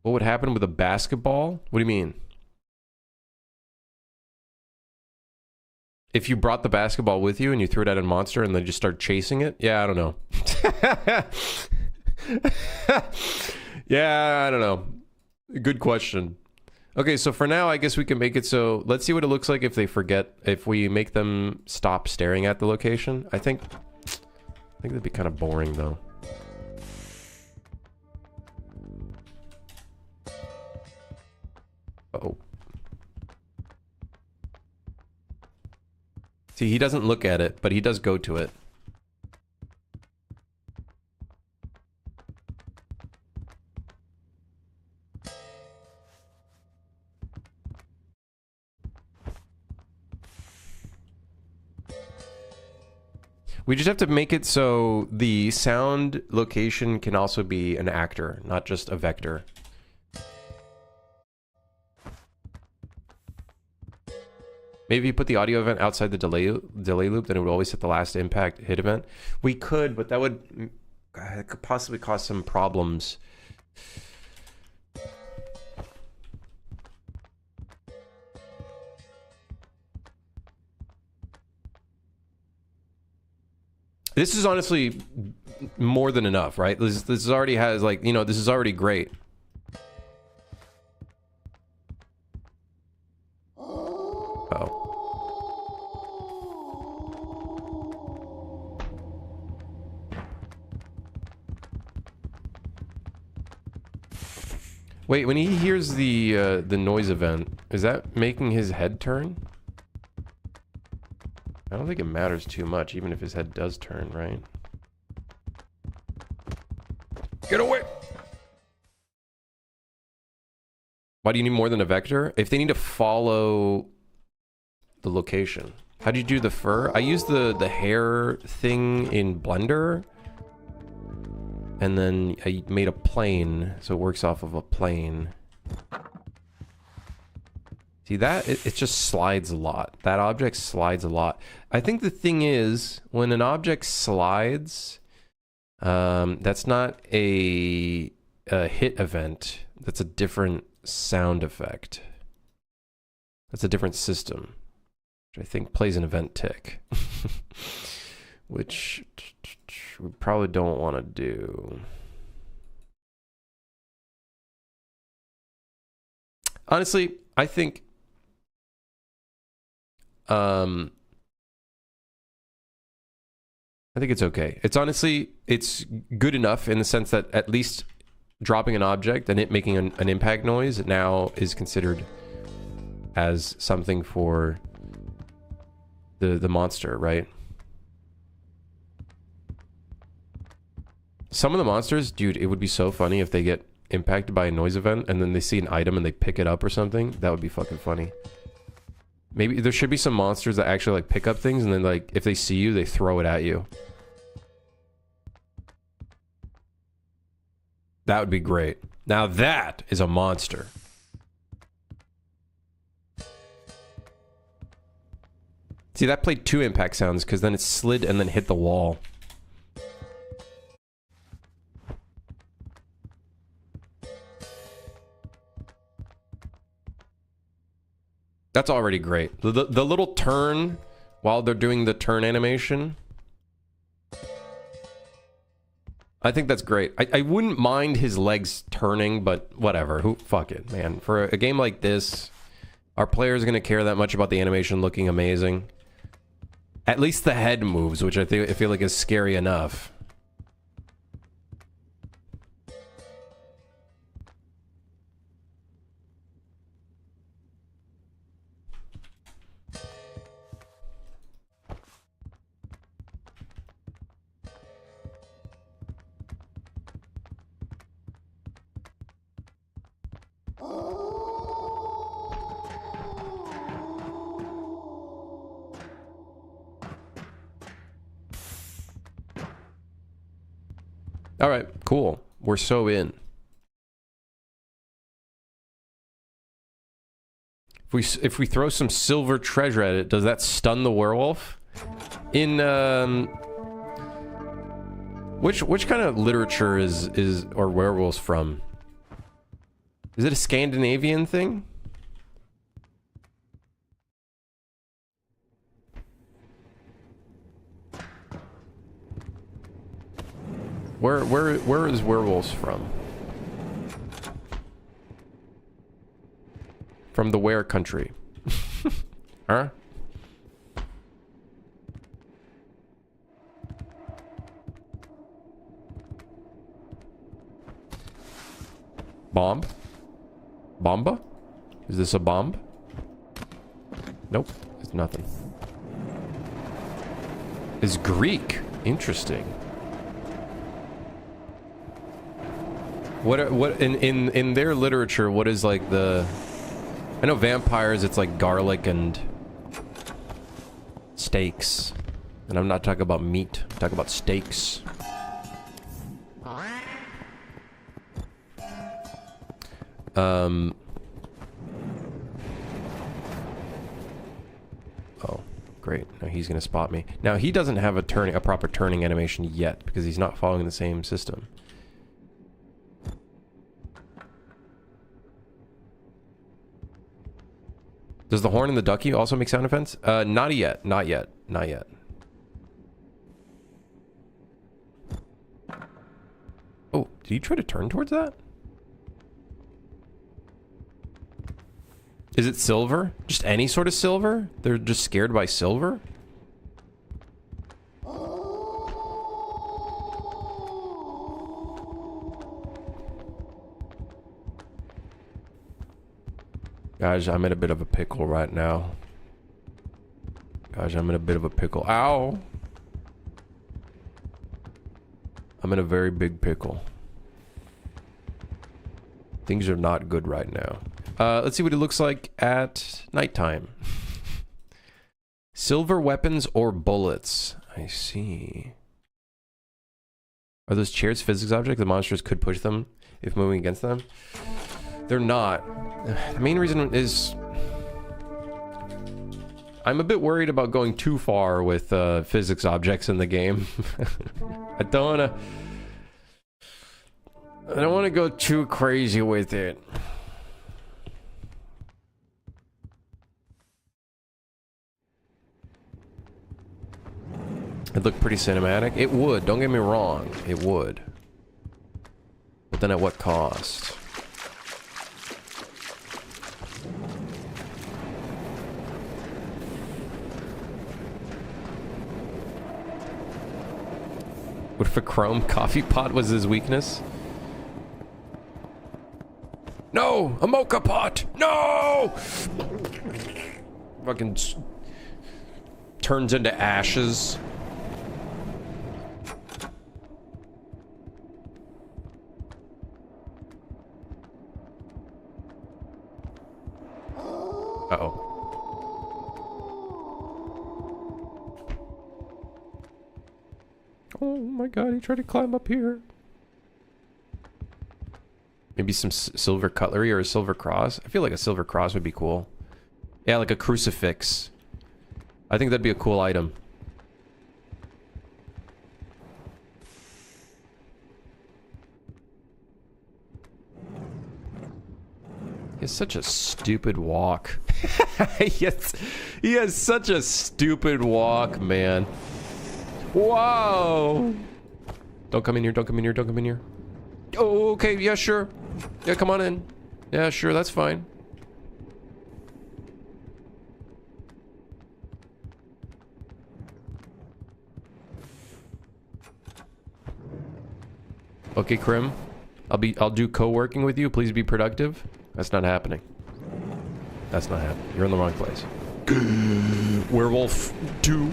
A: What would happen with a basketball? What do you mean? If you brought the basketball with you and you threw it at a monster and then just start chasing it? Yeah, I don't know. Yeah, I don't know. Good question. Okay, so for now, I guess we can make it so... Let's see what it looks like if they forget... If we make them stop staring at the location. I think that'd be kind of boring, though. Uh-oh. See, he doesn't look at it, but he does go to it. We just have to make it so the sound location can also be an actor, not just a vector. Maybe you put the audio event outside the delay loop, then it would always hit the last impact hit event. We could, but that would it could possibly cause some problems. This is honestly more than enough, right? This already has, like, you know, this is already great. Oh. Wait, when he hears the noise event, is that making his head turn? I don't think it matters too much, even if his head does turn, right? Get away! Why do you need more than a vector? If they need to follow the location. How do you do the fur? I use the hair thing in Blender. And then I made a plane, so it works off of a plane. See that? It just slides a lot. That object slides a lot. I think the thing is, when an object slides, that's not a hit event. That's a different sound effect. That's a different system, which I think plays an event tick. Which we probably don't want to do. Honestly, I think it's okay. It's honestly, it's good enough in the sense that at least dropping an object and it making an impact noise now is considered as something for the monster, right? Some of the monsters, dude, it would be so funny if they get impacted by a noise event and then they see an item and they pick it up or something, that would be fucking funny. Maybe there should be some monsters that actually like pick up things and then like if they see you, they throw it at you. That would be great. Now that is a monster. See, that played 2 impact sounds because then it slid and then hit the wall. That's already great. The little turn while they're doing the turn animation. I think that's great. I wouldn't mind his legs turning, but whatever. Fuck it, man. For a game like this, our players going to care that much about the animation looking amazing? At least the head moves, which I feel like is scary enough. All right, cool. We're so in. If we throw some silver treasure at it, does that stun the werewolf? In which kind of literature is or werewolves from? Is it a Scandinavian thing? Where is werewolves from? From the where country? Huh? Bomb? Bomba? Is this a bomb? Nope, it's nothing. It's Greek. Interesting. What in their literature, what is like the... I know vampires, it's like garlic and steaks. And I'm not talking about meat, I'm talking about steaks. Oh, great. Now he's gonna spot me. Now he doesn't have a proper turning animation yet because he's not following the same system. Does the horn and the ducky also make sound effects? Not yet. Not yet. Not yet. Oh, did you try to turn towards that? Is it silver? Just any sort of silver? They're just scared by silver? Guys, I'm in a bit of a pickle right now. Guys, I'm in a bit of a pickle. Ow! I'm in a very big pickle. Things are not good right now. Let's see what it looks like at nighttime. Silver weapons or bullets? I see. Are those chairs physics objects? The monsters could push them if moving against them? They're not. The main reason is I'm a bit worried about going too far with physics objects in the game. I don't want to go too crazy with it. It'd look pretty cinematic. It would, don't get me wrong. It would. But then at what cost? What if a chrome coffee pot was his weakness? No! A mocha pot! No! Fucking turns into ashes. Oh my god, he tried to climb up here. Maybe some silver cutlery or a silver cross. I feel like a silver cross would be cool. Yeah, like a crucifix. I think that'd be a cool item. He has such a stupid walk. He has such a stupid walk, man. Wow. Don't come in here, don't come in here, don't come in here. Oh, okay, yeah, sure. Yeah, come on in. Yeah, sure, that's fine. Okay, Krim. I'll do co-working with you. Please be productive. That's not happening. That's not happening. You're in the wrong place. Werewolf 2.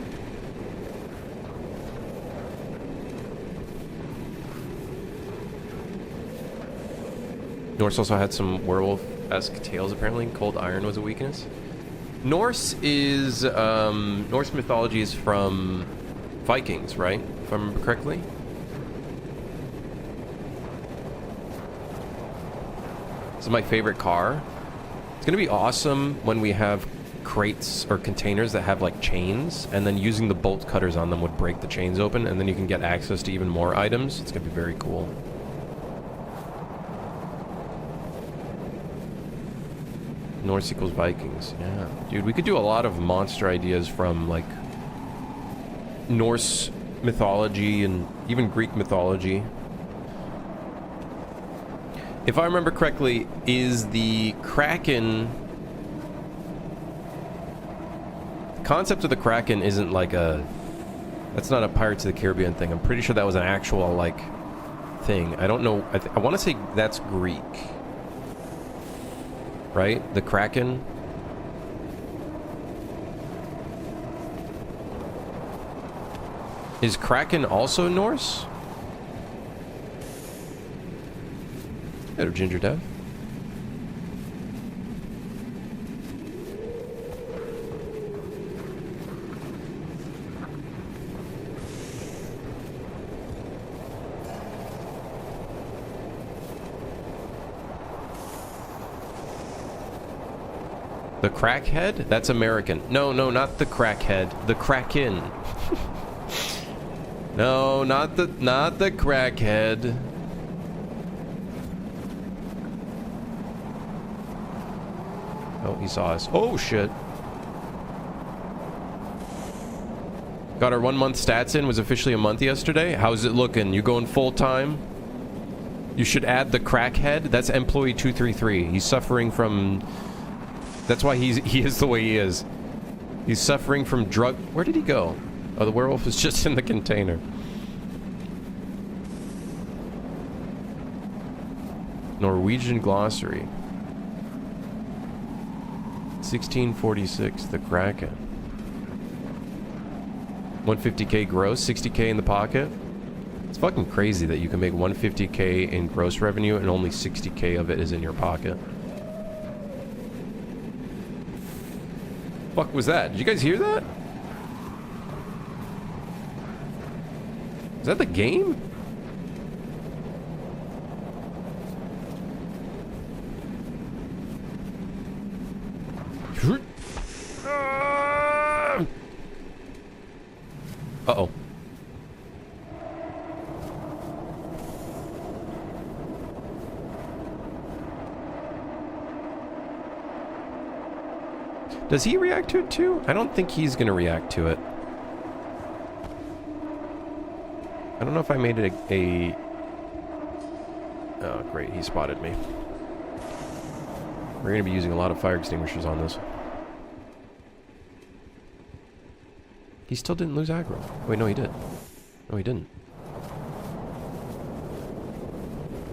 A: Norse also had some werewolf-esque tales, apparently. Cold iron was a weakness. Norse is, Norse mythology is from Vikings, right? If I remember correctly. This is my favorite car. It's gonna be awesome when we have crates or containers that have like chains, and then using the bolt cutters on them would break the chains open, and then you can get access to even more items. It's gonna be very cool. Norse equals Vikings. Yeah. Dude, we could do a lot of monster ideas from like Norse mythology and even Greek mythology. If I remember correctly, is the Kraken... The concept of the Kraken isn't like a... That's not a Pirates of the Caribbean thing. I'm pretty sure that was an actual, like, thing. I don't know. I want to say that's Greek. Right? The Kraken? Is Kraken also Norse? Hello, Ginger Dev. The crackhead? That's American. No, no, not the crackhead. The Kraken. No, not the crackhead. Oh, he saw us. Oh, shit. Got our 1 month stats in. Was officially a month yesterday. How's it looking? You going full time? You should add the crackhead. That's employee 233. He's suffering from... That's why he is the way he is. He's suffering from drug... Where did he go? Oh, the werewolf is just in the container. Norwegian glossary. 1646, the Kraken. 150k gross, 60k in the pocket. It's fucking crazy that you can make 150k in gross revenue and only 60k of it is in your pocket. Fuck was that? Did you guys hear that? Is that the game? Uh-oh. Does he react to it too? I don't think he's gonna react to it. I don't know if I made it a... Oh, great. He spotted me. We're gonna be using a lot of fire extinguishers on this. He still didn't lose aggro. Wait, no, he did. No, he didn't.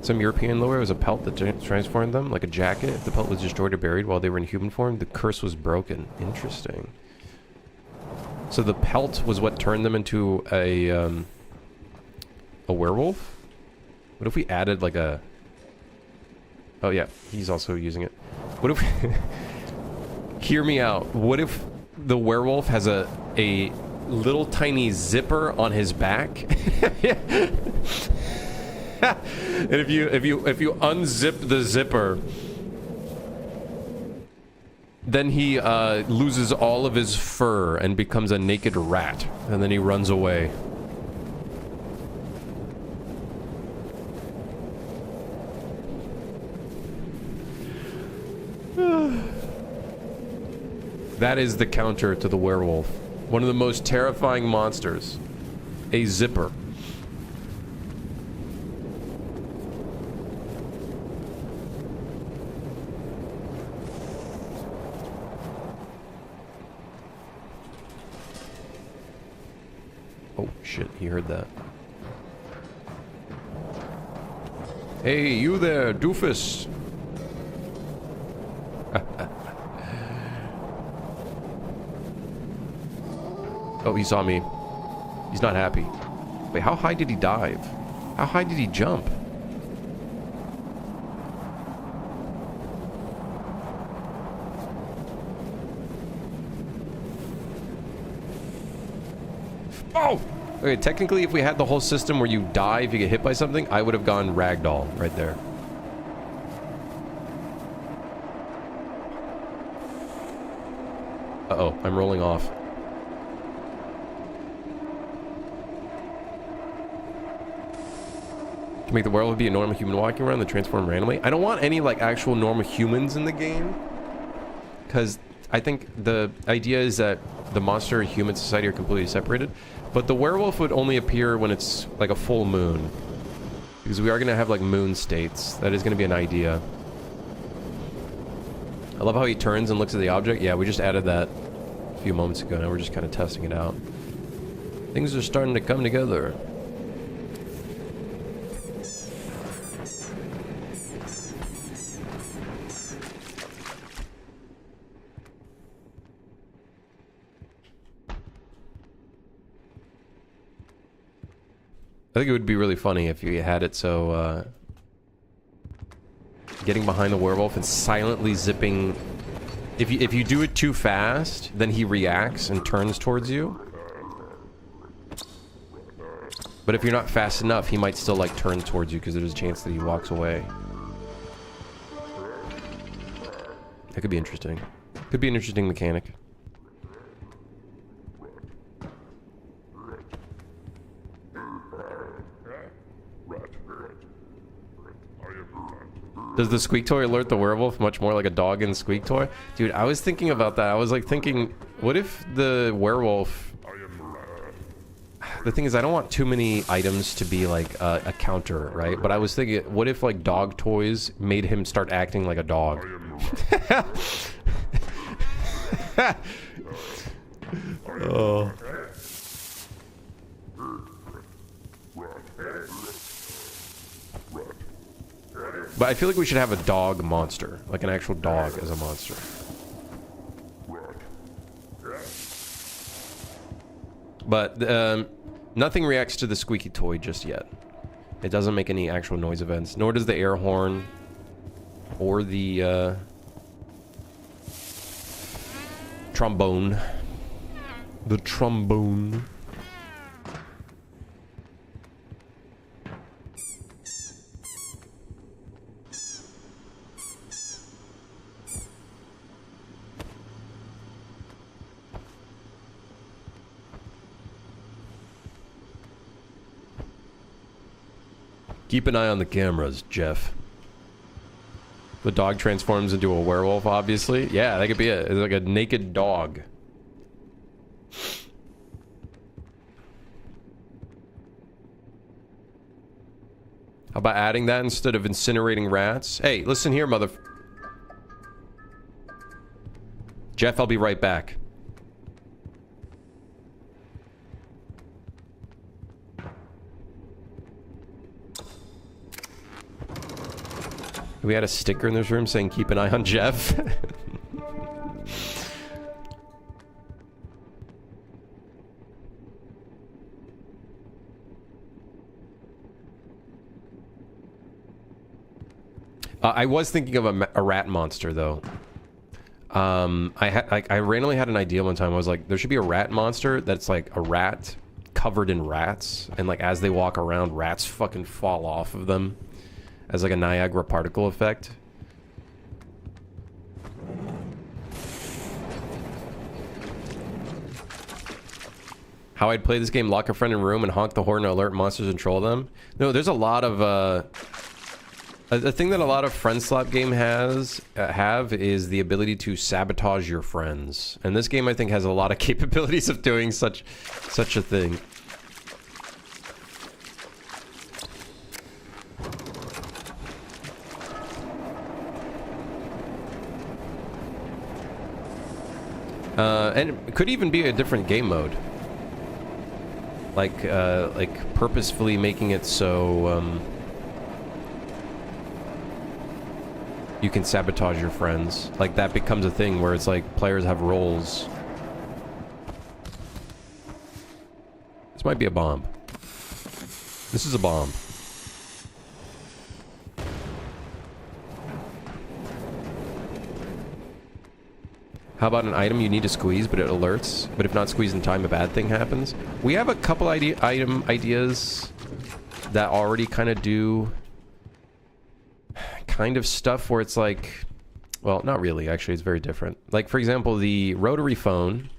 A: Some European lore was a pelt that transformed them, like a jacket. If the pelt was destroyed or buried while they were in human form, the curse was broken. Interesting. So the pelt was what turned them into a werewolf? What if we added like a... Oh yeah, he's also using it. What if... Hear me out. What if the werewolf has a little tiny zipper on his back. And if you unzip the zipper, then he loses all of his fur and becomes a naked rat, and then he runs away. That is the counter to the werewolf. One of the most terrifying monsters. A zipper. Oh shit, he heard that. Hey, you there, doofus. Oh, he saw me. He's not happy. Wait, how high did he dive? How high did he jump? Oh! Okay, technically, if we had the whole system where you die if you get hit by something, I would have gone ragdoll right there. Uh-oh, I'm rolling off. To make the werewolf be a normal human walking around, then transform randomly. I don't want any, like, actual normal humans in the game. Because I think the idea is that the monster and human society are completely separated. But the werewolf would only appear when it's, like, a full moon. Because we are going to have, like, moon states. That is going to be an idea. I love how he turns and looks at the object. Yeah, we just added that a few moments ago. Now we're just kind of testing it out. Things are starting to come together. I think it would be really funny if you had it so, getting behind the werewolf and silently zipping... If you do it too fast, then he reacts and turns towards you. But if you're not fast enough, he might still, like, turn towards you because there's a chance that he walks away. That could be interesting. Could be an interesting mechanic. Does the squeak toy alert the werewolf much more like a dog in squeak toy? Dude, I was thinking about that. I was like thinking, what if the werewolf... The thing is, I don't want too many items to be like a counter, right? But I was thinking, what if like dog toys made him start acting like a dog? Oh. But I feel like we should have a dog monster. Like an actual dog as a monster. But nothing reacts to the squeaky toy just yet. It doesn't make any actual noise events. Nor does the air horn. Or the trombone. The trombone. Keep an eye on the cameras, Jeff. The dog transforms into a werewolf, obviously. Yeah, that could be it. It's like a naked dog. How about adding that instead of incinerating rats? Hey, listen here, mother... Jeff, I'll be right back. We had a sticker in this room saying keep an eye on Jeff. I was thinking of a rat monster, though. I randomly had an idea one time. I was like, there should be a rat monster that's like a rat covered in rats, and like as they walk around, rats fucking fall off of them as like a Niagara particle effect. How I'd play this game: lock a friend in a room and honk the horn to alert monsters and troll them. No, there's a lot of a thing that a lot of friendslop game have is the ability to sabotage your friends, and this game I think has a lot of capabilities of doing such a thing. And it could even be a different game mode. Like purposefully making it so you can sabotage your friends. Like that becomes a thing where it's like players have roles. This might be a bomb. This is a bomb. How about an item you need to squeeze, but it alerts? But if not squeezed in time, a bad thing happens? We have a couple item ideas that already kind of do kind of stuff where it's like... Well, not really, actually. It's very different. Like, for example, the rotary phone.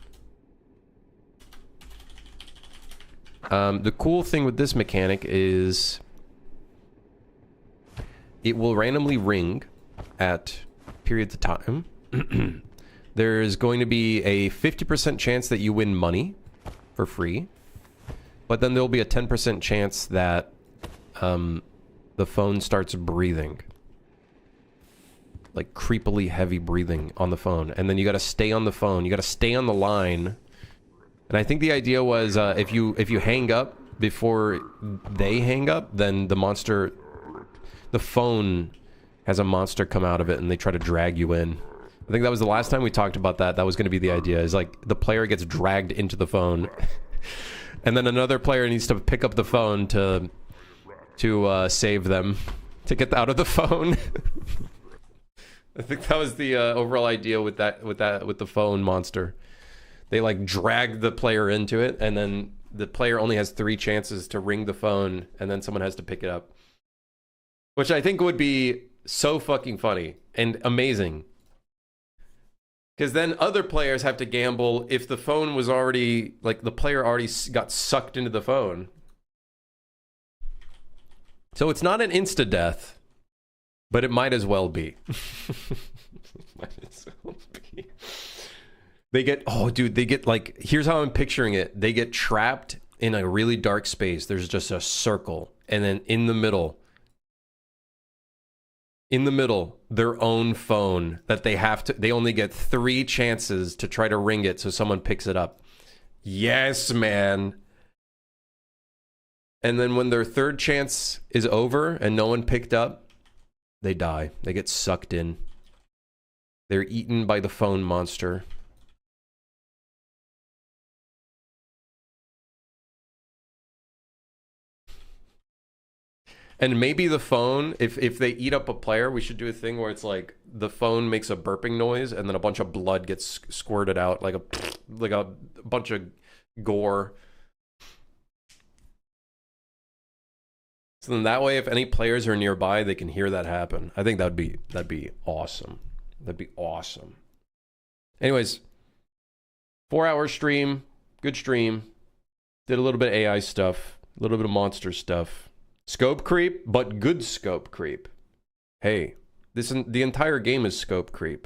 A: The cool thing with this mechanic is... it will randomly ring at periods of time. There's going to be a 50% chance that you win money for free, but then there'll be a 10% chance that the phone starts breathing. Like creepily heavy breathing on the phone. And then you gotta stay on the phone. You gotta stay on the line. And I think the idea was if you hang up before they hang up, then the phone has a monster come out of it and they try to drag you in. I think that was the last time we talked about that. That was going to be the idea. Is like the player gets dragged into the phone, and then another player needs to pick up the phone to save them, to get out of the phone. I think that was the overall idea with the phone monster. They like drag the player into it, and then the player only has 3 chances to ring the phone, and then someone has to pick it up. Which I think would be so fucking funny and amazing. Because then other players have to gamble if the phone was already... like, the player already got sucked into the phone. So it's not an insta-death, but it might as well be. Might as well be. They get... oh, dude, they get, like... here's how I'm picturing it. They get trapped in a really dark space. There's just a circle. And then in the middle... their own phone that they only get 3 chances to try to ring it so someone picks it up. Yes, man. And then when their 3rd chance is over and no one picked up, they die. They get sucked in. They're eaten by the phone monster. And maybe the phone, if they eat up a player, we should do a thing where it's like the phone makes a burping noise and then a bunch of blood gets squirted out, like a bunch of gore. So then that way, if any players are nearby, they can hear that happen. I think that'd be awesome. That'd be awesome. Anyways, 4-hour stream, good stream. Did a little bit of AI stuff, a little bit of monster stuff. Scope creep, but good scope creep. Hey, the entire game is scope creep.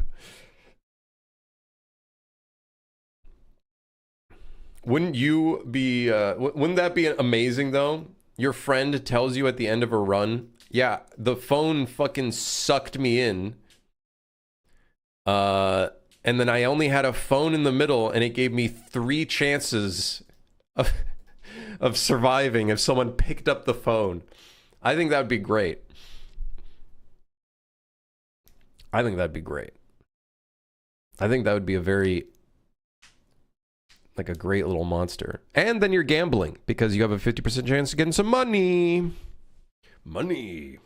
A: Wouldn't that be amazing though? Your friend tells you at the end of a run, yeah, the phone fucking sucked me in. And then I only had a phone in the middle and it gave me 3 chances of surviving if someone picked up the phone. I think that would be great. I think that'd be great. I think that would be a great little monster. And then you're gambling because you have a 50% chance of getting some money. Money.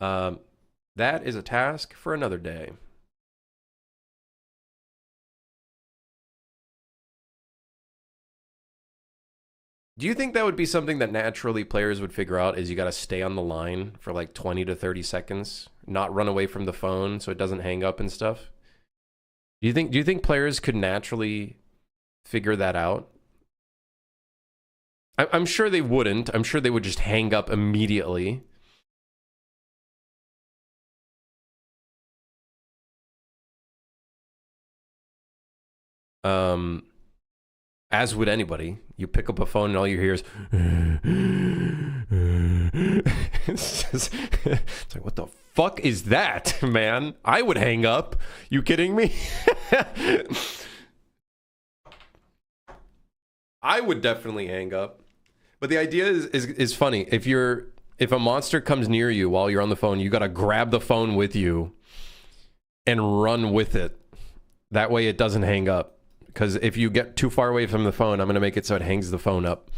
A: That is a task for another day. Do you think that would be something that naturally players would figure out, is you got to stay on the line for like 20 to 30 seconds, not run away from the phone so it doesn't hang up and stuff? Do you think players could naturally figure that out? I'm sure they wouldn't. I'm sure they would just hang up immediately. As would anybody. You pick up a phone and all you hear is it's like, what the fuck is that, man? I would hang up. You kidding me? I would definitely hang up. But the idea is funny. If a monster comes near you while you're on the phone, you got to grab the phone with you and run with it. That way it doesn't hang up. Because if you get too far away from the phone, I'm going to make it so it hangs the phone up.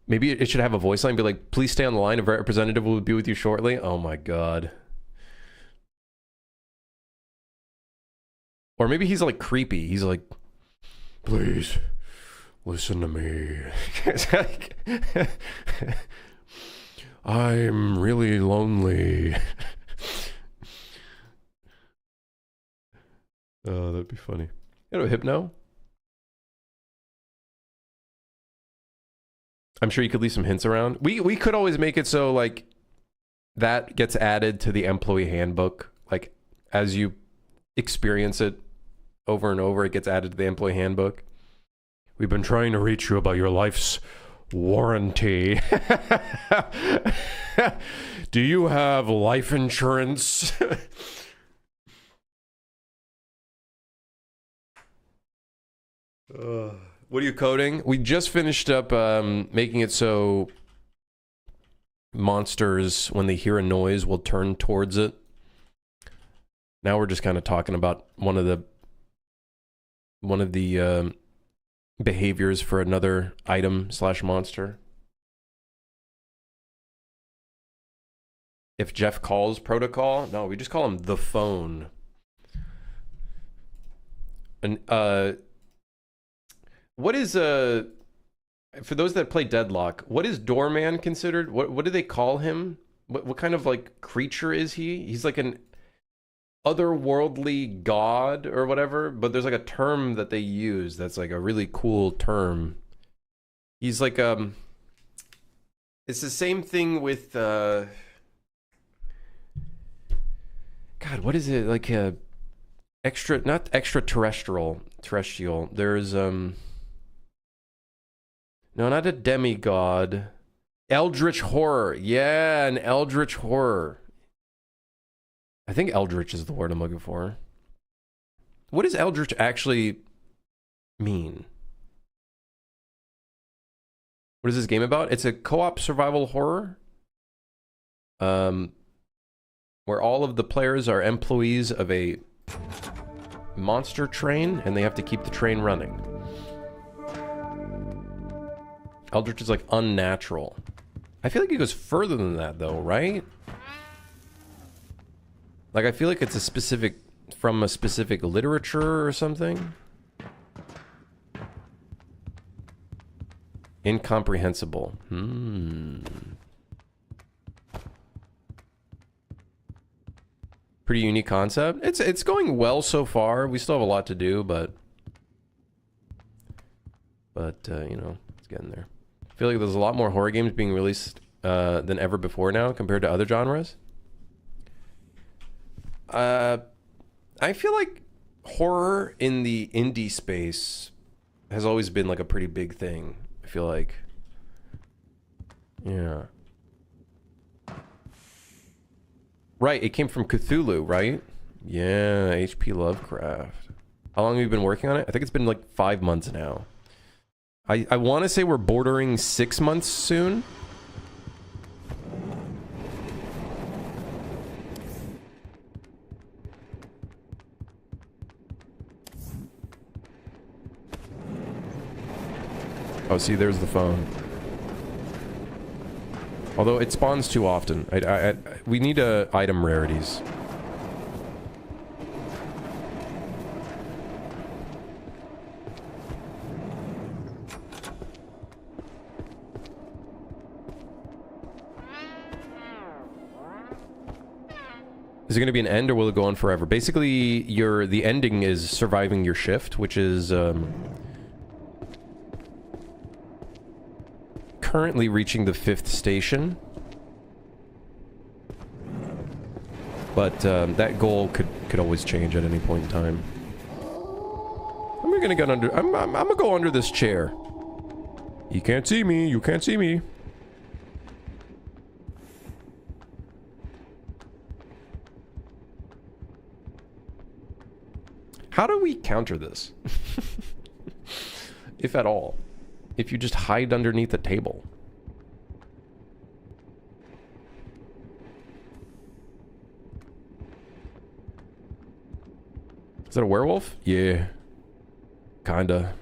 A: Maybe it should have a voice line. Be like, please stay on the line. A representative will be with you shortly. Oh my God. Or maybe he's like creepy. He's like, please listen to me. I'm really lonely. Oh, that'd be funny. You know, Hypno? I'm sure you could leave some hints around. We could always make it so, like, that gets added to the employee handbook. Like, as you experience it over and over, it gets added to the employee handbook. We've been trying to reach you about your life's warranty. Do you have life insurance? What are you coding? We just finished up making it so monsters, when they hear a noise, will turn towards it. Now we're just kind of talking about one of the behaviors for another item / monster. If Jeff calls protocol, no, we just call him the phone. And what is for those that play Deadlock, what is Doorman considered? What do they call him? What kind of like creature is he? He's like an otherworldly god or whatever, but there's like a term that they use that's like a really cool term. He's like it's the same thing with God, what is it? Like a not extraterrestrial, terrestrial. There's no, not a demigod. Eldritch horror. Yeah, an eldritch horror. I think eldritch is the word I'm looking for. What does eldritch actually mean? What is this game about? It's a co-op survival horror. Where all of the players are employees of a monster train and they have to keep the train running. Eldritch is like unnatural. I feel like it goes further than that though, right? Like I feel like it's from a specific literature or something. Incomprehensible. Pretty unique concept. It's going well so far. We still have a lot to do, but you know, it's getting there. I feel like there's a lot more horror games being released than ever before now compared to other genres. I feel like horror in the indie space has always been like a pretty big thing. I feel like, yeah. Right, it came from Cthulhu, right? Yeah, H.P. Lovecraft. How long have you been working on it? I think it's been like 5 months now. I want to say we're bordering 6 months soon. Oh, see, there's the phone. Although it spawns too often. We need item rarities. Is it going to be an end or will it go on forever? Basically, the ending is surviving your shift, which is currently reaching the 5th station. But that goal could always change at any point in time. I'm gonna get under. I'm gonna go under this chair. You can't see me. You can't see me. How do we counter this? If at all. If you just hide underneath the table. Is that a werewolf? Yeah. Kinda.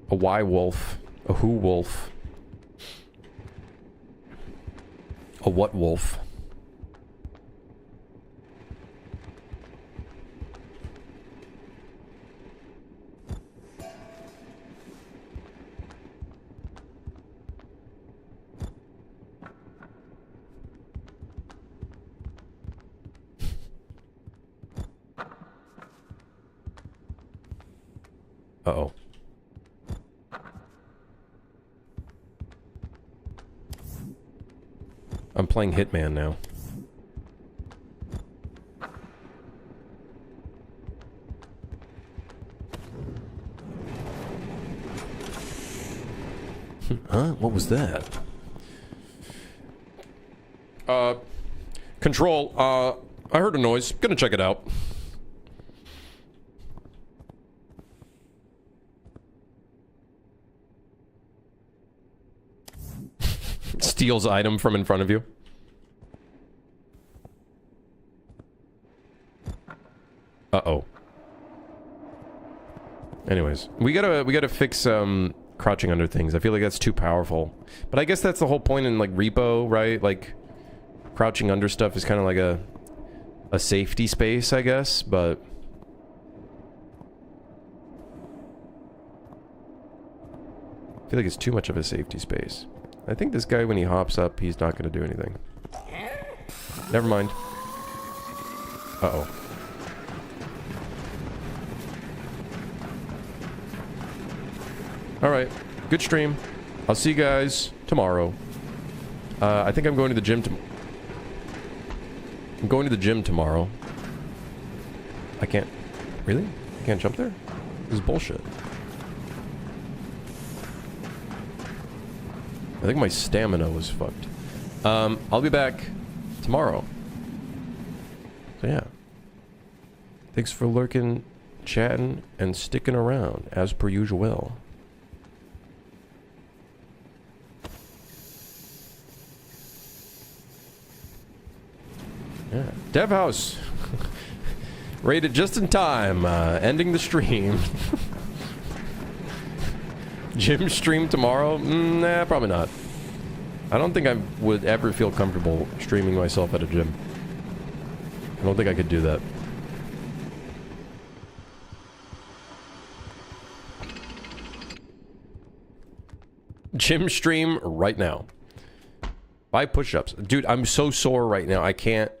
A: A Y-wolf. A who-wolf. A what-wolf? Uh-oh. I'm playing Hitman now. Huh? What was that? Control, I heard a noise. Gonna check it out. Steals item from in front of you. Uh-oh. Anyways, we gotta fix crouching under things. I feel like that's too powerful. But I guess that's the whole point in like repo, right? Like crouching under stuff is kind of like a safety space, I guess, but I feel like it's too much of a safety space. I think this guy, when he hops up, he's not going to do anything. Never mind. Uh-oh. Alright. Good stream. I'll see you guys tomorrow. I think I'm going to the gym I'm going to the gym tomorrow. I can't... Really? I can't jump there? This is bullshit. I think my stamina was fucked. I'll be back tomorrow. So yeah. Thanks for lurking, chatting, and sticking around, as per usual. Yeah. Dev House. Rated just in time. Ending the stream. Gym stream tomorrow? Nah, probably not. I don't think I would ever feel comfortable streaming myself at a gym. I don't think I could do that. Gym stream right now. 5 push-ups. Dude, I'm so sore right now. I can't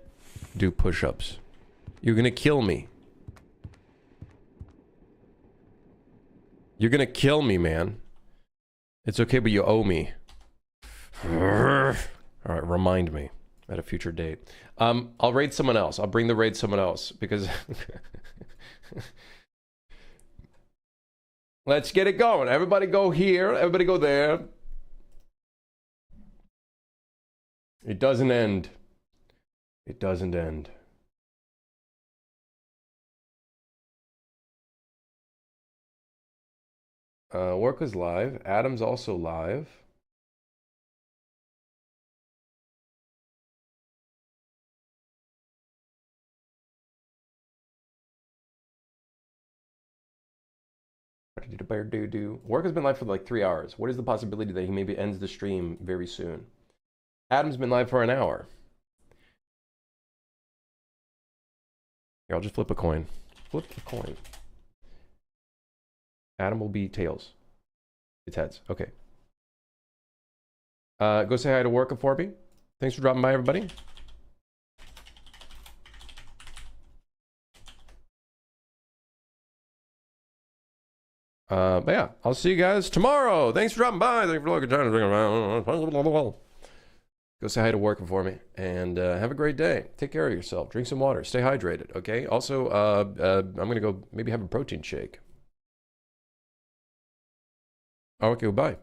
A: do push-ups. You're gonna kill me. You're gonna kill me, man. It's okay, but you owe me. Alright, remind me at a future date. I'll raid someone else. I'll bring the raid someone else, because... Let's get it going. Everybody go here. Everybody go there. It doesn't end. It doesn't end. Work is live. Adam's also live. Work has been live for like 3 hours. What is the possibility that he maybe ends the stream very soon? Adam's been live for an hour. Here, I'll just flip a coin. Flip a coin. Adam will be tails. It's heads. Okay. Go say hi to Worka for me. Thanks for dropping by, everybody. But yeah, I'll see you guys tomorrow. Thanks for dropping by. Thanks for looking. Go say hi to Worka for me, and have a great day. Take care of yourself. Drink some water. Stay hydrated. Okay. Also, I'm gonna go maybe have a protein shake. Okay. Goodbye.